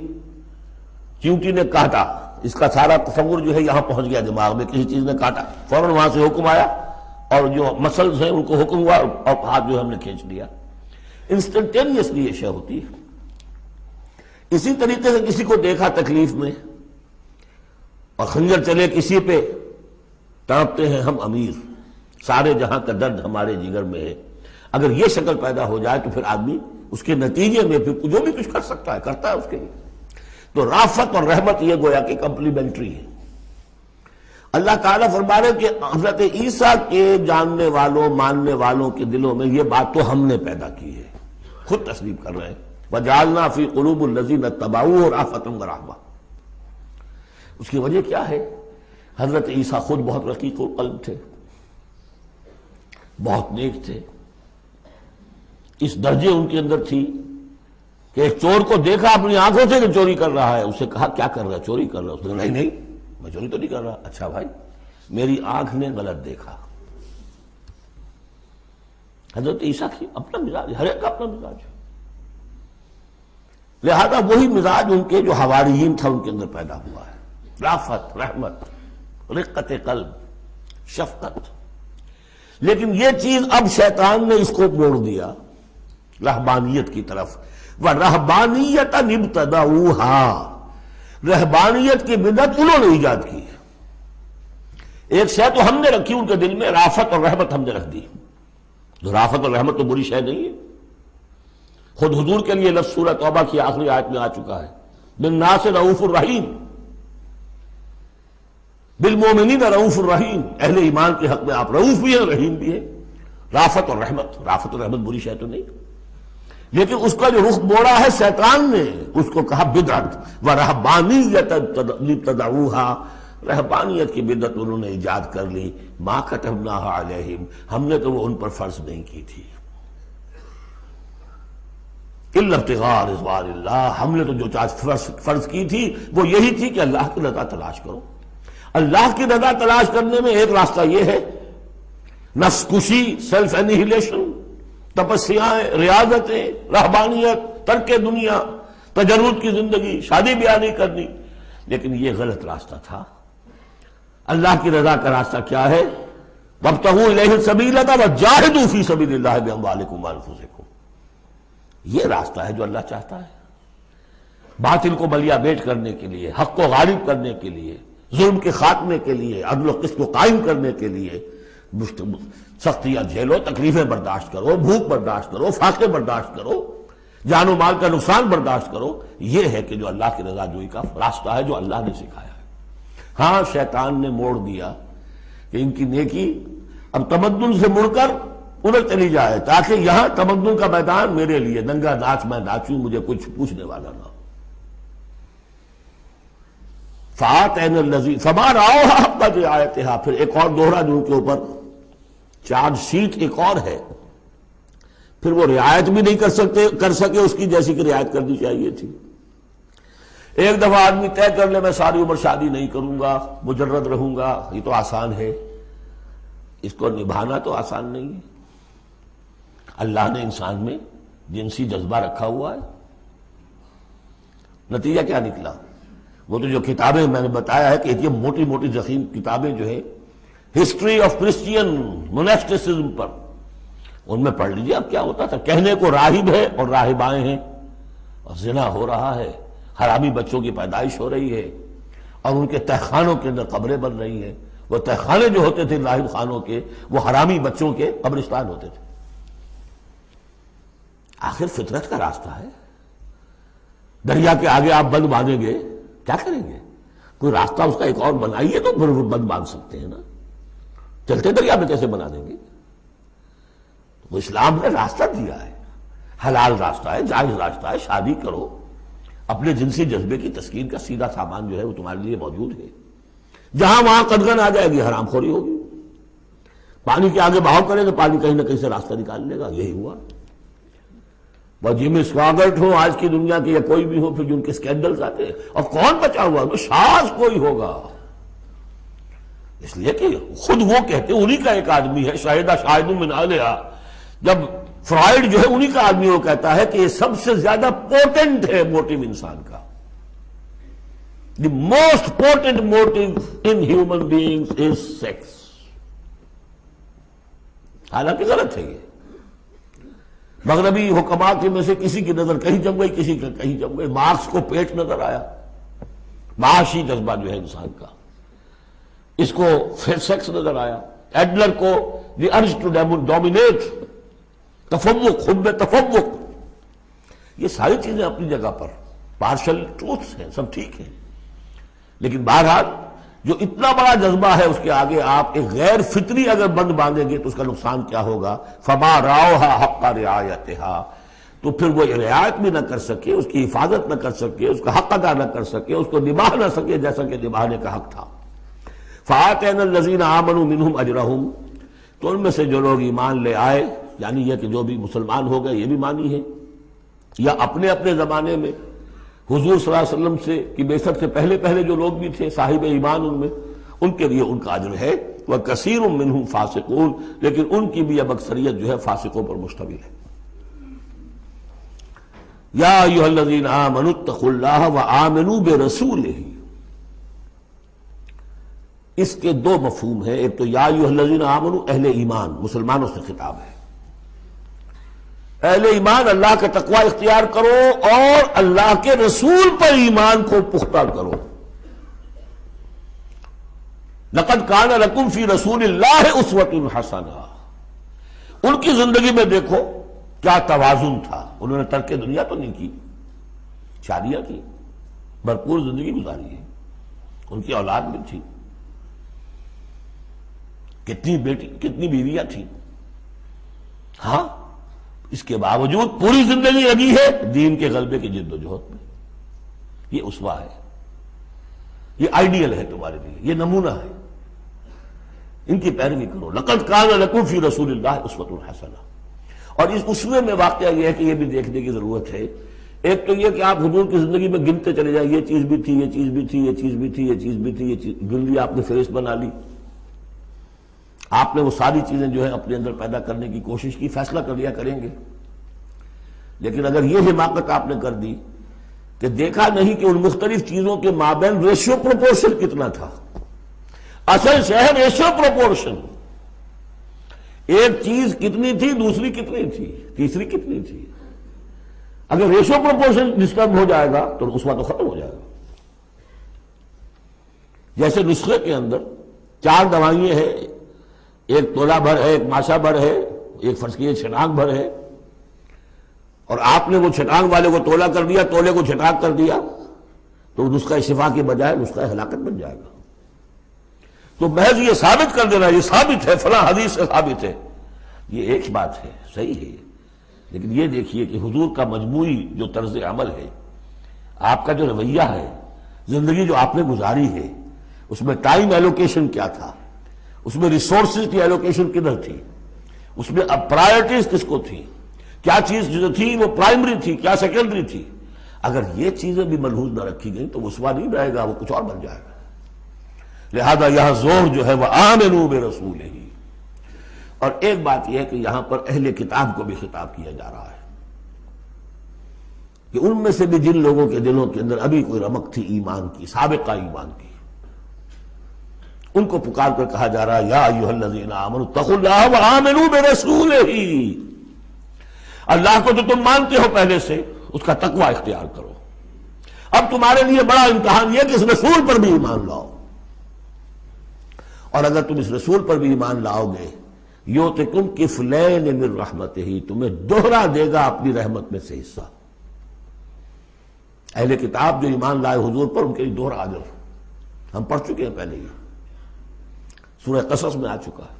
چیونٹی نے کاٹا، اس کا سارا تصور جو ہے یہاں پہنچ گیا دماغ میں، کسی چیز نے کاٹا، فوراً وہاں سے حکم آیا اور جو مسلز ہیں ان کو حکم ہوا اور ہاتھ جو ہم نے کھینچ لیا. انسٹنٹینیسلی یہ شے ہوتی ہے. اسی طریقے سے کسی کو دیکھا تکلیف میں اور خنجر چلے کسی پہ، تڑپتے ہیں ہم امیر، سارے جہاں کا درد ہمارے جگر میں ہے. اگر یہ شکل پیدا ہو جائے تو پھر آدمی اس کے نتیجے میں پھر جو بھی کچھ کر سکتا ہے کرتا ہے اس کے لیے. تو رافت اور رحمت یہ گویا کہ کمپلیمنٹری ہے. اللہ تعالیٰ فرما رہے کہ حضرت عیسیٰ کے جاننے والوں ماننے والوں کے دلوں میں یہ بات تو ہم نے پیدا کی ہے. خود تسلیم کر رہے ہیں وَجَعَلْنَا فِي قُلُوبِ الَّذِينَ اتَّبَعُوهُ رَأْفَةً وَرَحْمَةً. اس کی وجہ کیا ہے؟ حضرت عیسیٰ خود بہت رقیق القلب تھے، بہت نیک تھے. اس درجے ان کے اندر تھی کہ ایک چور کو دیکھا اپنی آنکھوں سے کہ چوری کر رہا ہے، اسے کہا کیا کر رہا ہے؟ چوری کر رہا ہے. اس نے کہا نہیں میں چوری تو نہیں کر رہا. اچھا بھائی میری آنکھ نے غلط دیکھا. حضرت عیسیٰ کی اپنا مزاج، ہر ایک کا اپنا مزاج ہے. لہذا وہی مزاج ان کے جو حواریین تھا ان کے اندر پیدا ہوا ہے، رافت، رحمت، رقت قلب، شفقت۔ لیکن یہ چیز اب شیطان نے اس کو موڑ دیا رہبانیت کی طرف، وَرَهْبَانِيَّةً ابْتَدَعُوهَا، رہبانیت کی بدعت انہوں نے ایجاد کی ہے۔ ایک شے تو ہم نے رکھی ان کے دل میں، رافت اور رحمت ہم نے رکھ دی۔ تو رافت اور رحمت تو بری شے نہیں ہے، خود حضور کے لیے لفظ سورہ توبہ کی آخری آیت میں آ چکا ہے، بالناس رؤوف الرحیم، بالمومنین رؤوف الرحیم، اہل ایمان کے حق میں آپ رؤوف بھی ہیں، رحیم بھی ہیں۔ رافت اور رحمت بری شے تو نہیں، لیکن اس کا جو رخ موڑا ہے شیطان نے، اس کو کہا بدعت، وَرَهْبَانِيَّةً ابْتَدَعُوهَا، رہبانیت کی بدعت انہوں نے ایجاد کر لی، مَا كَتَبْنَاهَا عَلَيْهِمْ، ہم نے تو وہ ان پر فرض نہیں کی تھی، إِلَّا ابْتِغَاءَ رِضْوَانِ اللَّهِ، ہم نے تو جو چیز فرض کی تھی وہ یہی تھی کہ اللہ کی رضا تلاش کرو۔ اللہ کی رضا تلاش کرنے میں ایک راستہ یہ ہے، نفس کشی، سیلف انہیلیشن، تپسیاں، ریاضتیں، رہبانیت، ترک دنیا، تجرد کی زندگی، شادی بیاہ نہیں کرنی، لیکن یہ غلط راستہ تھا۔ اللہ کی رضا کا راستہ کیا ہے؟ وَابْتَغُوا إِلَيْهِ السَّبِيلَ وَجَاهِدُوا فِي سَبِيلِ اللَّهِ بِأَمْوَالِكُمْ وَأَنفُسِكُمْ، یہ راستہ ہے جو اللہ چاہتا ہے، باطل کو بلیا بیٹ کرنے کے لیے، حق کو غالب کرنے کے لیے، ظلم کے خاتمے کے لیے، عدل و قسط کو قائم کرنے کے لیے۔ سختیاں جھیلو، تکلیفیں برداشت کرو، بھوک برداشت کرو، فاقے برداشت کرو، جان و مال کا نقصان برداشت کرو، یہ ہے کہ جو اللہ کی رضا جوئی کا راستہ ہے جو اللہ نے سکھایا ہے۔ ہاں شیطان نے موڑ دیا کہ ان کی نیکی اب تمدن سے مڑ کر ادھر چلی جائے، تاکہ یہاں تمدن کا میدان میرے لیے ننگا ناچ میں ناچوں، مجھے کچھ پوچھنے والا نہ ہو۔ فَآتَيْنَا الَّذِينَ فَمَا رَعَوْهَا حَقَّ رِعَایَتِهَا، پھر ایک اور دوہرا جو ان کے اوپر چارج شیٹ ایک اور ہے، پھر وہ رعایت بھی نہیں کر سکے اس کی جیسی کہ رعایت کرنی چاہیے تھی۔ ایک دفعہ آدمی طے کر لے میں ساری عمر شادی نہیں کروں گا، مجرد رہوں گا، یہ تو آسان ہے، اس کو نبھانا تو آسان نہیں ہے۔ اللہ نے انسان میں جنسی جذبہ رکھا ہوا ہے، نتیجہ کیا نکلا؟ وہ تو جو کتابیں میں نے بتایا ہے کہ یہ موٹی موٹی ضخیم کتابیں جو ہے ہسٹری آف کرسچین موناسٹسزم پر، ان میں پڑھ لیجیے اب کیا ہوتا تھا۔ کہنے کو راہب ہے اور راہبائیں ہیں، اور زنا ہو رہا ہے، حرامی بچوں کی پیدائش ہو رہی ہے، اور ان کے تہخانوں کے اندر قبریں بن رہی ہیں۔ وہ تہخانے جو ہوتے تھے راہب خانوں کے، وہ حرامی بچوں کے قبرستان ہوتے تھے۔ آخر فطرت کا راستہ ہے، دریا کے آگے آپ بند باندھیں گے کیا کریں گے؟ کوئی راستہ اس کا ایک اور بنائیے تو پھر بند باندھ سکتے ہیں نا، چلتے دریا میں کیسے بنا دیں گے؟ وہ اسلام نے راستہ دیا ہے، حلال راستہ ہے، جائز راستہ ہے، شادی کرو، اپنے جنسی جذبے کی تسکین کا سیدھا سامان جو ہے وہ تمہارے لیے موجود ہے۔ جہاں وہاں قدغن آ جائے گی، حرام خوری ہوگی، پانی کے آگے بہاؤ کرے تو پانی کہیں نہ کہیں سے راستہ نکال لے گا، یہی ہوا۔ وہ جمی سواگت ہو آج کی دنیا کی یا کوئی بھی ہو، پھر جو ان کے اسکینڈلز آتے ہیں، اور کون بچا ہوا ہے؟ شاذ کوئی ہوگا، اس لیے کہ خود وہ کہتے ہیں، انہی کا ایک آدمی ہے، شاہدہ شاہد من اہلہا، جب فرائیڈ جو ہے انہی کا آدمی وہ کہتا ہے کہ یہ سب سے زیادہ پوٹنٹ ہے موٹیو انسان کا، the most potent motive in human beings is sex. حالانکہ غلط ہے یہ، مغربی حکماء میں سے کسی کی نظر کہیں جم گئی، کسی کا کہیں جم گئی، مارکس کو پیٹ نظر آیا، معاشی جذبہ جو ہے انسان کا، اس کو سیکس نظر آیا، ایڈلر کو دی ارج ٹو ڈومینیٹ، تفوق، حب تفوق، یہ ساری چیزیں اپنی جگہ پر پارشل ٹروتھس ہیں، سب ٹھیک ہیں، لیکن بہرحال جو اتنا بڑا جذبہ ہے اس کے آگے آپ ایک غیر فطری اگر بند باندھیں گے تو اس کا نقصان کیا ہوگا؟ فما رعوها حق رعایتها، تو پھر وہ رعایت بھی نہ کر سکے، اس کی حفاظت نہ کر سکے، اس کا حق ادا نہ کر سکے، اس کو نبھا نہ سکے جیسا کہ نبھانے کا حق تھا۔ فآتینا الذین آمنوا منہم اجرہم، تو ان میں سے جو لوگ ایمان لے آئے، یعنی یہ کہ جو بھی مسلمان ہو گئے یہ بھی مانی ہے، یا اپنے اپنے زمانے میں حضور صلی اللہ علیہ وسلم سے کی بعثت سے پہلے جو لوگ بھی تھے صاحب ایمان ان میں، ان کے لیے ان کا اجر ہے۔ وَكَثِيرٌ مِّنْهُمْ فَاسِقُونَ، لیکن ان کی بھی اب اکثریت جو ہے فاسقوں پر مشتمل ہے۔ یا ایھا الذین آمنوا اتقوا اللہ وآمنوا برسولہ، اس کے دو مفہوم ہیں. ایک تو یا ایھا الذین آمنوا اہل ایمان، مسلمانوں سے خطاب ہے. اہل ایمان اللہ کا تقوی اختیار کرو اور اللہ کے رسول پر ایمان کو پختہ کرو. لقد کان لکم فی رسول اللہ اسوۃ حسنہ، ان کی زندگی میں دیکھو کیا توازن تھا. انہوں نے ترک دنیا تو نہیں کی، شادیاں کی، بھرپور زندگی گزاری ہے، ان کی اولاد بھی تھی، کتنی بیٹی کتنی بیویاں تھیں. ہاں اس کے باوجود پوری زندگی لگی ہے دین کے غلبے کی جد و جہد میں. یہ اسوہ ہے، یہ آئیڈیل ہے تمہارے لیے، یہ نمونہ ہے، ان کی پیروی کرو. لقد کان لکم فی رسول اللہ اسوۃ حسنہ. اور اس اسوے میں واقعہ یہ ہے کہ یہ بھی دیکھنے کی ضرورت ہے. ایک تو یہ کہ آپ حضور کی زندگی میں گنتے چلے جائیں، یہ چیز بھی تھی، یہ چیز بھی تھی، یہ چیز بھی تھی، یہ چیز بھی تھی، یہ چیز گن لی، آپ نے فہرست بنا لی. آپ نے وہ ساری چیزیں جو ہے اپنے اندر پیدا کرنے کی کوشش کی، فیصلہ کر لیا کریں گے. لیکن اگر یہ حماقت آپ نے کر دی کہ دیکھا نہیں کہ ان مختلف چیزوں کے مابین ریشیو پروپورشن کتنا تھا. اصل شہر ریشیو پروپورشن، ایک چیز کتنی تھی، دوسری کتنی تھی، تیسری کتنی تھی. اگر ریشیو پروپورشن ڈسٹرب ہو جائے گا تو اسوہ تو ختم ہو جائے گا. جیسے نسخے کے اندر 4 دوائیں ہیں، ایک تولہ بھر ہے، ایک ماشا بھر ہے، ایک فرض کیجیے چھٹانک بھر ہے، اور آپ نے وہ چھٹانک والے کو تولا کر دیا، تولے کو چھٹانک کر دیا، تو نسخہ شفا کے بجائے نسخہ ہلاکت بن جائے گا. تو محض یہ ثابت کر دینا یہ ثابت ہے، فلاں حدیث سے ثابت ہے، یہ ایک بات ہے، صحیح ہے. لیکن یہ دیکھیے کہ حضور کا مجموعی جو طرز عمل ہے، آپ کا جو رویہ ہے، زندگی جو آپ نے گزاری ہے، اس میں ٹائم ایلوکیشن کیا تھا، اس میں ریسورسز کی ایلوکیشن کدھر تھی، اس میں اب پرائرٹیز کس کو تھی، کیا چیز جو تھی وہ پرائمری تھی، کیا سیکنڈری تھی. اگر یہ چیزیں بھی ملحوظ نہ رکھی گئیں تو وہ اسوہ نہیں رہے گا، وہ کچھ اور بن جائے گا. لہذا یہاں زور جو ہے وہ آمنوا برسولہ. اور ایک بات یہ ہے کہ یہاں پر اہل کتاب کو بھی خطاب کیا جا رہا ہے کہ ان میں سے بھی جن لوگوں کے دلوں کے اندر ابھی کوئی رمق تھی ایمان کی، سابقہ ایمان کی، ان کو پکار کر کہا جا رہا ہے یا ایھا الذین آمنوا اتقوا اللہ وآمنوا برسولہ. اللہ کو جو تم مانتے ہو پہلے سے، اس کا تقوی اختیار کرو. اب تمہارے لیے بڑا امتحان یہ کہ اس رسول پر بھی ایمان لاؤ، اور اگر تم اس رسول پر بھی ایمان لاؤ گے یؤتکم کفلین من رحمتہ، تمہیں دوہرا دے گا اپنی رحمت میں سے حصہ. اہل کتاب جو ایمان لائے حضور پر، ان کے لیے دوہرا اجر ہم پڑھ چکے ہیں پہلے ہی، سورہ قصص میں آ چکا ہے.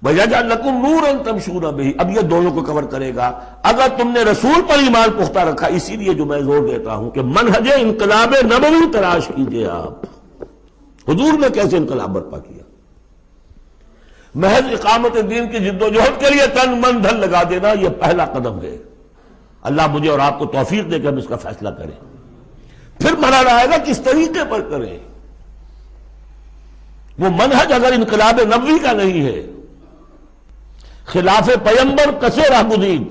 وَيَجْعَلْ لَكُمْ نُورًا تَمْشُونَ بِهِ. اب یہ دونوں کو کور کرے گا. اگر تم نے رسول پر ایمان پختہ رکھا، اسی لیے جو میں زور دیتا ہوں کہ منہج انقلاب نبوی تلاش کیجئے. آپ حضور نے کیسے انقلاب برپا کیا؟ محض اقامت دین کی جد و جہد کے لیے تن من دھن لگا دینا، یہ پہلا قدم ہے. اللہ مجھے اور آپ کو توفیق دے کہ ہم اس کا فیصلہ کریں. پھر مرحلہ آئے گا کس طریقے پر کریں. وہ منہج اگر انقلاب نبوی کا نہیں ہے، خلاف پیمبر کسے راہ گزید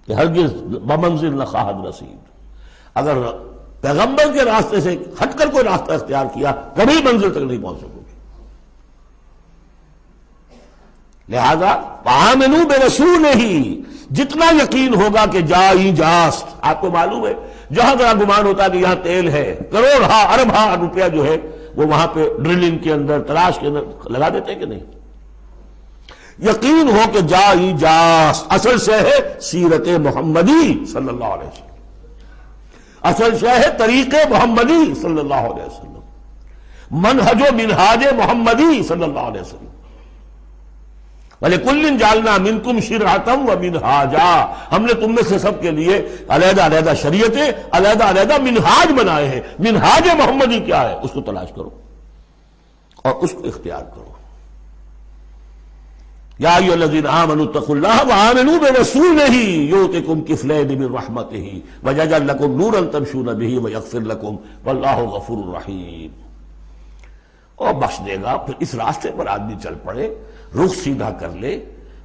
کہ ہرگز بمنزل نہ خواہد رسید. اگر پیغمبر کے راستے سے ہٹ کر کوئی راستہ اختیار کیا، کبھی منزل تک نہیں پہنچ سکو گے. لہذا آمنوا برسولہ، جتنا یقین ہوگا کہ جائی جاست. آپ کو معلوم ہے جہاں ذرا گمان ہوتا ہے کہ یہاں تیل ہے، کروڑ ہاں ارب ہاں روپیہ جو ہے وہ وہاں پہ ڈرلنگ کے اندر، تلاش کے اندر لگا دیتے کہ نہیں. یقین ہو کہ جائی جاست. اصل شے ہے سیرت محمدی صلی اللہ علیہ وسلم، اصل شے ہے طریق محمدی صلی اللہ علیہ وسلم، منہج و منہاج محمدی صلی اللہ علیہ وسلم. وَلِكُلٍّ جَعَلْنَا مِنْكُمْ شِرْعَةً وَمِنْهَاجًا. ہم نے تم میں سے سب کے لیے علیحدہ علیحدہ شریعتیں، علیحدہ علیحدہ منہاج بنائے ہیں. منہاج محمدی کیا ہے، اس کو تلاش کرو اور اس کو اختیار کرو. یا ایھا الذین آمنوا اتقوا اللہ وآمنوا برسولہ یؤتکم کفلین من رحمتہ ویجعل لکم نورا تمشون بہ ویغفر لکم واللہ غفور رحیم. اور بخش دے گا. پھر اس راستے پر آدمی چل پڑے، رخ سیدھا کر لے،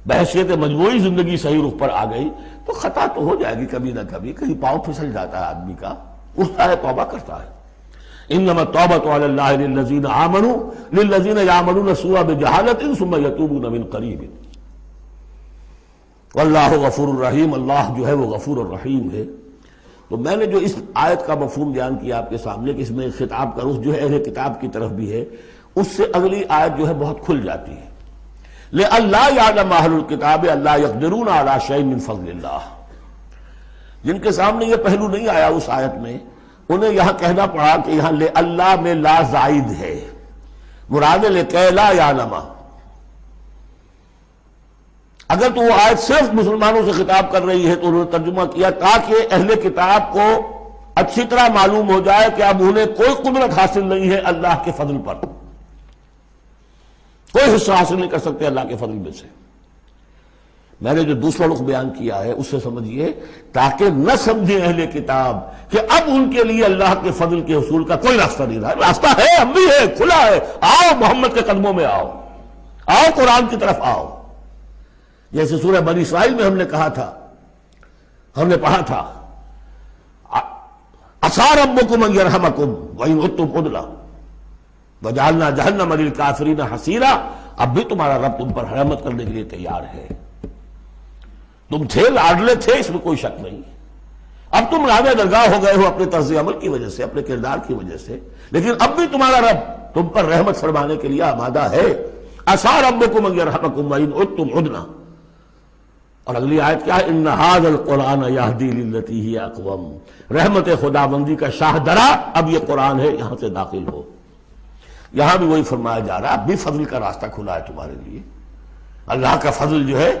بحیثیت مجموعی زندگی صحیح رخ پر آ گئی تو خطا تو ہو جائے گی کبھی نہ کبھی، کہیں پاؤں پھسل جاتا ہے آدمی کا، اٹھتا ہے توبہ کرتا ہے۔ انما التوبۃ علی اللہ للذین آمنوا للذین یعملون السوء بجہالۃ ثم یتوبون من قریب واللہ غفور الرحیم، اللہ جو ہے وہ غفور الرحیم ہے۔ تو میں نے جو اس آیت کا مفہوم بیان کیا آپ کے سامنے کہ اس میں خطاب کا رخ جو ہے اہل کتاب کی طرف بھی ہے، اس سے اگلی آیت جو ہے بہت کھل جاتی ہے۔ لِأَلَّا يَعْلَمَ أَهْلُ الْكِتَابِ أَلَّا يَقْدِرُونَ عَلَى شَيْءٍ مِّن فَضْلِ اللَّهِ، جن کے سامنے یہ پہلو نہیں آیا اس آیت میں، انہیں یہاں کہنا پڑا کہ یہاں لِأَلَّا میں لا زائد ہے، مراد لِكَيْ لَا يَعْلَمَ۔ اگر تو وہ آیت صرف مسلمانوں سے خطاب کر رہی ہے تو انہوں نے ترجمہ کیا تاکہ اہل کتاب کو اچھی طرح معلوم ہو جائے کہ اب انہیں کوئی قدرت حاصل نہیں ہے اللہ کے فضل پر، کوئی حصہ حاصل نہیں کر سکتے اللہ کے فضل میں سے۔ میں نے جو دوسرا رخ بیان کیا ہے اس سے سمجھیے تاکہ نہ سمجھیں اہل کتاب کہ اب ان کے لیے اللہ کے فضل کے حصول کا کوئی راستہ نہیں رہا، راستہ ہے، اب بھی ہے، کھلا ہے، آؤ محمد کے قدموں میں آؤ، آؤ قرآن کی طرف آؤ۔ جیسے سورہ بنی اسرائیل میں ہم نے کہا تھا، ہم نے پڑھا تھا عسیٰ ربکم ان یرحمکم وان عدتم عدنا وجعلنا جہنم للکافرین حصیرا، اب بھی تمہارا رب تم پر رحمت کرنے کے لیے تیار ہے۔ تم تھے لاڈلے تھے، اس میں کوئی شک نہیں، اب تم رانے درگاہ ہو گئے ہو اپنے طرز عمل کی وجہ سے، اپنے کردار کی وجہ سے، لیکن اب بھی تمہارا رب تم پر رحمت فرمانے کے لیے آمادہ ہے۔ عسیٰ ربکم ان یرحمکم وان عدتم عدنا، اور اگلی آیت کیا ہے؟ ان ھذا القرآن یہدی للتی ہی اقوم، رحمت خداوندی کا شاہ درا اب یہ قرآن ہے، یہاں سے داخل ہو۔ یہاں بھی وہی فرمایا جا رہا ہے اب بھی فضل کا راستہ کھلا ہے تمہارے لیے، اللہ کا فضل جو ہے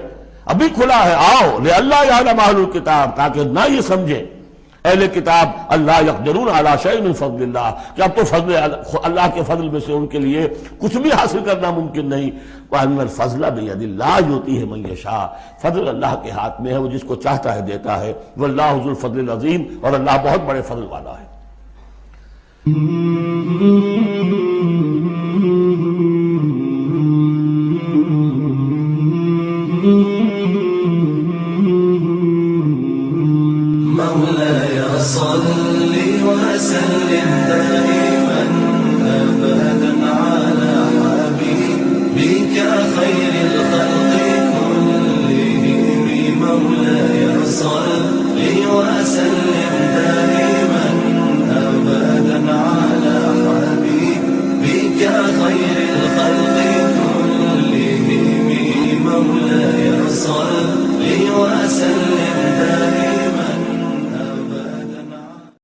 ابھی کھلا ہے، آؤ لِأَلَّا يَعْلَمَ أَهْلُ الْكِتَابِ، تاکہ نہ یہ سمجھیں اہل کتاب اللہ يقدرون علی شیء من فضل اللہ کہ اب تو فضل اللہ کے فضل میں سے ان کے لیے کچھ بھی حاصل کرنا ممکن نہیں۔ وَأَنَّ الْفَضْلَ بِيَدِ اللَّهِ يُؤْتِيهِ مَن يَشَاءُ، فضل اللہ کے ہاتھ میں ہے، وہ جس کو چاہتا ہے دیتا ہے۔ وَاللَّهُ ذُو الْفَضْلِ الْعَظِيمِ، اور اللہ بہت بڑے فضل والا ہے۔ مولاي صل وسلم دائما أبدا على حبيبك خير الخلق كلهم، مولاي صل وسلم دائما أبدا على حبيبك خير الخلق كلهم، مولاي صل وسلم